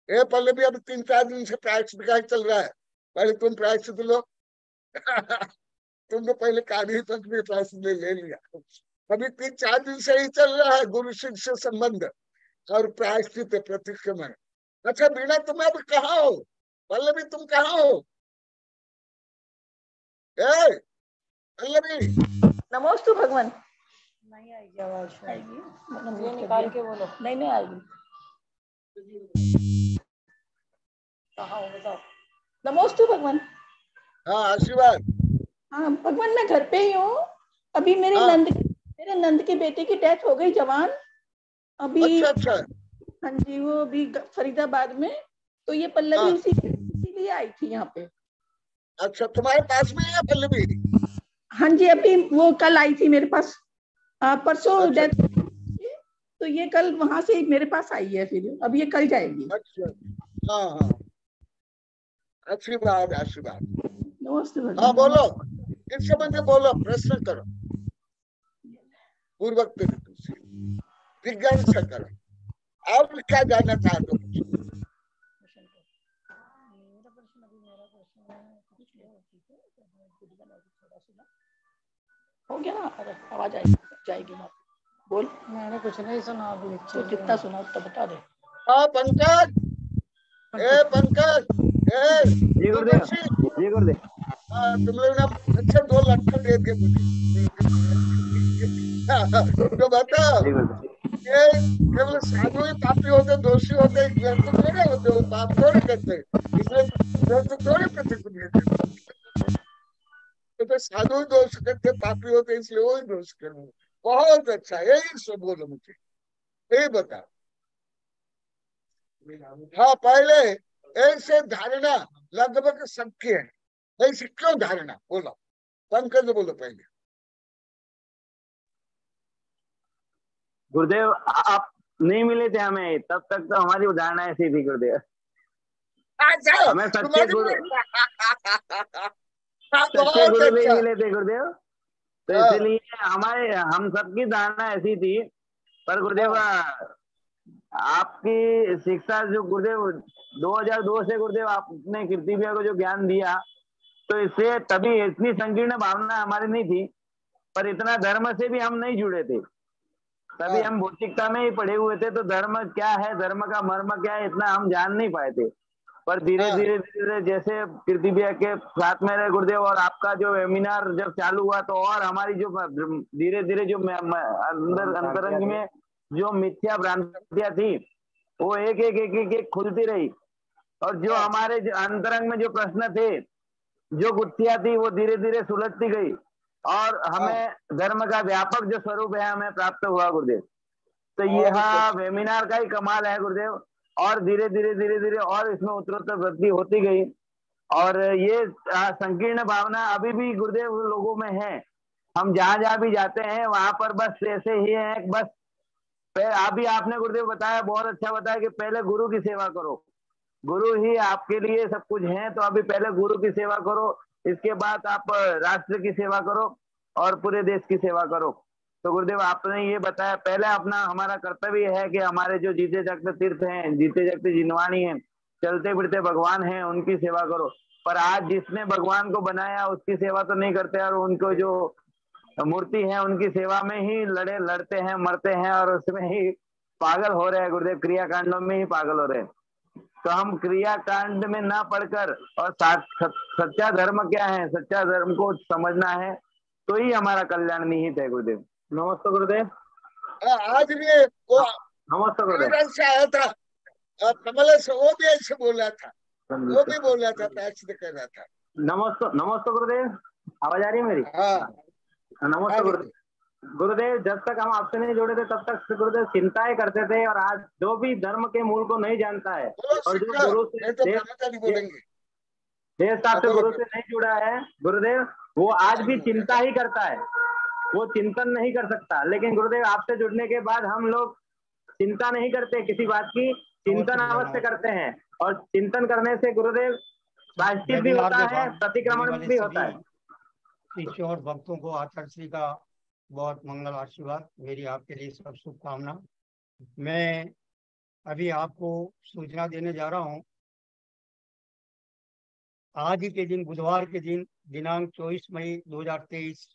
ए पल्लवी, अभी 3-4 दिन से प्रायश्चित का चल रहा है, पहले तुम प्रायश्चित लो। तुम तो पहले कान ही पकड़े प्रायश्चित ले लिया। अभी 3-4 दिन से ही चल रहा है गुरु शिष्य संबंध और प्रायश्चित प्रतिक्रमण। अच्छा बीना, तुम अब कहाँ हो? पल्लवी तुम कहाँ हो? पल्लवी नमोस्तु भगवान। नहीं आएगी आवाज, आएगी ये निकाल के बोलो। नहीं आएगी। कहाँ हो बताओ। नमोस्तु भगवान। हाँ आशीर्वाद। हाँ भगवान, मैं घर पे ही हूँ अभी। मेरे नंद के बेटे की डेथ हो गई जवान अभी। अच्छा। हाँ जी, वो अभी फरीदाबाद में। तो ये पल्लवी इसीलिए आई थी यहाँ पे। अच्छा, तुम्हारे पास में है पल्लवी? हाँ जी, अभी वो कल आई थी मेरे पास, परसों डेथ। तो ये कल वहां से मेरे पास आई है, फिर अब ये कल जाएगी। अच्छा, हाँ आशीर्वाद। नमस्ते। हाँ बोलो, इस समय में बोलो, प्रश्न करो, पूर्वक तरीके से विज्ञान से करो। आप क्या जानना चाहते हो? हो गया ना? अरे आवाज जाएगी ना? बोल। मैंने कुछ नहीं सुना अभी। तो जितना सुना उतना बता दे। हाँ पंकज, पंकज, जी गुरुदेव, जी गुरुदेव। तुम लोग ना अच्छा 2 लक्षण दे के मुझे तो बताओ, ये केवल साधु ही पापी होते, दोषी होते, ग्रंथ थोड़े होते, वो पाप थोड़े करते, इसलिए ग्रंथ थोड़े प्रतिक्रिया करते। तो साधु ही दोष करते, पापी होते इसलिए वो ही दोष करते। बहुत अच्छा, यही सब बोलो मुझे, यही बताओ। हाँ, पहले ऐसे धारणा लगभग सबकी है, ऐसी क्यों धारणा? बोलो पंकज, बोलो पहले। गुरुदेव आप नहीं मिले थे हमें, तब तक तो हमारी उदाहरण ऐसी थी गुरुदेव। हमें सच्चे गुरु नहीं मिले थे गुरुदेव, तो इसलिए हम सबकी धारणा ऐसी थी। पर गुरुदेव आपकी शिक्षा जो गुरुदेव 2002 से गुरुदेव आपने कीर्ति भैया को जो ज्ञान दिया, तो इससे तभी इतनी संकीर्ण भावना हमारी नहीं थी, पर इतना धर्म से भी हम नहीं जुड़े थे। तभी हम भौतिकता में ही पढ़े हुए थे, तो धर्म क्या है, धर्म का मर्म क्या है, इतना हम जान नहीं पाए थे। पर धीरे धीरे जैसे कीर्ति भैया के साथ में रहे गुरुदेव, और आपका जो वेबिनार जब चालू हुआ, तो और हमारी जो धीरे धीरे जो अंदर अंतरंग में जो मिथ्या भ्रांतियां थी, वो एक खुलती रही। और जो हमारे अंतरंग में जो प्रश्न थे, जो गुत्थियां थी, वो धीरे धीरे सुलझती गई, और हमें धर्म का व्यापक जो स्वरूप है हमें प्राप्त हुआ गुरुदेव। तो यह वेबिनार का ही कमाल है गुरुदेव। और धीरे धीरे और इसमें उत्तरोत्तर वृद्धि होती गई, और ये संकीर्ण भावना अभी भी गुरुदेव लोगों में है। हम जहां भी जाते हैं वहां पर बस ऐसे ही है, बस अभी आपने गुरुदेव बताया, बहुत अच्छा बताया कि पहले गुरु की सेवा करो, गुरु ही आपके लिए सब कुछ है। तो अभी पहले गुरु की सेवा करो, इसके बाद आप राष्ट्र की सेवा करो और पूरे देश की सेवा करो। तो गुरुदेव आपने ये बताया, पहले अपना हमारा कर्तव्य है कि हमारे जो जीते जागते तीर्थ हैं, जीते जागते जिनवाणी हैं, चलते फिरते भगवान हैं, उनकी सेवा करो। पर आज जिसने भगवान को बनाया उसकी सेवा तो नहीं करते, और उनको जो मूर्ति है उनकी सेवा में ही लड़ते हैं, मरते हैं, और उसमें ही पागल हो रहे हैं गुरुदेव, क्रियाकांडों में ही पागल हो रहे हैं। तो हम क्रियाकांड में ना पढ़कर, और सच्चा धर्म क्या है, सच्चा धर्म को समझना है, तो ही हमारा कल्याण निहित है गुरुदेव। नमस्ते गुरुदेव। आज भी वो नमस्ते गुरुदेव से आया था, कमल से, वो भी ऐसे बोला था, वो भी बोला था, पैसे कर रहा था। नमस्ते गुरुदेव, आवाज आ रही है मेरी? नमस्ते गुरुदेव। गुरुदेव जब तक हम आपसे नहीं जुड़े थे तब तक गुरुदेव चिंताएं करते थे, और आज जो भी धर्म के मूल को नहीं जानता है, और जो गुरु से देश साहब से गुरु से नहीं जुड़ा है गुरुदेव, वो आज भी चिंता ही करता है, वो चिंतन नहीं कर सकता। लेकिन गुरुदेव आपसे जुड़ने के बाद हम लोग चिंता नहीं करते किसी बात की, चिंतन अवश्य करते हैं, और चिंतन करने से गुरुदेव प्रायश्चित भी होता है, प्रतिक्रमण भी होता है। ईश्वर भक्तों को आचार्य श्री का बहुत मंगल आशीर्वाद, मेरी आपके लिए सब शुभकामना। मैं अभी आपको सूचना देने जा रहा हूं। आज ही के दिन, बुधवार के दिन, दिनांक 24 मई 2023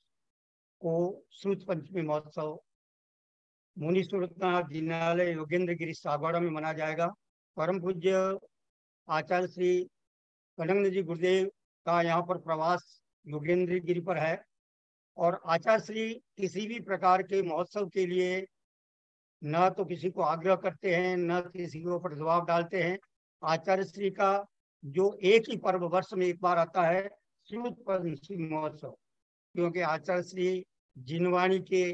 को श्रुत पंचमी महोत्सव मुनि सूरतनाथ जिनालय योगेंद्र गिरी सागवाड़ा में मनाया जाएगा। परम पूज्य आचार्य श्री कनंद जी गुरुदेव का यहाँ पर प्रवास योगेंद्र गिरी पर है, और आचार्य श्री किसी भी प्रकार के महोत्सव के लिए न तो किसी को आग्रह करते हैं, न किसी के ऊपर दबाव डालते हैं। आचार्य श्री का जो एक ही पर्व वर्ष में एक बार आता है, श्रुत पंचमी महोत्सव, क्योंकि आचार्य श्री जिनवाणी के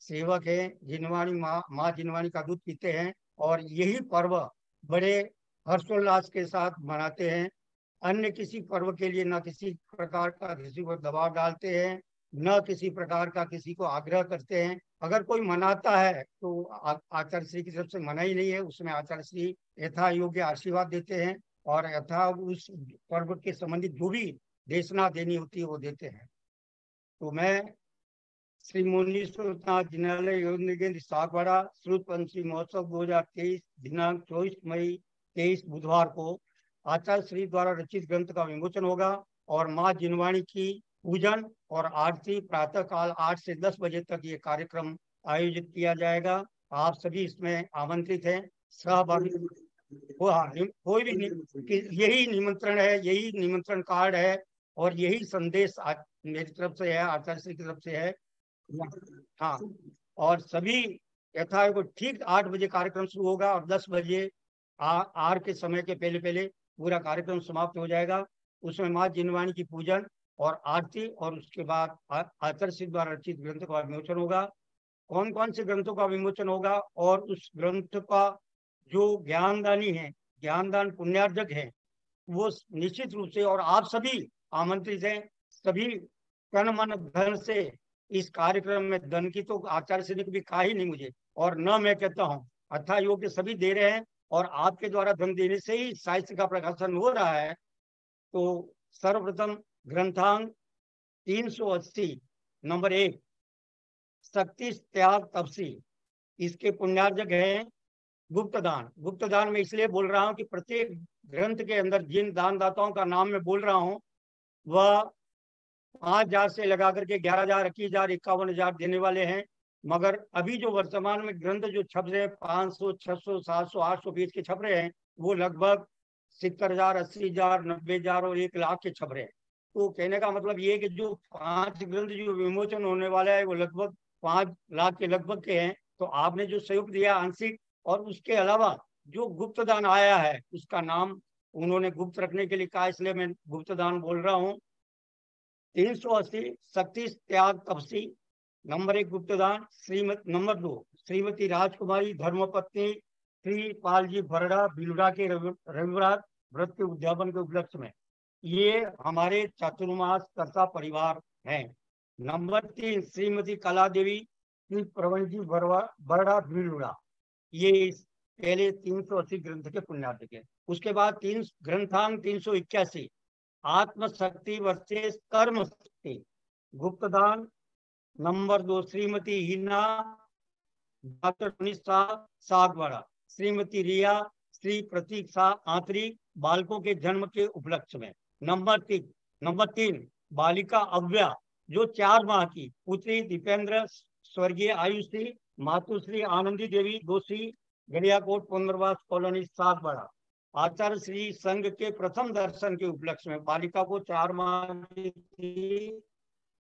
सेवक हैं, जिनवाणी माँ जिनवाणी का दूध पीते हैं और यही पर्व बड़े हर्षोल्लास के साथ मनाते हैं। अन्य किसी पर्व के लिए न किसी प्रकार का किसी को दबाव डालते हैं, न किसी प्रकार का किसी को आग्रह करते हैं। अगर कोई मनाता है तो आचार्य श्री की तरफ से मना ही नहीं है, उसमें आचार्य श्री यथा योग्य आशीर्वाद देते हैं और यथा उस पर्व के संबंधित जो भी देशना देनी होती है वो देते हैं। तो मैं श्री मुनि श्रुतनाथ जिनालय योगेंद्र केंद्र सागवाड़ा श्रुत पंचमी महोत्सव 2023 दिनांक 24 मई 23 बुधवार को आचार्य श्री द्वारा रचित ग्रंथ का विमोचन होगा और माँ जिनवाणी की पूजन और आरती प्रातः काल 8 से 10 बजे तक ये कार्यक्रम आयोजित किया जाएगा। आप सभी इसमें आमंत्रित हैं, सहभागी कोई भी यही निमंत्रण है, यही निमंत्रण कार्ड है और यही संदेश मेरी तरफ से है, आचार्य श्री की तरफ से है। हाँ, और सभी यथा को ठीक 8 बजे कार्यक्रम शुरू होगा और 10 बजे आर के समय के पहले पहले पूरा कार्यक्रम समाप्त हो जाएगा। उसमें माँ जिनवाणी की पूजन और आरती और उसके बाद आचार्य श्री द्वारा रचित ग्रंथ का विमोचन होगा। कौन कौन से ग्रंथों का विमोचन होगा और उस ग्रंथ का जो ज्ञानदानी है, ज्ञानदान पुण्यार्जक है, वो निश्चित रूप से और आप सभी आमंत्रित हैं। सभी तन मन धन से इस कार्यक्रम में, धन की तो आचार्य श्री ने कभी कहा ही नहीं मुझे और न मैं कहता हूँ, अथा योग्य सभी दे रहे हैं और आपके द्वारा धन देने से ही साहित्य का प्रकाशन हो रहा है। तो सर्वप्रथम ग्रंथांग 380 नंबर 1 शक्ति त्याग तपसी, इसके पुण्यार्जक है गुप्तदान। गुप्तदान में इसलिए बोल रहा हूँ कि प्रत्येक ग्रंथ के अंदर जिन दानदाताओं का नाम मैं बोल रहा हूँ वह 5,000 से लगा करके 11,000, 21,000, 51,000 देने वाले हैं। मगर अभी जो वर्तमान में ग्रंथ जो छप रहे हैं 500, 600, 700, 800 पेज के छप रहे हैं, वो लगभग 70,000, 80,000, 90,000 और 1 लाख के छप रहे हैं। तो कहने का मतलब ये है कि जो 5 ग्रंथ जो विमोचन होने वाला है वो लगभग 5 लाख के लगभग के हैं। तो आपने जो सहयोग दिया आंशिक, और उसके अलावा जो गुप्तदान आया है उसका नाम उन्होंने गुप्त रखने के लिए कहा, इसलिए मैं गुप्तदान बोल रहा हूँ। 380 शक्ति त्याग तपसी नंबर 1 गुप्तदान। नंबर 2 श्रीमती राजकुमारी धर्मपत्नी श्री पालजी भरड़ा बिलुड़ा के रविवार व्रत के उद्यापन के उपलक्ष्य में, ये हमारे चातुर्मास कर्ता परिवार हैं। नंबर 3 श्रीमती कला देवी श्री प्रवण जी बरड़ा बिलुड़ा, ये पहले 380 ग्रंथ के पुण्यार्थ है। उसके बाद ग्रंथांग 381 आत्मशक्ति वर्सेस कर्म शक्ति, गुप्तदान। नंबर 2 श्रीमती हिना डॉक्टर सागवाड़ा, श्रीमती रिया श्री प्रतीक शाह आंतरी बालकों के जन्म के उपलक्ष्य में। नंबर 3 बालिका अव्या जो 4 माह की पुत्री दीपेंद्र स्वर्गीय आयुश्री मातुश्री आनंदी देवी दोषी गड़ियाकोट पुनर्वास कॉलोनी सागवाड़ा, आचार्य श्री संघ के प्रथम दर्शन के उपलक्ष्य में बालिका को 4 माह की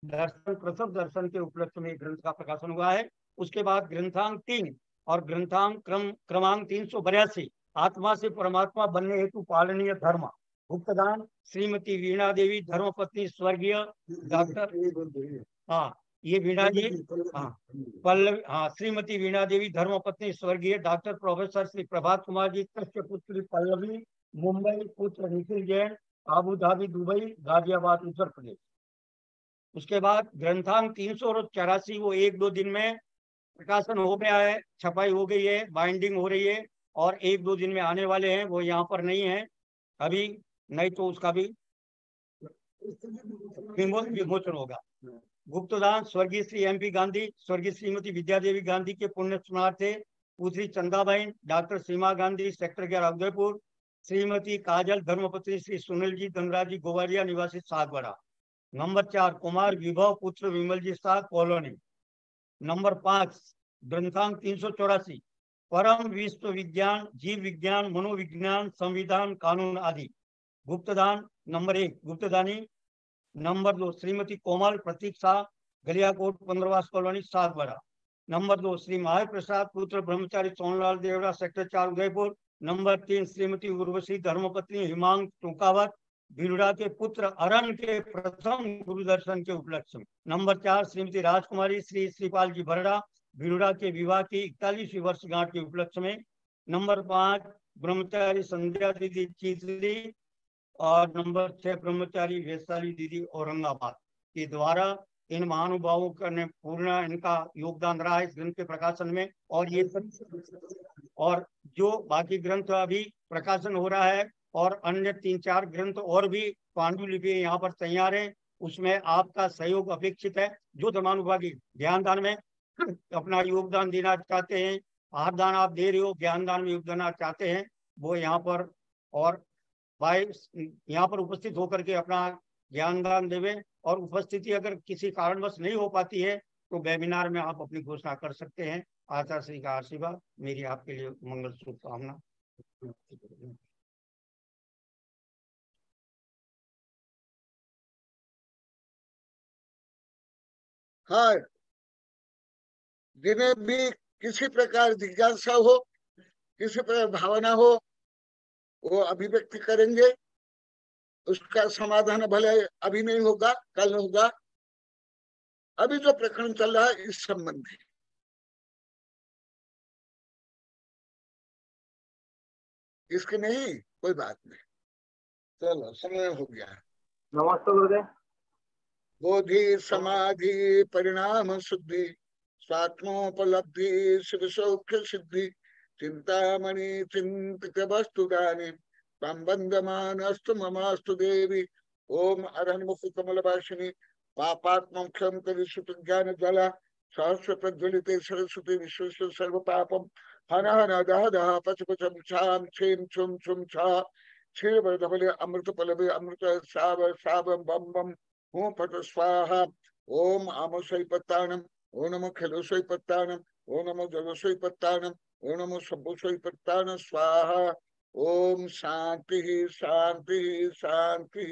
प्रथम दर्शन के उपलक्ष्य में ग्रंथ का प्रकाशन हुआ है। उसके बाद ग्रंथांग 3 और ग्रंथांग क्रमांक 382 आत्मा से परमात्मा बनने हेतु पालनीय धर्म, गुप्तदान श्रीमती वीणा देवी धर्मपत्नी स्वर्गीय डॉक्टर ये वीणा जी श्रीमती वीणा देवी धर्मपत्नी स्वर्गीय डॉक्टर प्रोफेसर श्री प्रभात कुमार जी कश्य पुत्री पल्लवी मुंबई पुत्र Nikhil Jain Abu Dhabi Dubai Ghaziabad Uttar Pradesh. उसके बाद ग्रंथांग 384 वो 1-2 दिन में प्रकाशन हो गया है, छपाई हो गई है, बाइंडिंग हो रही है और 1-2 दिन में आने वाले हैं। वो यहाँ पर नहीं है अभी, नहीं तो उसका भी विमोचन होगा। गुप्तदान स्वर्गीय श्री MP गांधी स्वर्गीय श्रीमती विद्या देवी गांधी के पुण्य स्मरणार्थे पुत्री चंदाबाइन डॉक्टर सीमा गांधी सेक्टर 11 उदयपुर, श्रीमती काजल धर्मपत्नी श्री सुनील जी धनराज जी गोवालिया निवासी सागवाड़ा। नंबर 4 कुमार विभव पुत्र विमल जी शाह कॉलोनी। नंबर 5 ग्रंथांग 384 परम विश्व विज्ञान जीव विज्ञान मनोविज्ञान संविधान कानून आदि, गुप्तदान। नंबर 1 गुप्तदानी। नंबर 2 श्रीमती कोमल प्रतीक्षा गलियाकोट 15वास कॉलोनी 7 बड़ा। नंबर 2 श्री महावीर प्रसाद पुत्र ब्रह्मचारी सोनलाल देवड़ा सेक्टर 4 उदयपुर। नंबर 3 श्रीमती उर्वशी धर्मपत्नी हिमांग टोकावत भिलुड़ा के पुत्र अरण के प्रथम गुरु दर्शन के उपलक्ष्य में। नंबर 4 श्रीमती राजकुमारी श्री श्रीपाल जी भरड़ा भिलुड़ा के विवाह की 41वीं वर्षगांठ के उपलक्ष्य में। नंबर 5 ब्रह्मचारी संध्या दीदी चीतली और नंबर 6 ब्रह्मचारी वैशाली दीदी औरंगाबाद के द्वारा इन महानुभावों का ने पूर्ण इनका योगदान रहा है इस ग्रंथ के प्रकाशन में। और जो बाकी ग्रंथ अभी प्रकाशन हो रहा है और अन्य 3-4 ग्रंथ और भी पांडुलिपि यहाँ पर तैयार है, उसमें आपका सहयोग अपेक्षित है। जो धर्मानुभागी ज्ञान दान में अपना योगदान देना चाहते हैं, आहार दान आप दे रहे हो, ज्ञान दान में योगदान देना चाहते हैं, वो यहाँ पर और यहाँ पर उपस्थित होकर के अपना ज्ञान दान देवे। और उपस्थिति अगर किसी कारणवश नहीं हो पाती है तो वेबिनार में आप अपनी घोषणा कर सकते हैं। आचार्य श्री का आशीर्वाद, मेरी आपके लिए मंगल शुभकामना। हाँ, जिन्हें भी किसी प्रकार जिज्ञासा हो, किसी प्रकार भावना हो, वो अभिव्यक्ति करेंगे। उसका समाधान भले अभी नहीं होगा, कल होगा। अभी जो प्रकरण चल रहा है इस संबंध में, इसके नहीं कोई बात नहीं। चलो समय हो गया है। नमस्ते गुरुदेव। बोधि समाधि परिणाम शुद्धि स्वात्मोपलब्धि शिव सौख्य सिद्धि चिंतामणि चिंतित वस्तुदानी संबंधमानस्तु ममास्तु देवी। ओम अरहन्मुख कमलवासिनी पापात्मं क्षम करिष्यतु ज्ञान ज्वाला सहस्र प्रज्वलिते सरस्वती विश्वेश्वर सर्व पापम हन हन दह दह पच पच छाम छेम छुम छुम छा क्षीर बलबले अमृत पलबे अमृत साव साव बम बम हूं पट स्वाहा। ओम आमसई पत्तानम, ओ नमो खेलोसई पत्तानम, ओ नमो जगसई पत्तानम, ओ नमो सब्बोसई पत्तान स्वाहा। ओम शांति शांति शांति।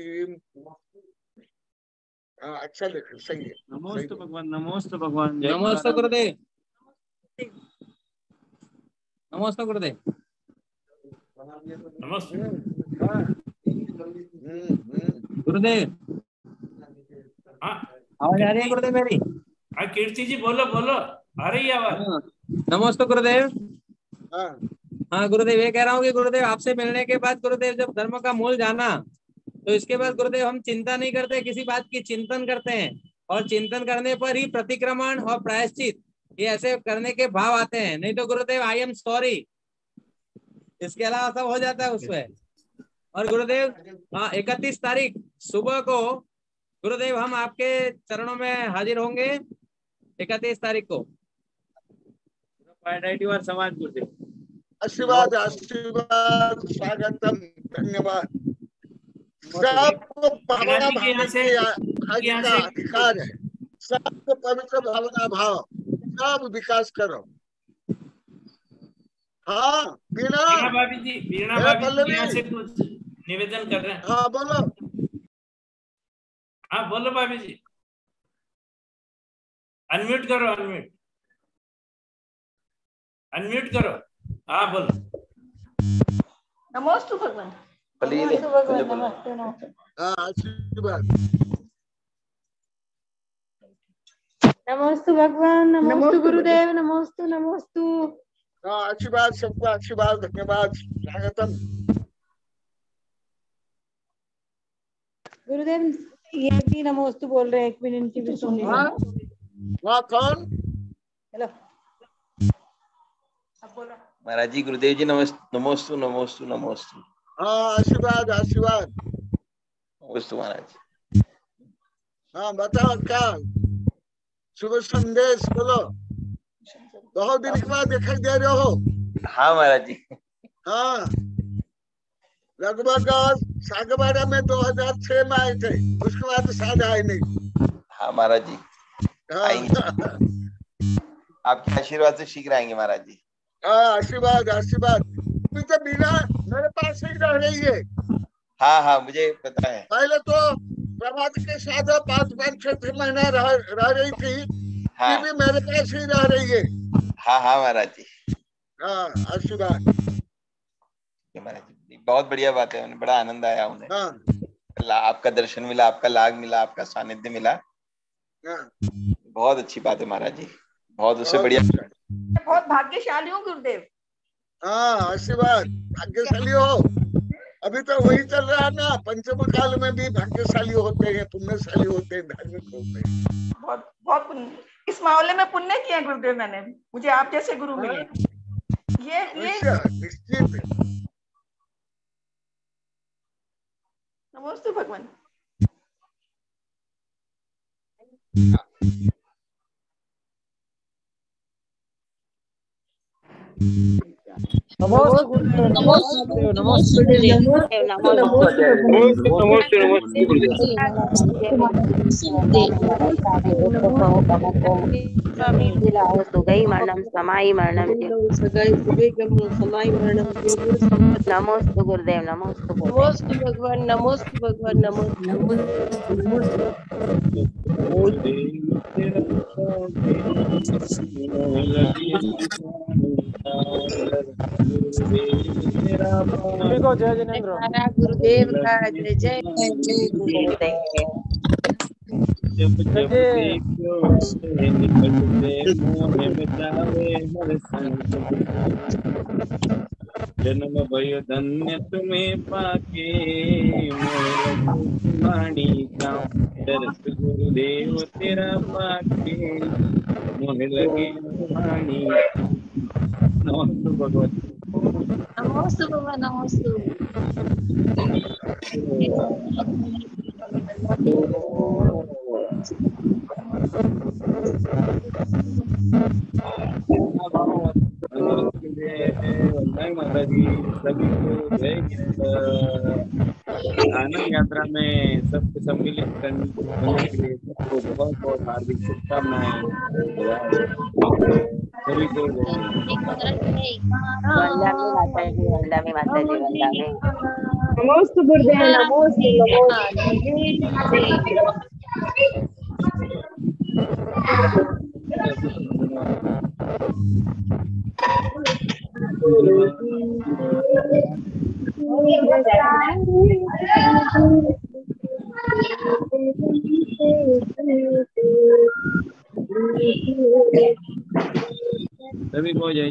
अच्छा लिख, सही है। नमोस्तु भगवान, नमोस्तु भगवान। नमस्ते गुरुदेव, नमस्ते गुरुदेव। नमस्ते गुरुदेव। हाँ, आवाज आ रही है गुरुदेव मेरी? हाँ कीर्ति जी बोलो बोलो, आ रही है आवाज। नमस्ते गुरुदेव। हाँ गुरुदेव, ये कह रहा हूँ कि गुरुदेव आपसे मिलने के बाद गुरुदेव जब धर्म का मूल जाना तो इसके बाद गुरुदेव हम चिंता नहीं करते, किसी बात की चिंतन करते हैं और चिंतन करने पर ही प्रतिक्रमण और प्रायश्चित ये ऐसे करने के भाव आते हैं। नहीं तो गुरुदेव आई एम सॉरी, इसके अलावा सब हो जाता है उसमें। और गुरुदेव 31 तारीख सुबह को गुरुदेव हम आपके चरणों में हाजिर होंगे। 31 तारीख को समाज गुरुदेव। आशीर्वाद आशीर्वाद, स्वागतम, धन्यवाद। सबको भावना भावने का अधिकार है, सबको पवित्र भावना भाव, सब विकास करो। हाँ बीना भाभी जी, बीना भाभी जी यहाँ से कुछ निवेदन कर रहे हैं। हाँ बोलो। हाँ बोलो भाभी जी, अनम्यूट करो, अनम्यूट अनम्यूट करो। हाँ बोलो। नमोस्तु भगवान। आशीर्वाद। नमोस्तु भगवान, नमोस्तु गुरुदेव, नमोस्तु नमोस्तु। आशीर्वाद, सबको आशीर्वाद, धन्यवाद, स्वागतम। गुरुदेव ये भी नमोस्तु बोल रहे हैं, 1 मिनट की भी सुन लीजिए। वहाँ कौन? हेलो महाराज जी, गुरुदेव जी नमोस्तु नमोस्तु नमोस्तु। हाँ आशीर्वाद आशीर्वाद। नमोस्तु महाराज। हाँ बताओ क्या शुभ संदेश बोलो। बहुत दिन के बाद दिखाई दे रहे हो। हाँ महाराज जी। हाँ लगभग सागवाड़ा में 2006 में आए थे, उसके बाद शायद आए नहीं। हाँ महाराज जी। हाँ। आपके आशीर्वाद से शीघ्र आएंगे महाराज जी। आशीर्वाद आशीर्वाद। तुम तो बिना मेरे पास ही रह रही है। हाँ हाँ मुझे पता है। पहले तो प्रभात के साथ 5-5, 6 महीने रह रही थी। हाँ। ये भी मेरे पास ही रह रही है। हाँ हाँ महाराज जी। हाँ आशीर्वाद महाराज जी बहुत बढ़िया बात है, उन्हें बड़ा आनंद आया। उन्हें हाँ आपका दर्शन मिला, आपका लाग मिला, आपका सानिध्य मिला। हाँ बहुत अच्छी बात है महाराज जी, बहुत उससे बढ़िया। बहुत भाग्यशाली हूँ गुरुदेव। हाँ आशीर्वाद, भाग्यशाली हो। अभी तो वही चल रहा है ना, पंचम काल में भी भाग्यशाली होते हैं, पुण्यशाली होते हैं, धार्मिक होते हैं। बहुत बहुत पुण्य, इस मामले में पुण्य किया गुरुदेव मैंने, मुझे आप जैसे गुरु मिले। ये निश्चित। नमोस्तु भगवान। नमोस्तु गुरुदेव, नमोस्तु गुरुदेव, नमोस्तु गुरुदेव, नमोस्तु गुरुदेव। सुगई मरणम समाई मरणम नमोस्तु गुरुदेव, नमोस्तु भगवान, नमोस्तु भगवान, जय जिनेंद्र। गुरुदेव का जय जय गुरुदेव। जब जब देखो निकटते मोह मिटावे हर जन्म भयो धन्य तुम्हें पाके वाणी का दर्श गुरुदेव तेरा पाके मोह लगे वाणी। नमोस्तु भगवती। नमोस्तु भगवान, नमोस्तु। माता जी सभी को जय आनंद यात्रा में सबको सम्मिलित करने के लिए सबको बहुत बहुत हार्दिक शुभकामनाएं। सभी को वंदना माता जी, नमोस्तु गुरुदेव, नमोस्तु। सभी को जय।